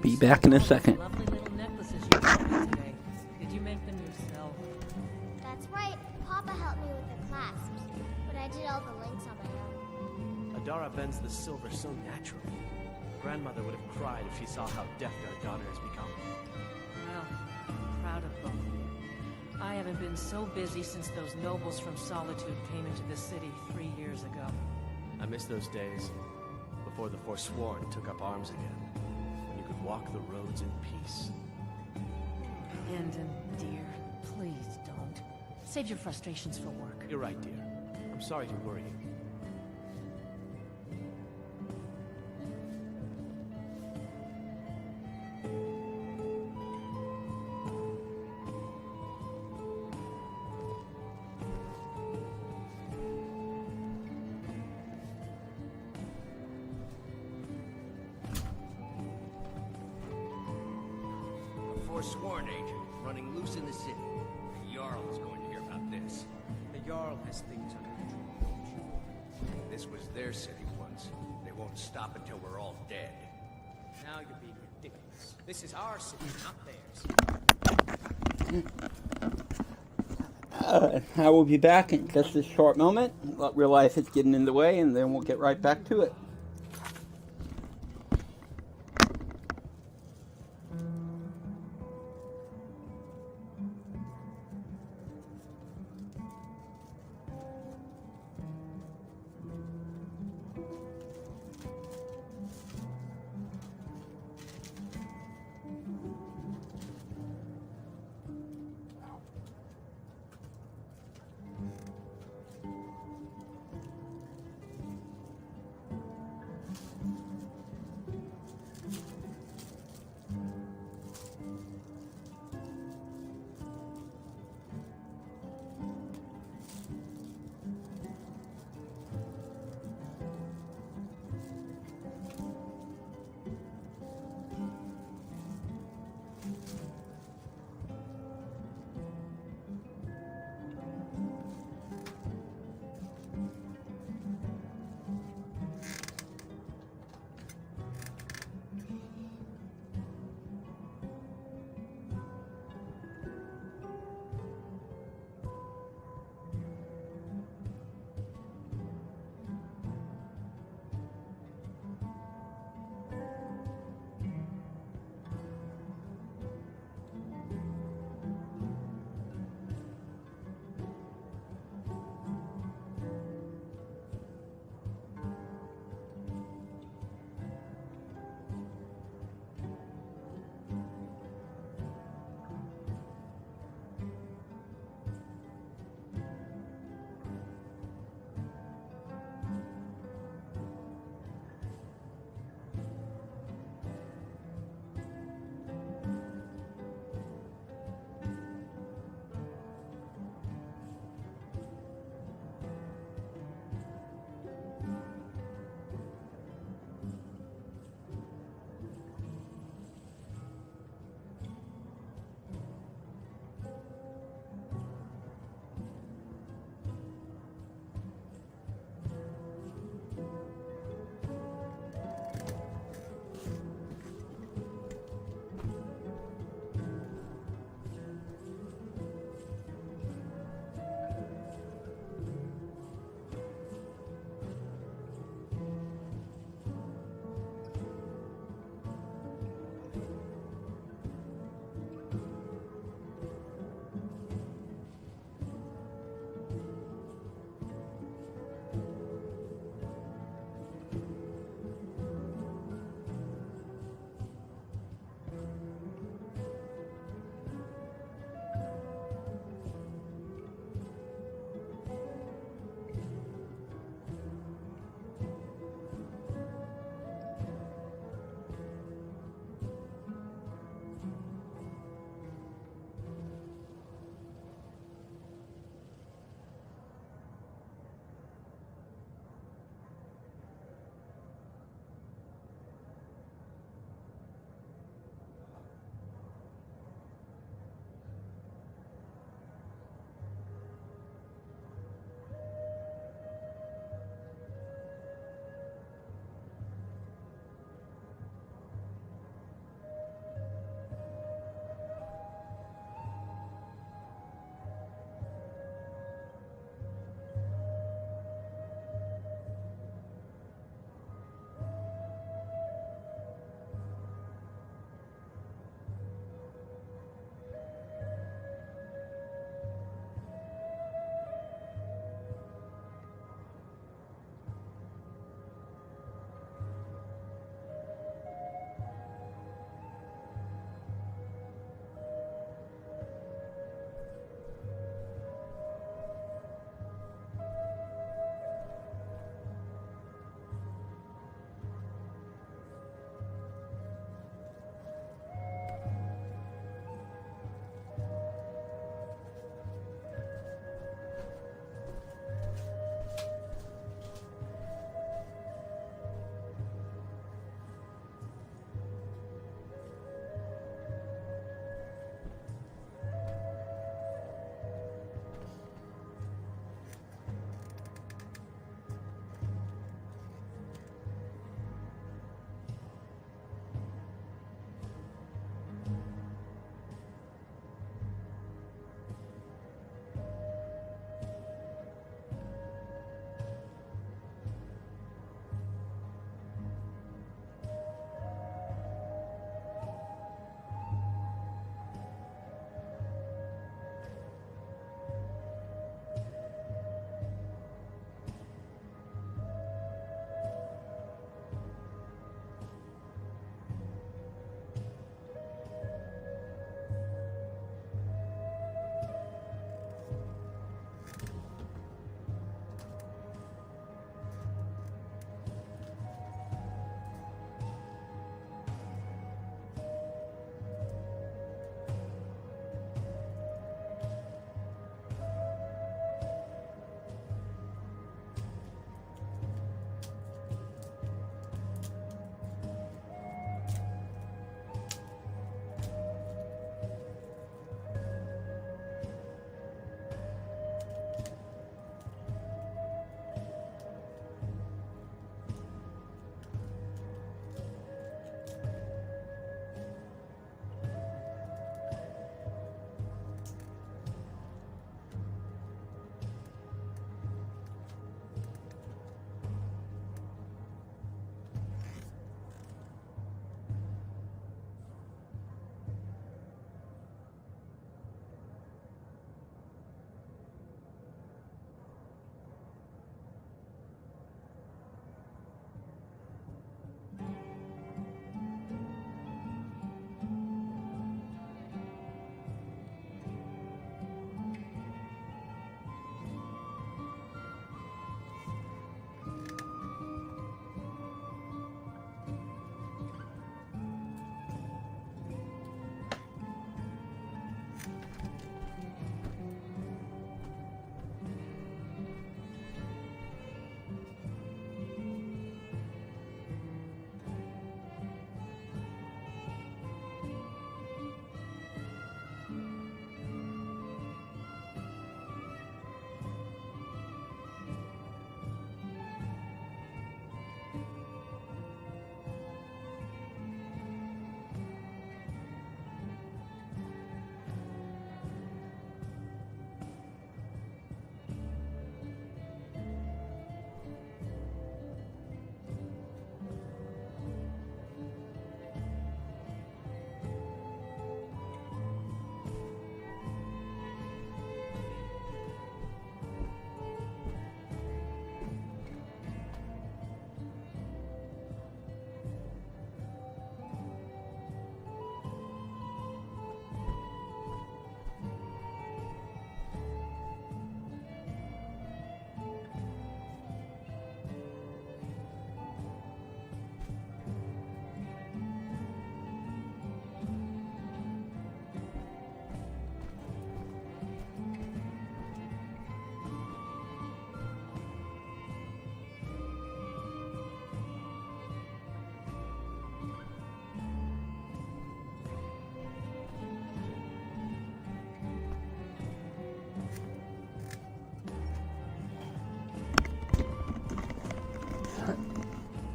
Be back in a second. Lovely little necklaces you got me today. Did you make them yourself? That's right. Papa helped me with the clasps, but I did all the links on my own. Adara bends the silver so naturally. Grandmother would have cried if she saw how deft our daughter has become. Well, I'm proud of both of you. I haven't been so busy since those nobles from Solitude came into the city 3 years ago. I miss those days, before the Forsworn took up arms again. When you could walk the roads in peace. Hendon, dear, please don't. Save your frustrations for work. You're right, dear. I'm sorry to worry you. Forsworn agent running loose in the city. The Jarl is going to hear about this. The Jarl has things under control. This was their city once. They won't stop until we're all dead. Now you're being ridiculous. This is our city, not theirs. I will be back in just a short moment. Realize it's getting in the way, and then we'll get right back to it.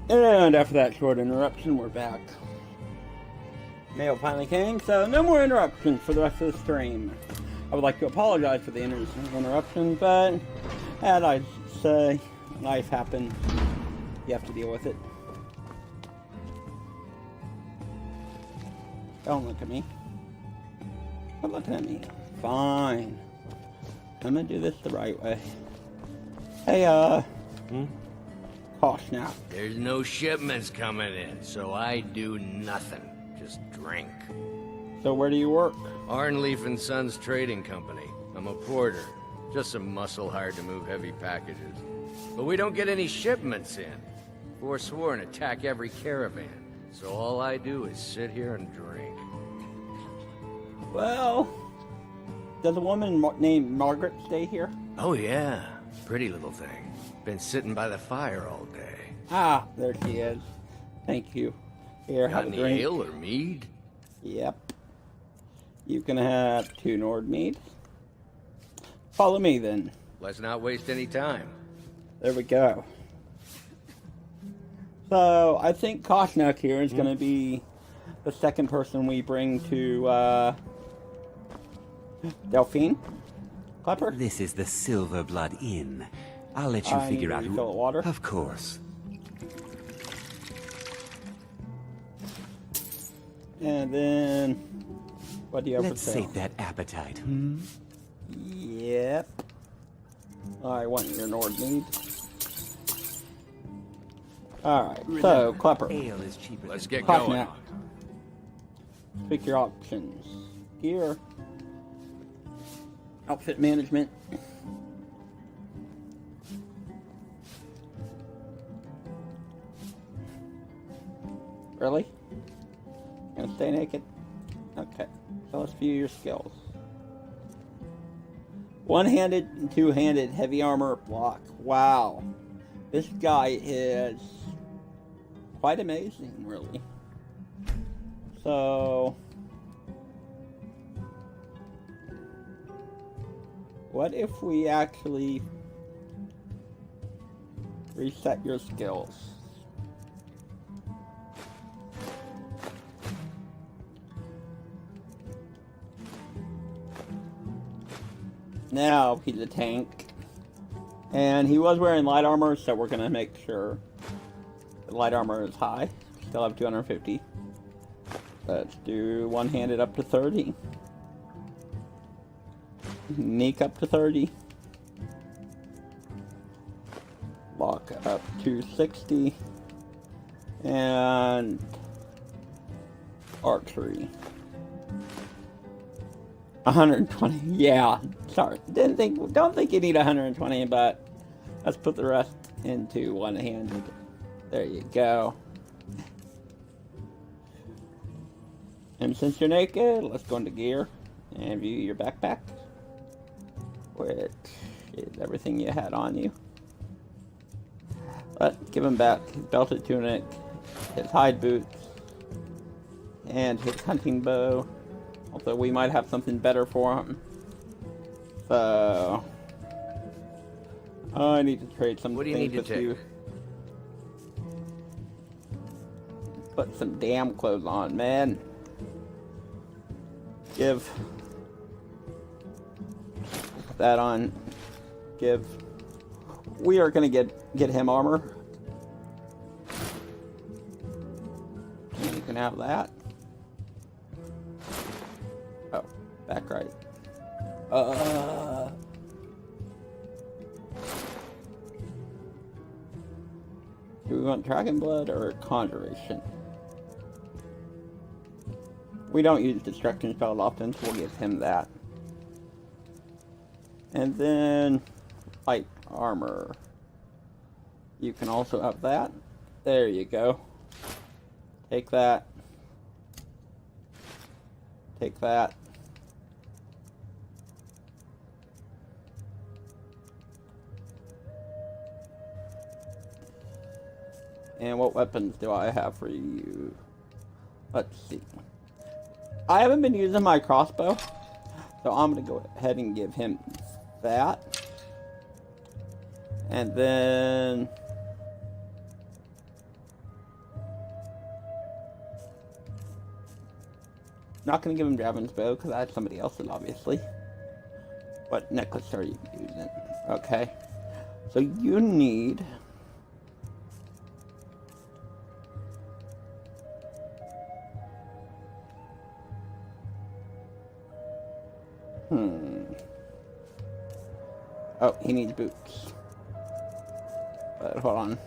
And after that short interruption, we're back. Mail finally came, so no more interruptions for the rest of the stream. I would like to apologize for the interruption, but as I say, life happens. You have to deal with it. Don't look at me. Quit looking at me. Fine. I'm gonna do this the right way. Hey, Cost now. There's no shipments coming in, so I do nothing. Just drink. So where do you work? Arnleaf and Sons Trading Company. I'm a porter. Just some muscle hired to move heavy packages. But we don't get any shipments in. Forsworn attack every caravan. So all I do is sit here and drink. Well, does a woman named Margaret stay here? Oh yeah, pretty little thing. Been sitting by the fire all day. Ah, there she is. Thank you. Here, Got have a any drink. ale or mead? Yep. You can have 2 Nord meads. Follow me then. Let's not waste any time. There we go. So, I think Koshnuk here is going to be the second person we bring to, Delphine? Klepper? This is the Silver Blood Inn. I'll let you I figure need out to who... refill the water. Of course. And then, what do you have Let's for sale? sate that appetite, hmm? Yep. I want your Nord mead. Alright, so, Klepper. Ale is cheaper. Let's get Koshnuk. going. Pick your options. Gear. Outfit management. Really? Gonna stay naked? Okay. So let's view your skills. One-handed and two-handed heavy armor block. Wow. This guy is quite amazing, really. So... what if we actually reset your skills? Now he's a tank. And he was wearing light armor, so we're gonna make sure the light armor is high. Still have 250. Let's do one-handed up to 30. Sneak up to 30. Lock up to 60. And archery. 120. Yeah. Sorry. Don't think you need 120, but let's put the rest into one-handed. There you go. And since you're naked, let's go into gear and view your backpack, which is everything you had on you. Let's give him back his belted tunic, his hide boots, and his hunting bow. Although we might have something better for him. So... I need to trade some things with you. Put some damn clothes on, man. Give that on. Give. We are gonna get him armor. And you can have that. Oh, back right. Do we want Dragon Blood or Conjuration? We don't use Destruction spells often, so we'll give him that. And then light armor. You can also up that. There you go. Take that. Take that. And what weapons do I have for you? Let's see. I haven't been using my crossbow, so I'm going to go ahead and give him that. And then Not gonna give him Draven's bow because I had somebody else's, obviously. What necklace are you using? Okay. So you need... Oh, he needs boots. But hold on.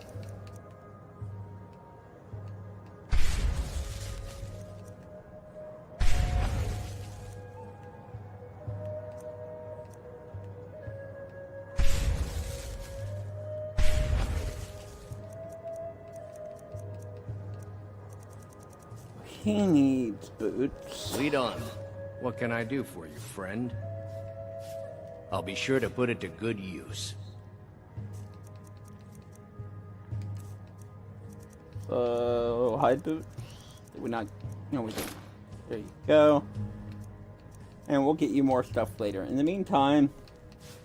He needs boots. Lead on. What can I do for you, friend? I'll be sure to put it to good use. So, hide boots. Did we not? No, we didn't. There you go. And we'll get you more stuff later. In the meantime,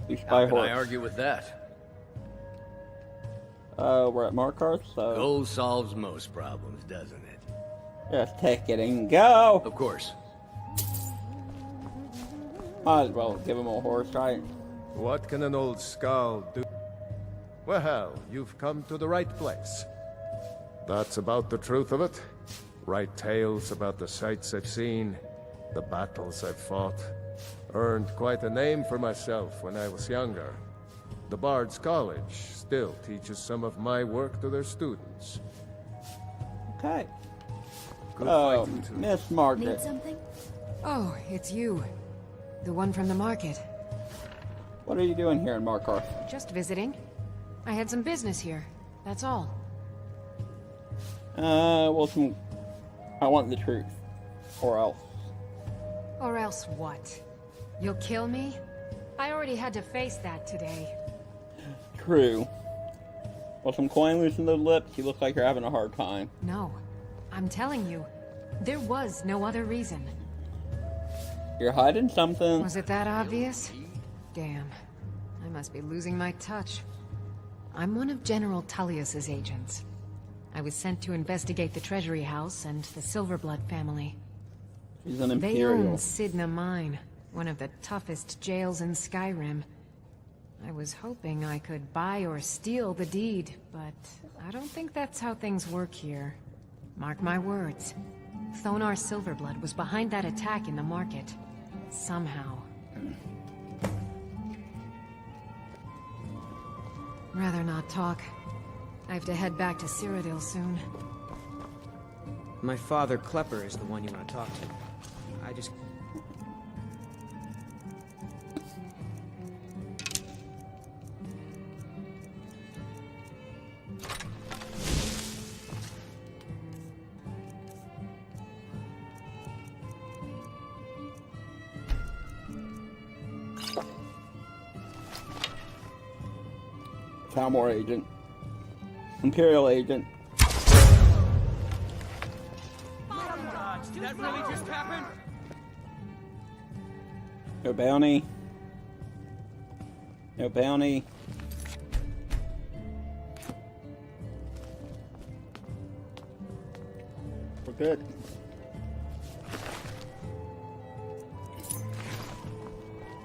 we should buy a horse. How can I argue with that? We're at Markarth, so... Gold solves most problems, doesn't it? Just take it and go! Of course. Might as well give him a horse, right? What can an old skull do? Well, you've come to the right place. That's about the truth of it. Write tales about the sights I've seen, the battles I've fought. Earned quite a name for myself when I was younger. The Bard's College still teaches some of my work to their students. Okay. Good Oh, fighting, too. Miss Margaret. Need something? Oh, it's you. The one from the market. What are you doing here in Markarth? Just visiting. I had some business here. That's all. Well, I want the truth. Or else. Or else what? You'll kill me? I already had to face that today. True. Well, some coin loose in those lips, you look like you're having a hard time. No. I'm telling you. There was no other reason. You're hiding something. Was it that obvious? Damn. I must be losing my touch. I'm one of General Tullius's agents. I was sent to investigate the Treasury House and the Silverblood family. She's an They Imperial. own Sidna Mine, one of the toughest jails in Skyrim. I was hoping I could buy or steal the deed, but I don't think that's how things work here. Mark my words. Thonar Silverblood was behind that attack in the market. Somehow. Rather not talk. I have to head back to Cyrodiil soon. My father, Klepper, is the one you want to talk to. I just... Talmor agent. Imperial agent. Did that really just happen? No bounty. No bounty. We're good.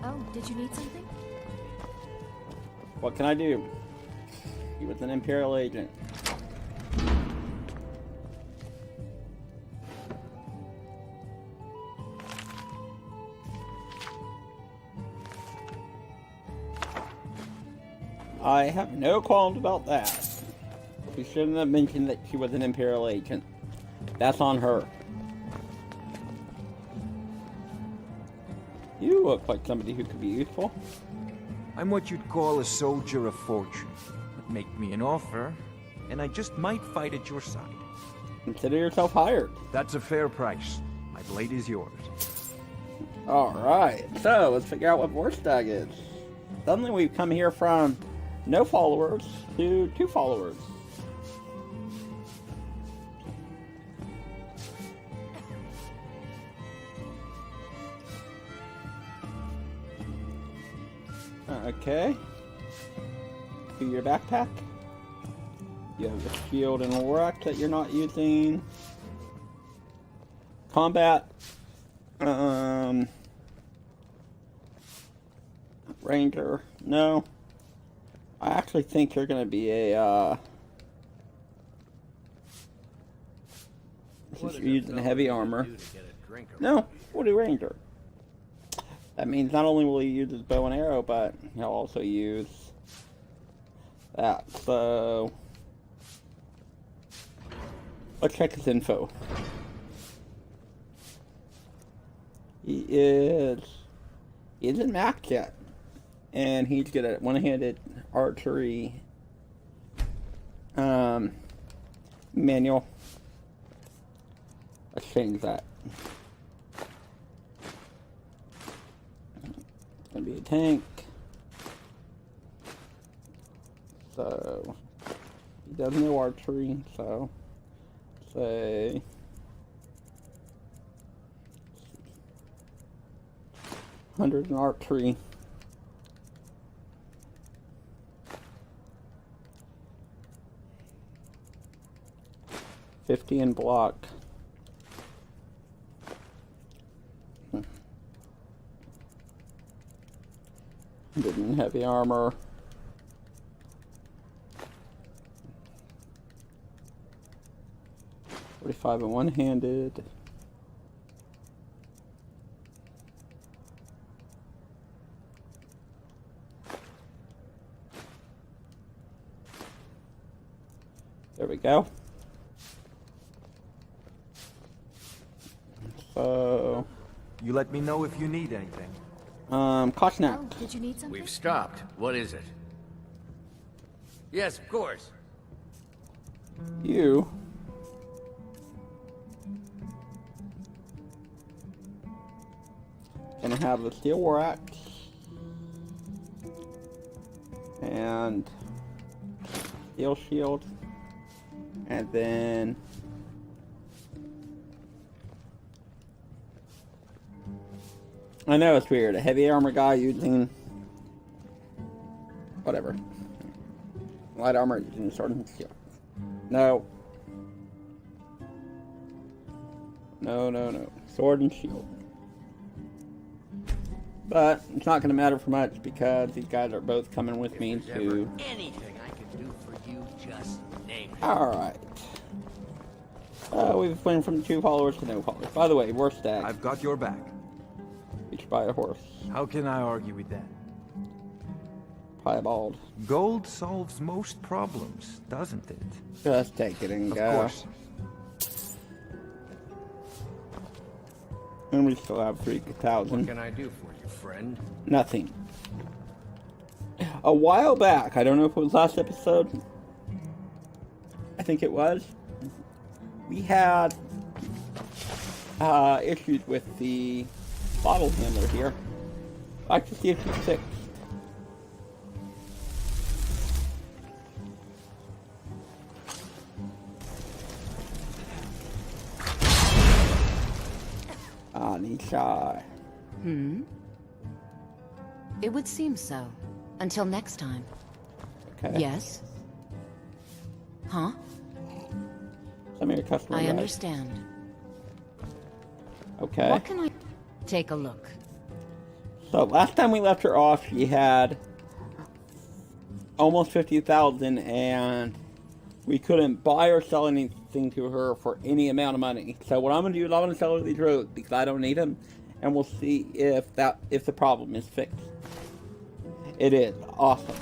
Oh, did you need something? What can I do? He was an Imperial agent. I have no qualms about that. She shouldn't have mentioned that she was an Imperial agent. That's on her. You look like somebody who could be useful. I'm what you'd call a soldier of fortune. Make me an offer, and I just might fight at your side. Consider yourself hired. That's a fair price. My blade is yours. Alright, so let's figure out what Vorstag is. Suddenly we've come here from no followers to 2 followers. Okay. To your backpack. You have a shield and rack that you're not using. Combat. Ranger. No. I actually think you're gonna be a, since you're using heavy armor. No, we'll do Ranger. That means not only will he use his bow and arrow, but he'll also use that. So let's check his info. He isn't maxed yet, and he's good at one-handed archery. Manual. Let's change that. It's gonna be a tank. So he does no archery, so say 100 in archery. $50 in block. $100 in heavy armor. $45 in one-handed. There we go. So you let me know if you need anything. Caution out. Oh, did you need something? We've stopped. What is it? Yes, of course. You gonna have the steel war axe and steel shield, and then I know it's weird, a heavy armor guy using whatever, light armor using sword and shield. No, sword and shield. But it's not going to matter for much because these guys are both coming with me to. Anything I can do for you, just name it. Alright. We've went from 2 followers to no followers. By the way, worst stag. I've got your back. You should buy a horse. How can I argue with that? Piebald. Gold solves most problems, doesn't it? Just take it and go. Of course. And we still have 3,000. What can I do for you, friend? Nothing. A while back, I don't know if it was last episode. I think it was. We had issues with the bottle handler here. I'd like to see if it's fixed. Anisha. It would seem so. Until next time. Okay. Yes? Huh? Some of your customer I guys. understand. Okay. What can I... Take a look. So last time we left her off, she had almost 50,000 and we couldn't buy or sell anything to her for any amount of money. So what I'm going to do is I'm going to sell her these roads because I don't need them, and we'll see if the problem is fixed. It is. Awesome.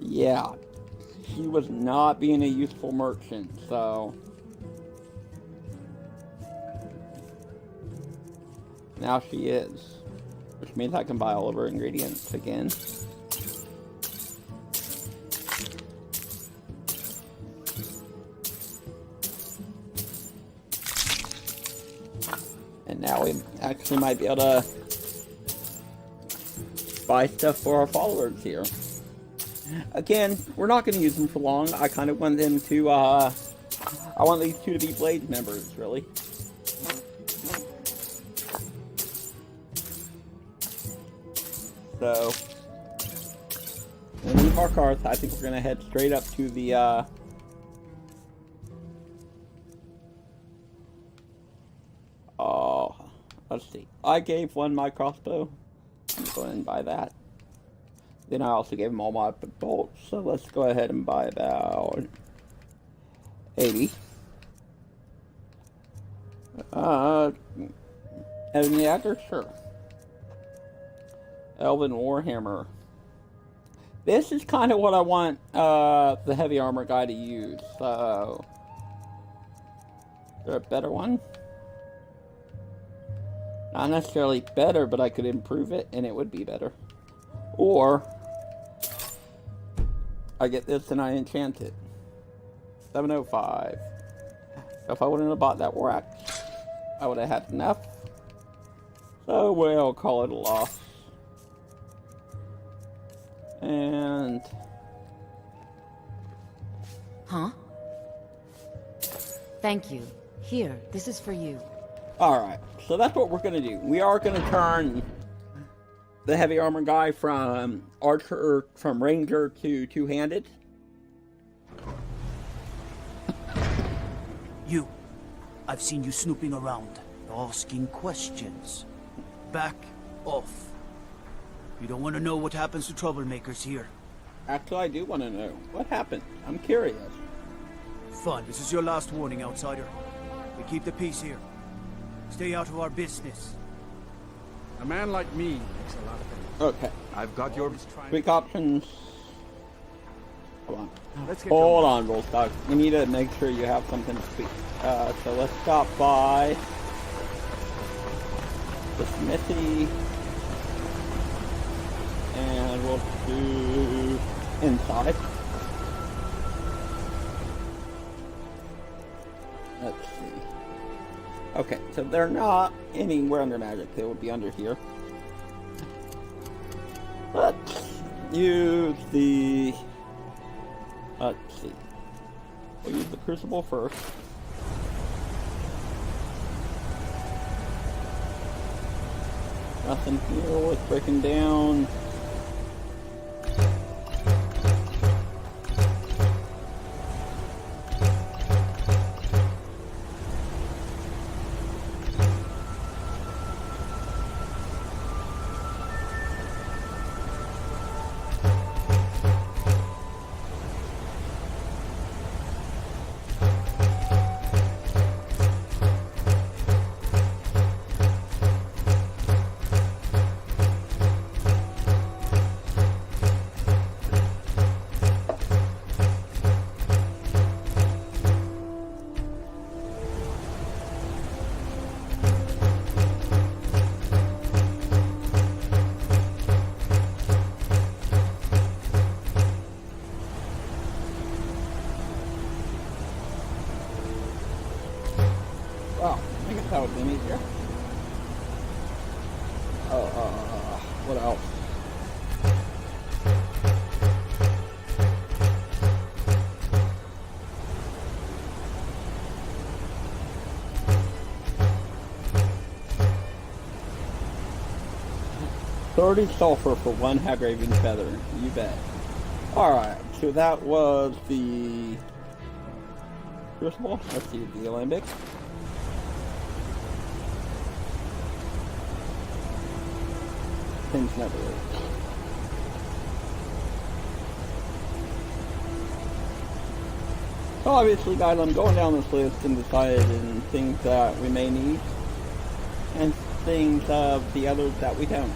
Yeah. She was not being a useful merchant, so now she is. Which means I can buy all of her ingredients again. And now we actually might be able to buy stuff for our followers here. Again, we're not going to use them for long. I kind of want them to, I want these two to be Blades members, really. So, we'll leave our cars. I think we're going to head straight up to the, I gave one my crossbow. I'm going to go ahead and buy that. Then I also gave him all my bolts, so let's go ahead and buy about 80. Elven Dagger? Sure. Elven Warhammer. This is kind of what I want the heavy armor guy to use, so... Is there a better one? Not necessarily better, but I could improve it, and it would be better. Or... I get this and I enchant it. 705. So if I wouldn't have bought that war axe, I would have had enough. So we'll call it a loss. And... Huh? Thank you. Here, this is for you. Alright, so that's what we're gonna do. We are gonna turn the heavy armor guy from archer, from ranger to two-handed. You. I've seen you snooping around, asking questions. Back off. You don't want to know what happens to troublemakers here. Actually, I do want to know. What happened? I'm curious. Fun. This is your last warning, outsider. We keep the peace here. Stay out of our business. A man like me makes a lot of things. Okay. I've got your... Quick options. Hold on. Let's get Hold going. on, Rollstock. We need to make sure you have something to speak. So let's stop by the smithy. And we'll do inside. Let's see. Okay, so they're not anywhere under magic. They would be under here. Let's use the... Let's see. We'll use the crucible first. Nothing here worth breaking down. That would have been easier. What else? $30 sulfur for one Hagraven feather. You bet. Alright, so that was the crucible. Let's see, the alembic. Things never work. So obviously, guys, I'm going down this list and deciding things that we may need and things of the others that we don't.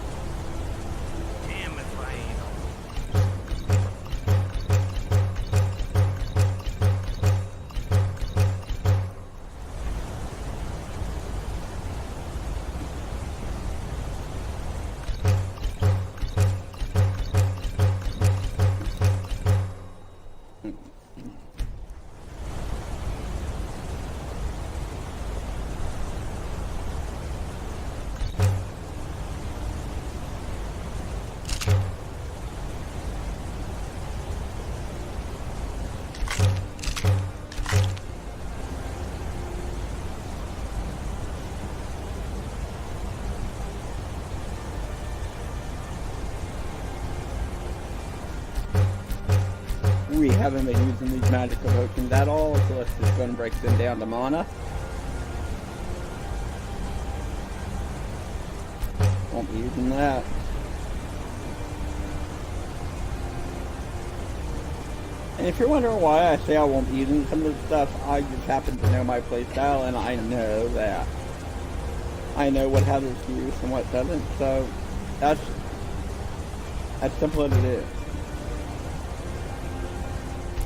We haven't been using these magic potions at all, so let's just go and break them down to mana. Won't be using that. And if you're wondering why I say I won't be using some of the stuff, I just happen to know my playstyle, and I know that. I know what has its use and what doesn't, so that's simple as it is.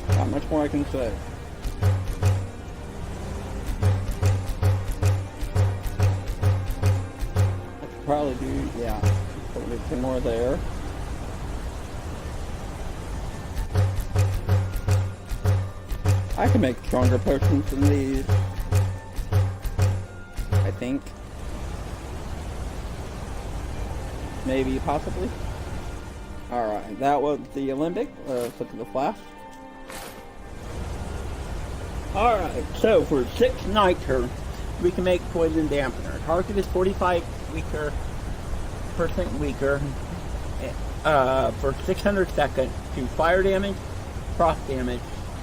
Not much more I can say. I could probably do, yeah, probably 10 more there. I can make stronger potions than these. I think. Maybe, possibly. Alright, that was the Olympic. Flip to the flask. Alright, so for 6 niter, we can make poison dampener. Target is 45% weaker for 600 seconds to fire damage, frost damage,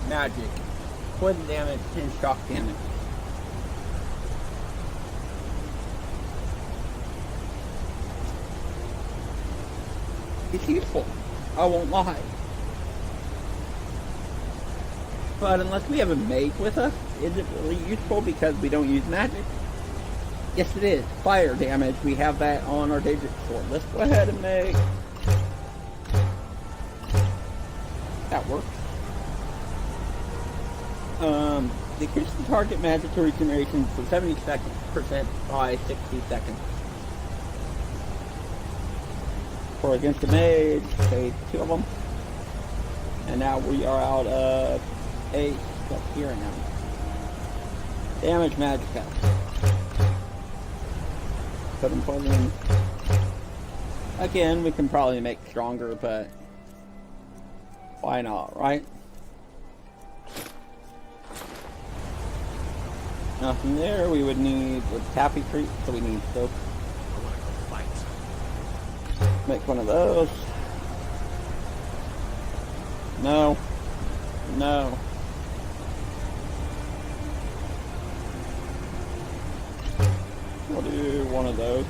magic, poison damage, and shock damage. It's useful, I won't lie. But unless we have a mage with us, is it really useful because we don't use magic? Yes it is. Fire damage, we have that on our Daedric sword. Let's go ahead and make... That works. Decrease the target magic regeneration for 70% by 60 seconds. For against the mage, say 2 of them. And now we are out of 8 stuff here now. Damage magic out. Put them poison. Again, we can probably make stronger, but why not, right? Nothing there. We would need the taffy treat, so we need soap. Make one of those. No. No. We'll do one of those.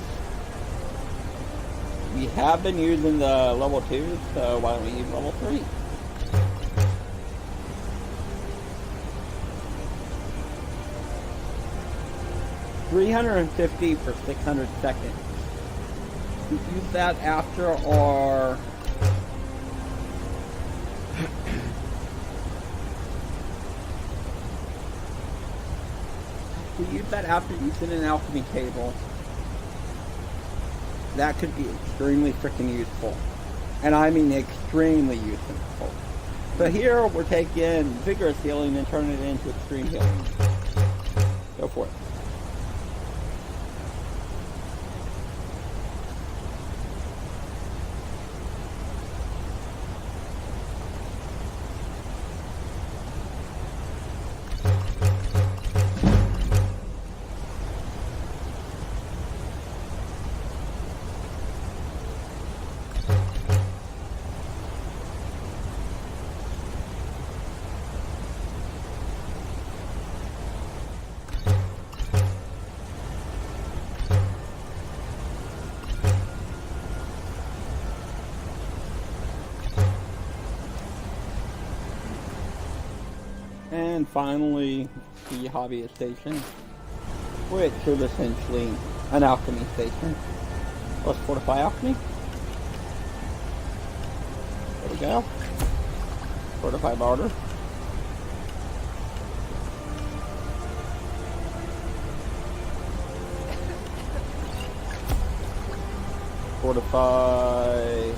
We have been using the level 2, so why don't we use level 3? $350 for 600 seconds. We use that after our... we use that after using an alchemy table. That could be extremely freaking useful. And I mean extremely useful. So here we're taking vigorous healing and turning it into extreme healing. Go for it. And finally, the hobbyist station, which is essentially an alchemy station. Let's fortify alchemy. There we go. Fortify barter. Fortify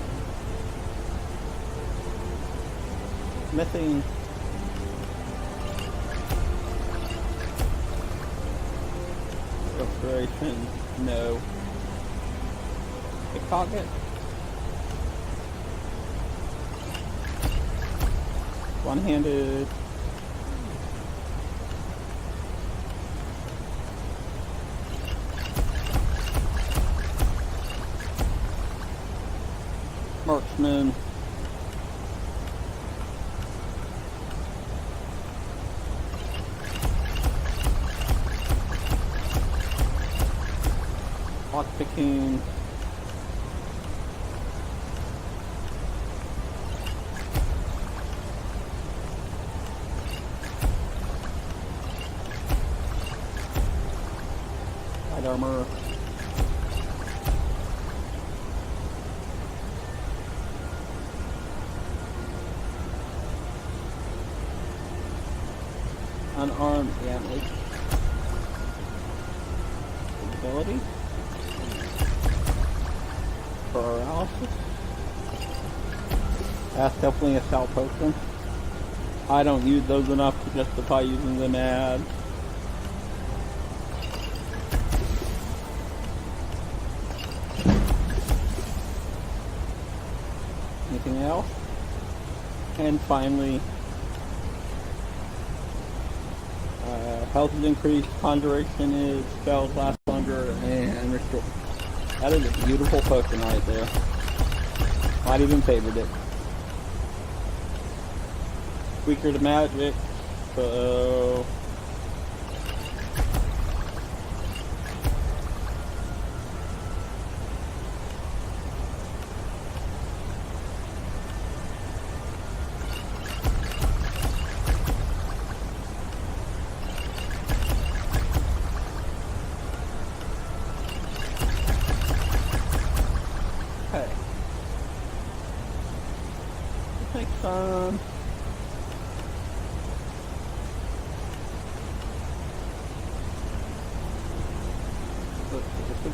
smithing. Restoration, no. Pickpocket. One-handed. Marksman. Lockpicking. armor. Unarmed damage. Ability. Paralysis. That's definitely a sal potion. I don't use those enough to justify using them as. Anything else? And finally, health is increased, conjuration is, spells last longer, and restore. That is a beautiful potion right there. Might even favored it. Weaker to magic, so... Okay. Take some...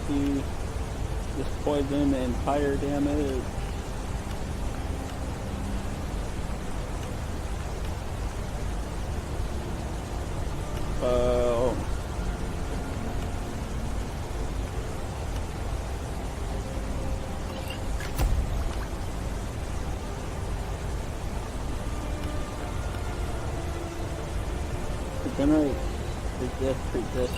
This poison and fire damage. Regenerate. Resist.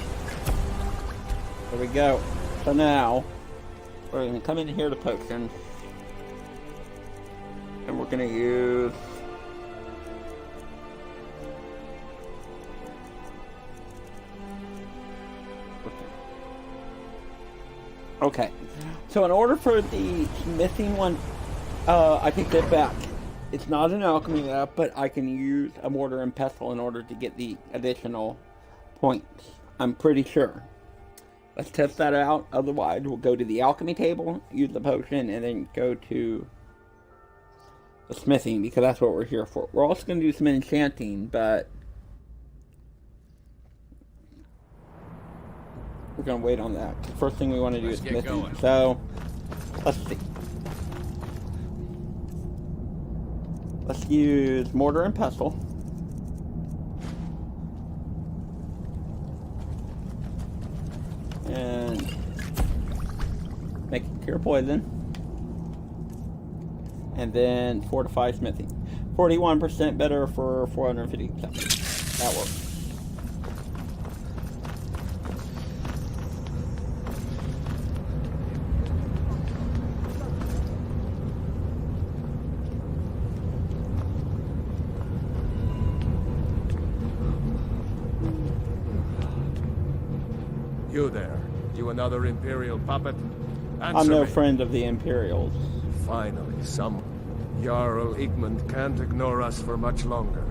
There we go. So now, we're going to come in here to potion, and we're going to use okay. So in order for the smithing one, I take that back. It's not an alchemy app, but I can use a mortar and pestle in order to get the additional points. I'm pretty sure. Let's test that out. Otherwise, we'll go to the alchemy table, use the potion, and then go to the smithing, because that's what we're here for. We're also going to do some enchanting, but we're going to wait on that. The first thing we want to do is smithing. Going. So, let's see. Let's use mortar and pestle. And make it cure poison. And then fortify smithing. 41% better for 450 seconds. That works. You there. You another Imperial puppet? Answer I'm no me. friend of the Imperials. Finally, some... Jarl Igmund can't ignore us for much longer.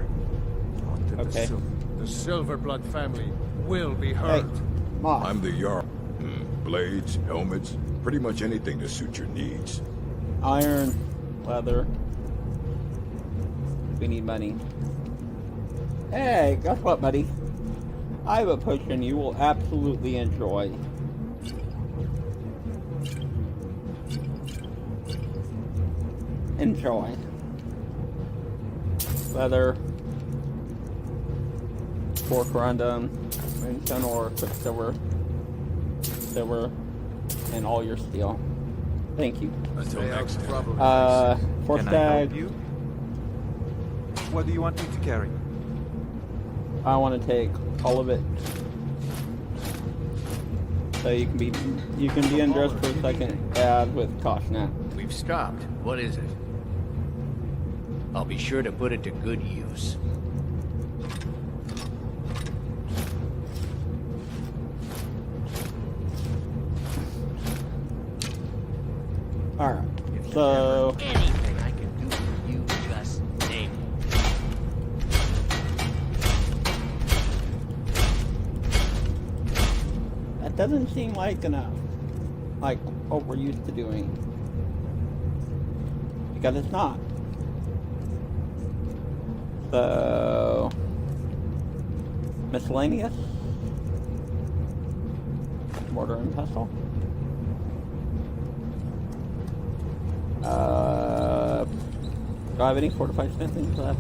Okay. The Silverblood family will be hurt. Hey, I'm the Jarl. Blades, helmets, pretty much anything to suit your needs. Iron, leather. We need money. Hey, guess what, buddy? I have a potion you will absolutely enjoy. Enjoy. Leather. Fork random. Moonstone ore, quicksilver. Silver. And all your steel. Thank you. Until next time. Force Can I tag. help you? What do you want me to carry? I want to take all of it. So you can be undressed for a second, add with caution. We've stopped. What is it? I'll be sure to put it to good use. Alright, so... Anything I can do for you, just name it. That That doesn't seem like enough. Like what we're used to doing. Because it's not. So... miscellaneous. Mortar and pestle. Do I have any fortified smithing left?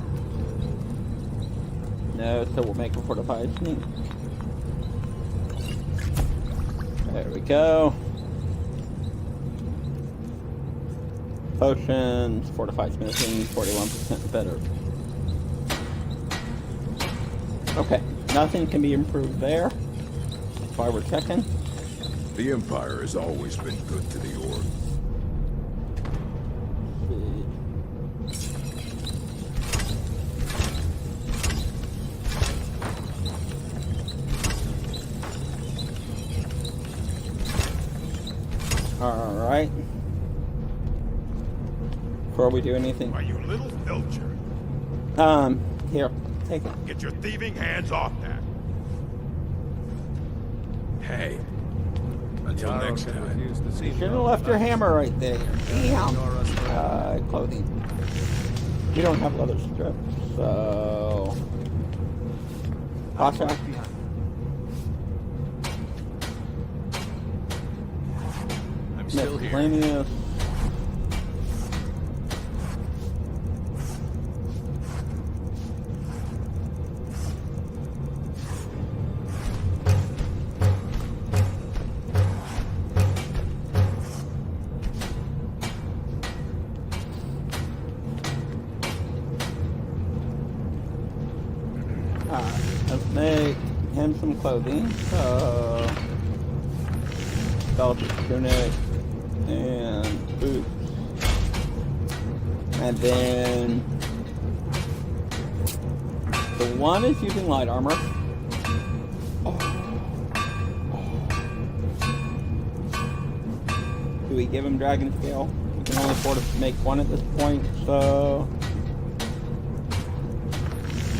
No, so we'll make a fortified sneak. There we go. Potions, fortified smithing, 41% better. Okay, nothing can be improved there. That's why we're checking. The Empire has always been good to the Orc. Alright. Before we do anything. Why, you little filcher. Here, take it. Get your thieving hands off that. Hey. Until next time. You should have left your hammer right there. Damn. Clothing. We don't have leather strips, so... Pasha. I'm still here. Miscellaneous. Let's make him some clothing. So, belt, tunic, and boots. And then the one is using light armor. Do we give him dragon scale? We can only afford to make one at this point, so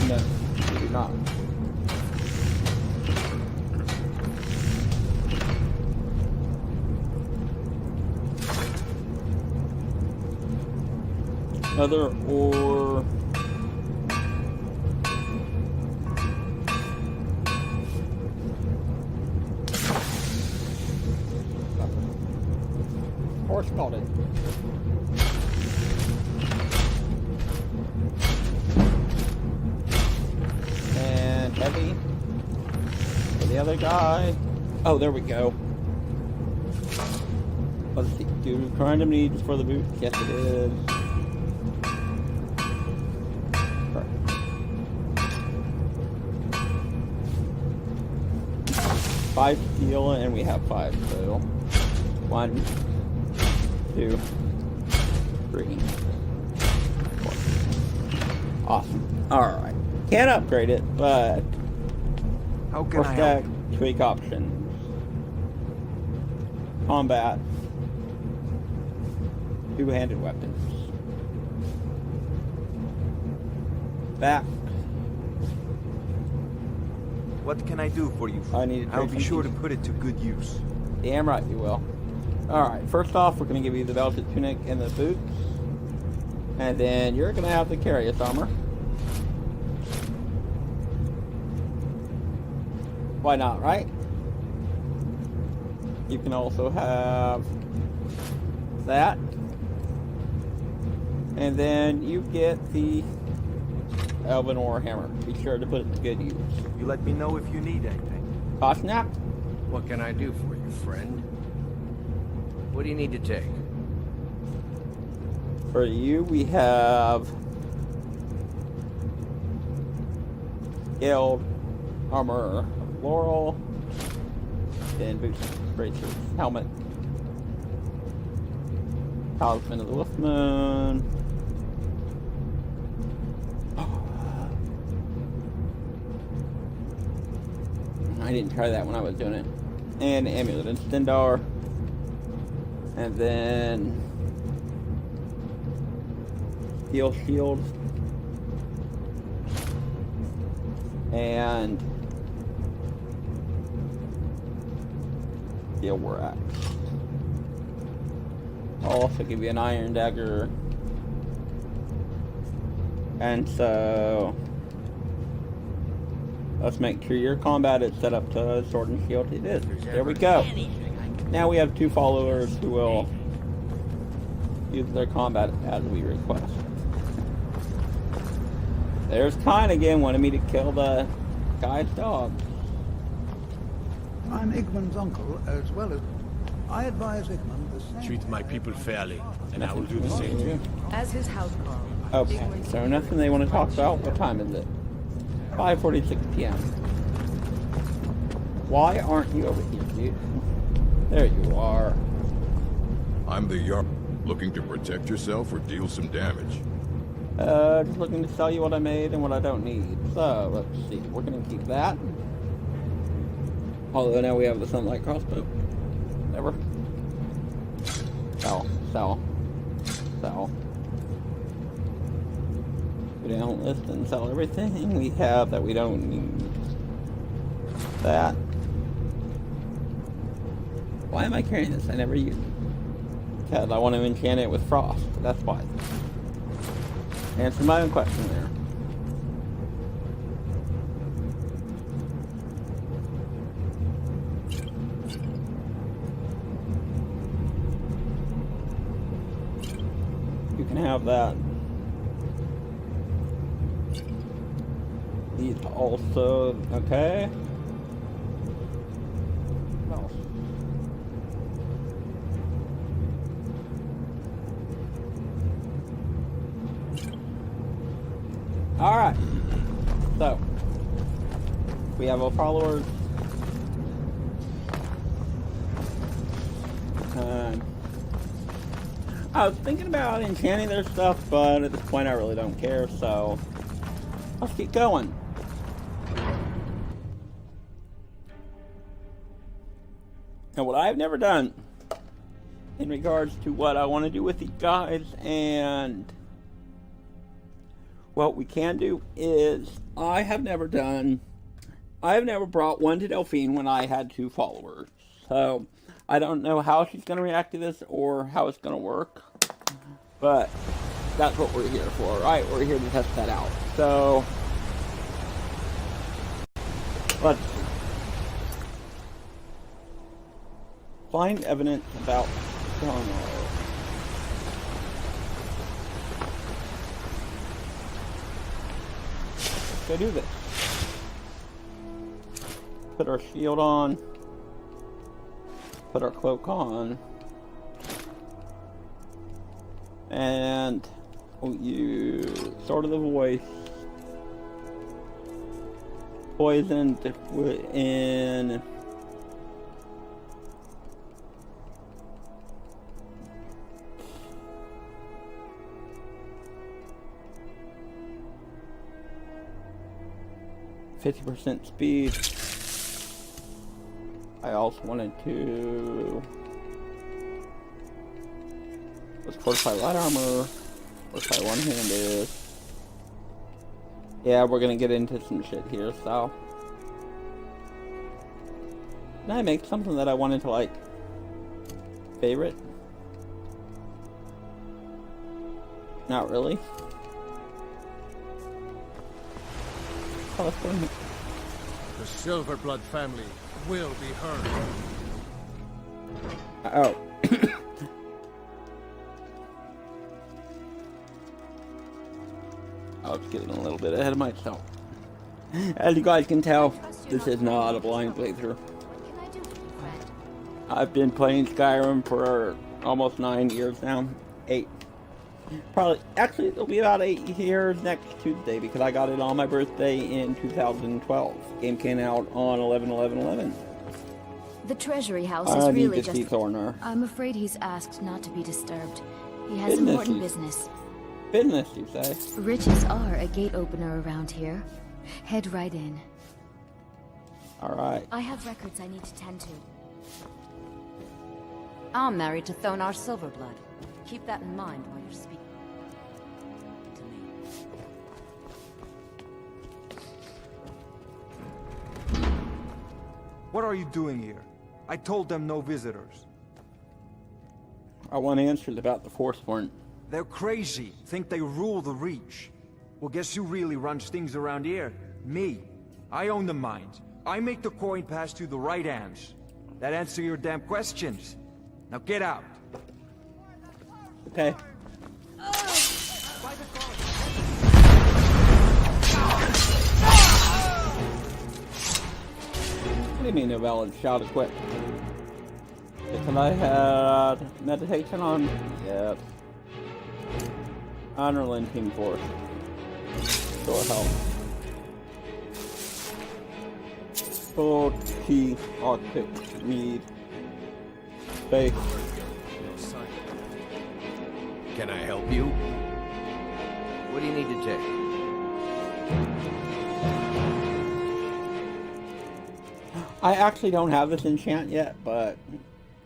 no, we do not. Leather or horse scalded. And heavy for the other guy. Oh, there we go. Let's see. Do random needs for the boots? Yes, it is. 5 steel, and we have 5, so 1, 2, 3, 4. Awesome. Alright. Can't upgrade it, but how can I help? Tweak options. Combat. Two-handed weapons. Back. What can I do for you? I need to I'll be sure to put it to good use. Damn right you will. Alright, first off, we're going to give you the belted tunic and the boots. And then you're going to have the Carius armor. Why not, right? You can also have that. And then you get the Elven Ore Hammer. Be sure to put it to good use. You let me know if you need anything. Cosnack? What can I do for you, friend? What do you need to take? For you, we have Guild Armor of Laurel, then boots, bracers, helmet, Talisman of the Wolfmoon. I didn't try that when I was doing it. And Amulet and Stendar. And then Steel Shield. And steel war axe. I'll also give you an iron dagger. And so let's make sure your combat is set up to sword and shield. It is. There we go. Now we have 2 followers who will use their combat as we request. There's Kine again, wanting me to kill the guy's dog. I'm Igman's uncle, as well as... I advise Igman the same... Treat my people fairly, and I will do the same to you. As his house call. Okay, so nothing they want to talk about. What time is it? 5:46 p.m. Why aren't you over here, dude? There you are. I'm the Jarl. Looking to protect yourself or deal some damage? Just looking to sell you what I made and what I don't need. So, let's see. We're going to keep that. Although now we have the Sunlight Crossbow. Whatever. Sell. Sell. Sell. Go down list and sell everything we have that we don't need. That. Why am I carrying this? I never use it. Because I want to enchant it with frost. That's why. Answer my own question there. You can have that. These also, okay. What else? Alright. So, we have our followers. I was thinking about enchanting their stuff, but at this point I really don't care, so let's keep going. And what I've never done in regards to what I want to do with these guys and what we can do is I have never brought one to Delphine when I had 2 followers. So I don't know how she's going to react to this or how it's going to work. But that's what we're here for, right? We're here to test that out. So let's see. Find evidence about Donald. Let's go do this. Put our shield on. Put our cloak on. And we'll use Sword of the Voice. Poisoned in... %50 speed. I also wanted to... Let's fortify light armor. Fortify one-handed. Yeah, we're gonna get into some shit here, so... Can I make something that I wanted to, like, favorite? Not really. Oh, let's go in here. The Silverblood family will be heard. Oh. I was getting a little bit ahead of myself. As you guys can tell, this is not a blind playthrough. I've been playing Skyrim for almost 9 years now. 8. Probably, actually, it'll be about 8 years next Tuesday because I got it on my birthday in 2012. The game came out on 11/11/11. The Treasury House is really just... Thorner. I'm afraid he's asked not to be disturbed. He has important business. Business, you say? Riches are a gate opener around here. Head right in. Alright. I have records I need to tend to. I'm married to Thonar Silverblood. Keep that in mind while you're speaking to me. What are you doing here? I told them no visitors. I want answers about the Forsworn. They're crazy. Think they rule the Reach. Well, guess who really runs things around here? Me. I own the mines. I make the coin pass through the right hands. That answer your damn questions. Now get out. Okay. What do you mean a valid shout to quit? Can I had meditation on? Yes. Honorland Team Force. Store health. Full key, Arctic, Mead. Space. Can I help you? What do you need to take? I actually don't have this enchant yet, but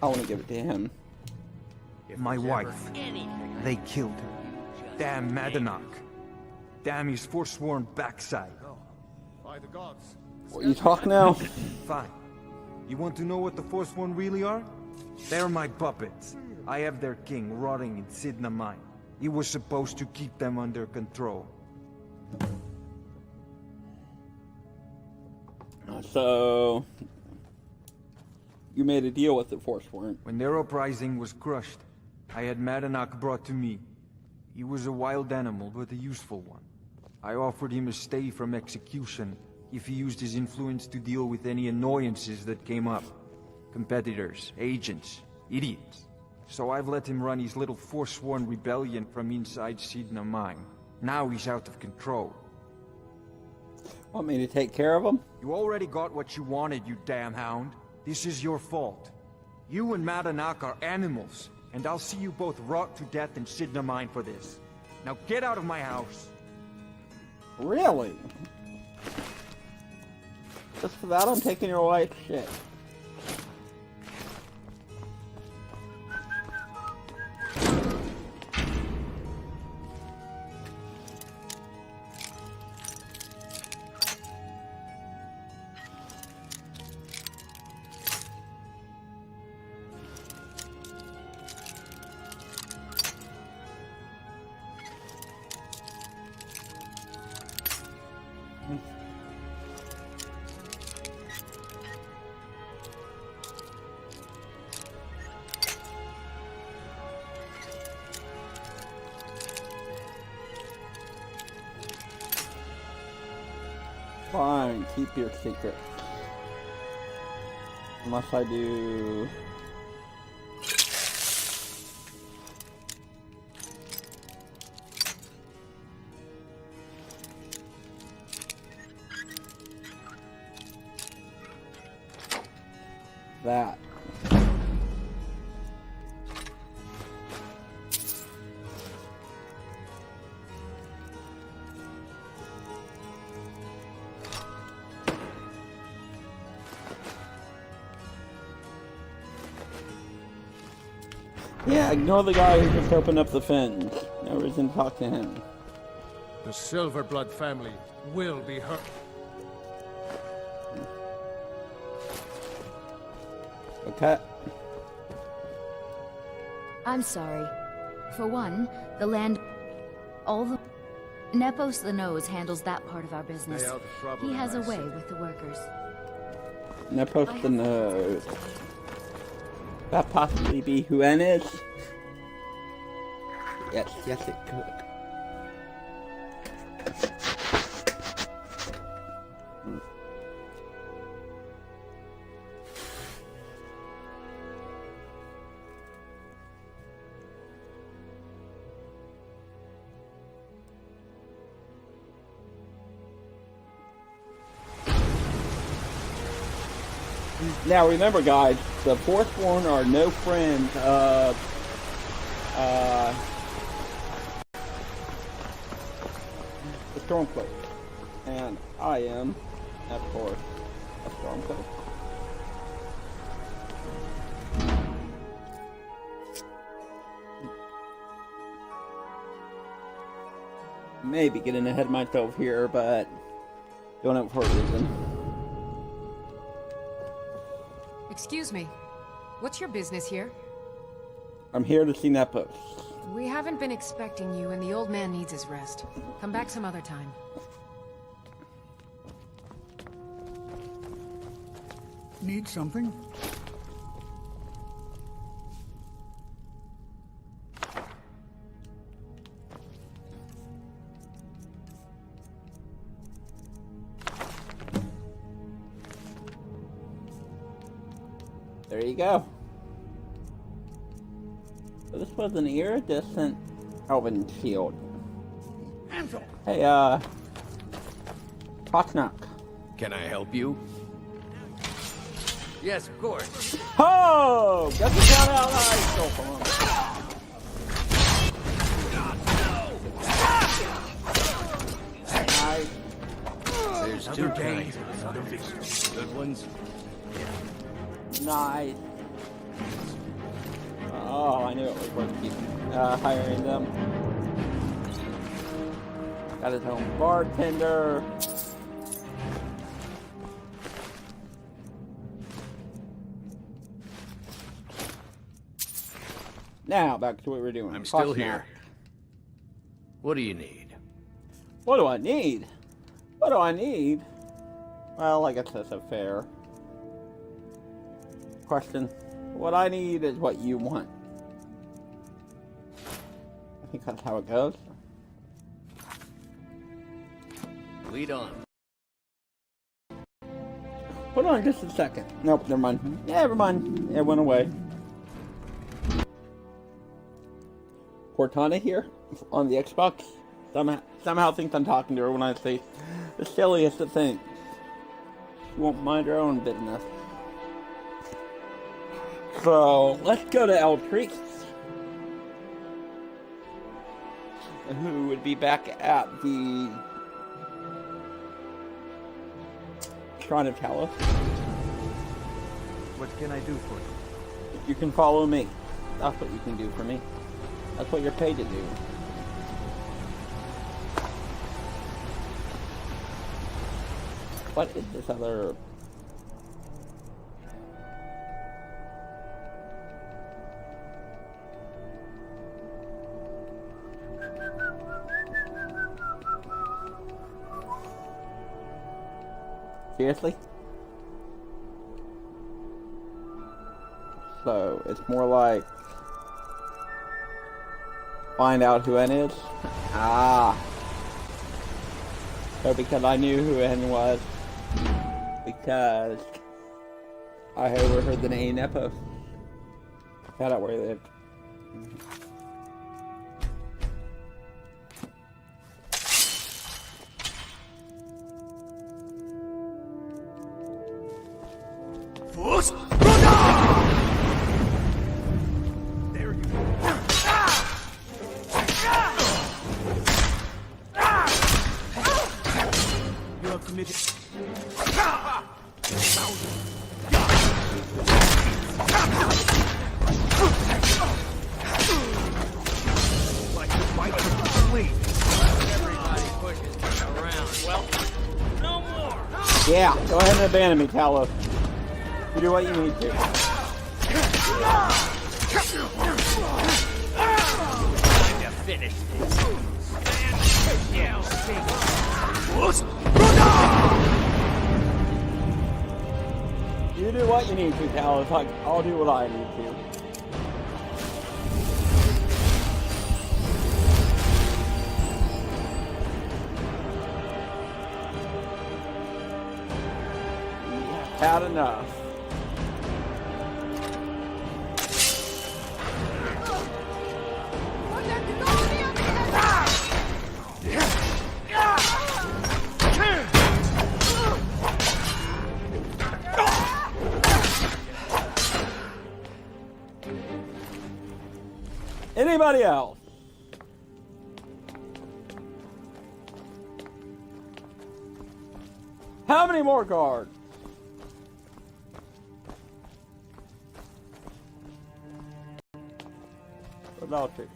I want to give it to him. My wife. They killed her. Damn Madanach. Damn his forsworn backside. By the gods. What, you talk now? Fine. You want to know what the Forsworn really are? They're my puppets. I have their king rotting in Sidna Mine. He was supposed to keep them under control. So you made a deal with the Forsworn. When their uprising was crushed, I had Madanach brought to me. He was a wild animal, but a useful one. I offered him a stay from execution if he used his influence to deal with any annoyances that came up. Competitors, agents, idiots. So I've let him run his little Forsworn rebellion from inside Sidna Mine. Now he's out of control. Want me to take care of him? You already got what you wanted, you damn hound. This is your fault. You and Madanach are animals, and I'll see you both rot to death in Sidna Mine for this. Now get out of my house. Really? Just for that, I'm taking your wife's shit. Fine, keep your secret. Unless I do... that. Yeah, ignore the guy who just opened up the fence. No reason to talk to him. The Silverblood family will be hurt. Okay. I'm sorry. For one, the land... all the... Nepos the Nose handles that part of our business. He has a way with the workers. Nepos the Nose. That possibly be who N is? Yes, yes it could. Now remember guys, the Forsworn are no friends of the Stormcloak. And I am, of course, a Stormcloak. Maybe getting ahead of myself here, but doing it for a reason. Excuse me. What's your business here? I'm here to see Nepos. We haven't been expecting you, and the old man needs his rest. Come back some other time. Need something? There you go. So this was an iridescent elven shield. Ansel! Hey, Potnock. Can I help you? Yes, of course. Oh! Guess we got out of stole from him. Nice. There's two kinds. Good ones. Nice. Oh, I knew it was worth keeping hiring them. Got his own bartender. Now, back to what we're doing. I'm still here. What do you need? What do I need? What do I need? Well, I guess that's a fair question. What I need is what you want. I think that's how it goes. Lead on. Hold on just a second. Nope, never mind. Never mind. It went away. Cortana here on the Xbox somehow thinks I'm talking to her when I say the silliest of things. She won't mind her own business. So let's go to El Priest, who would be back at the Shrine of Talos. What can I do for you? You can follow me. That's what you can do for me. That's what you're paid to do. What is this other... Seriously? So, it's more like... find out who N is? Ah! So because I knew who N was. Because... I overheard the name Nepos. Found out where he lived. There you go. You are committed. Like the bite of a flea. Everybody pushes me around. Well, no more. Yeah, go ahead and abandon me, Talos. You do what you need to. Time to finish this. You do what you need to, Talos. I'll do what I need to. Had enough. Anybody else? How many more guards? About it.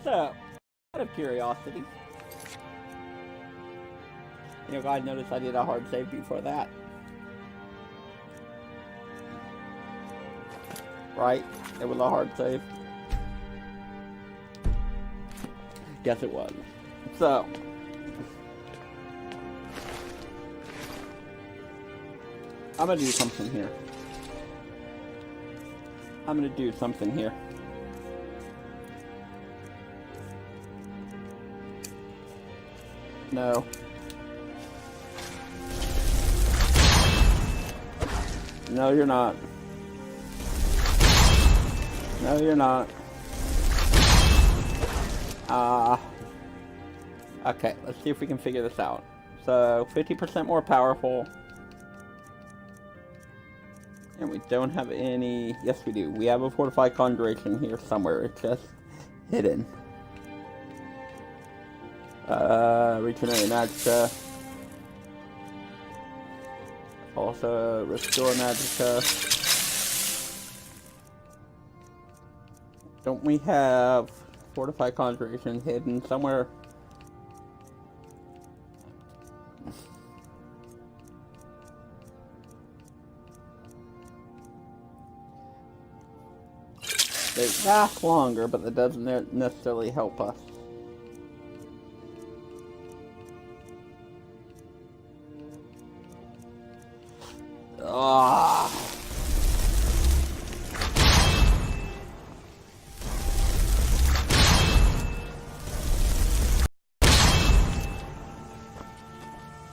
So, out of curiosity, you know, I noticed I did a hard save before that. Right? It was a hard save. Guess it was. So, I'm gonna do something here. No. No, you're not. No, you're not. Okay, let's see if we can figure this out. So, 50% more powerful. And we don't have any... Yes, we do. We have a fortified conjuration here somewhere. It's just hidden. Regenerate Magicka. Also, restore Magicka. Don't we have fortified conjuration hidden somewhere? They last longer, but that doesn't necessarily help us.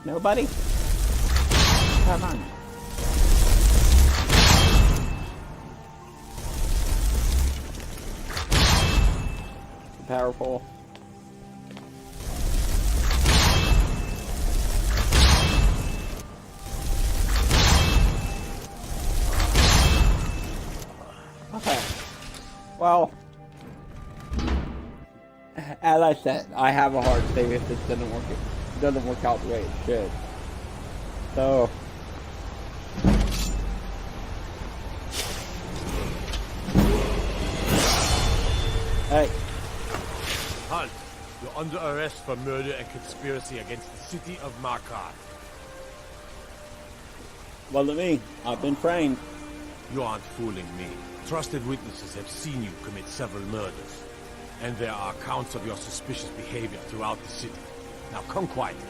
Nobody? Come on. Powerful. Okay. Well, as I said, I have a hard save if this doesn't work out the way it should. So hey. Halt! You're under arrest for murder and conspiracy against the city of Markarth. Wasn't me. I've been trained. You aren't fooling me. Trusted witnesses have seen you commit several murders. And there are accounts of your suspicious behavior throughout the city. Now come quietly.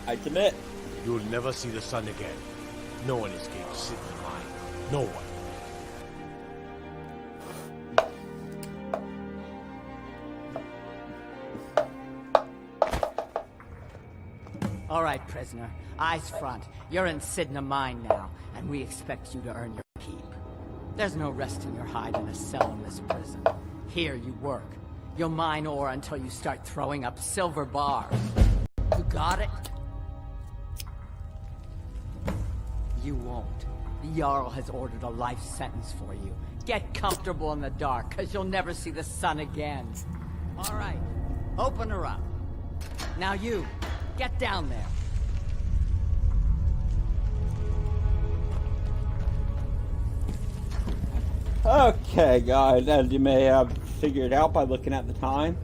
I submit. You'll never see the sun again. No one escapes Sidney Mine. No one. All right, prisoner. Eyes front. You're in Sidna Mine now, and we expect you to earn your keep. There's no resting your hide in a cell in this prison. Here you work. You'll mine ore until you start throwing up silver bars. You got it? You won't. The Jarl has ordered a life sentence for you. Get comfortable in the dark, because you'll never see the sun again. All right. Open her up. Now you, get down there. Okay, guys, as you may have figured out by looking at the time,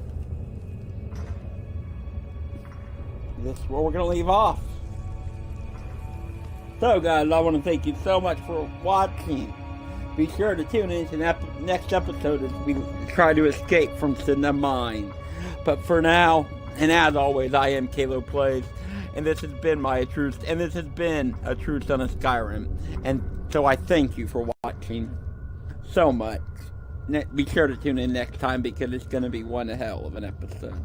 this is where we're going to leave off. So, guys, I want to thank you so much for watching. Be sure to tune in to the next episode as we try to escape from Sidna Mine. But for now, and as always, I am Kalo Plays, and this has been a true son of Skyrim. And so I thank you for watching so much. Be sure to tune in next time because it's going to be one hell of an episode.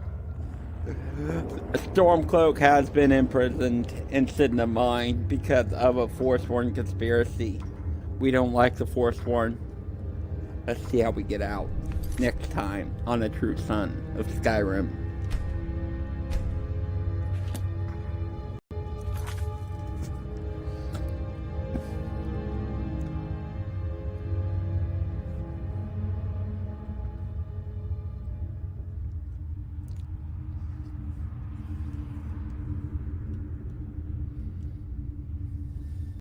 Stormcloak has been imprisoned in Sidna Mine because of a Forsworn conspiracy. We don't like the Forsworn. Let's see how we get out next time on A True Son of Skyrim.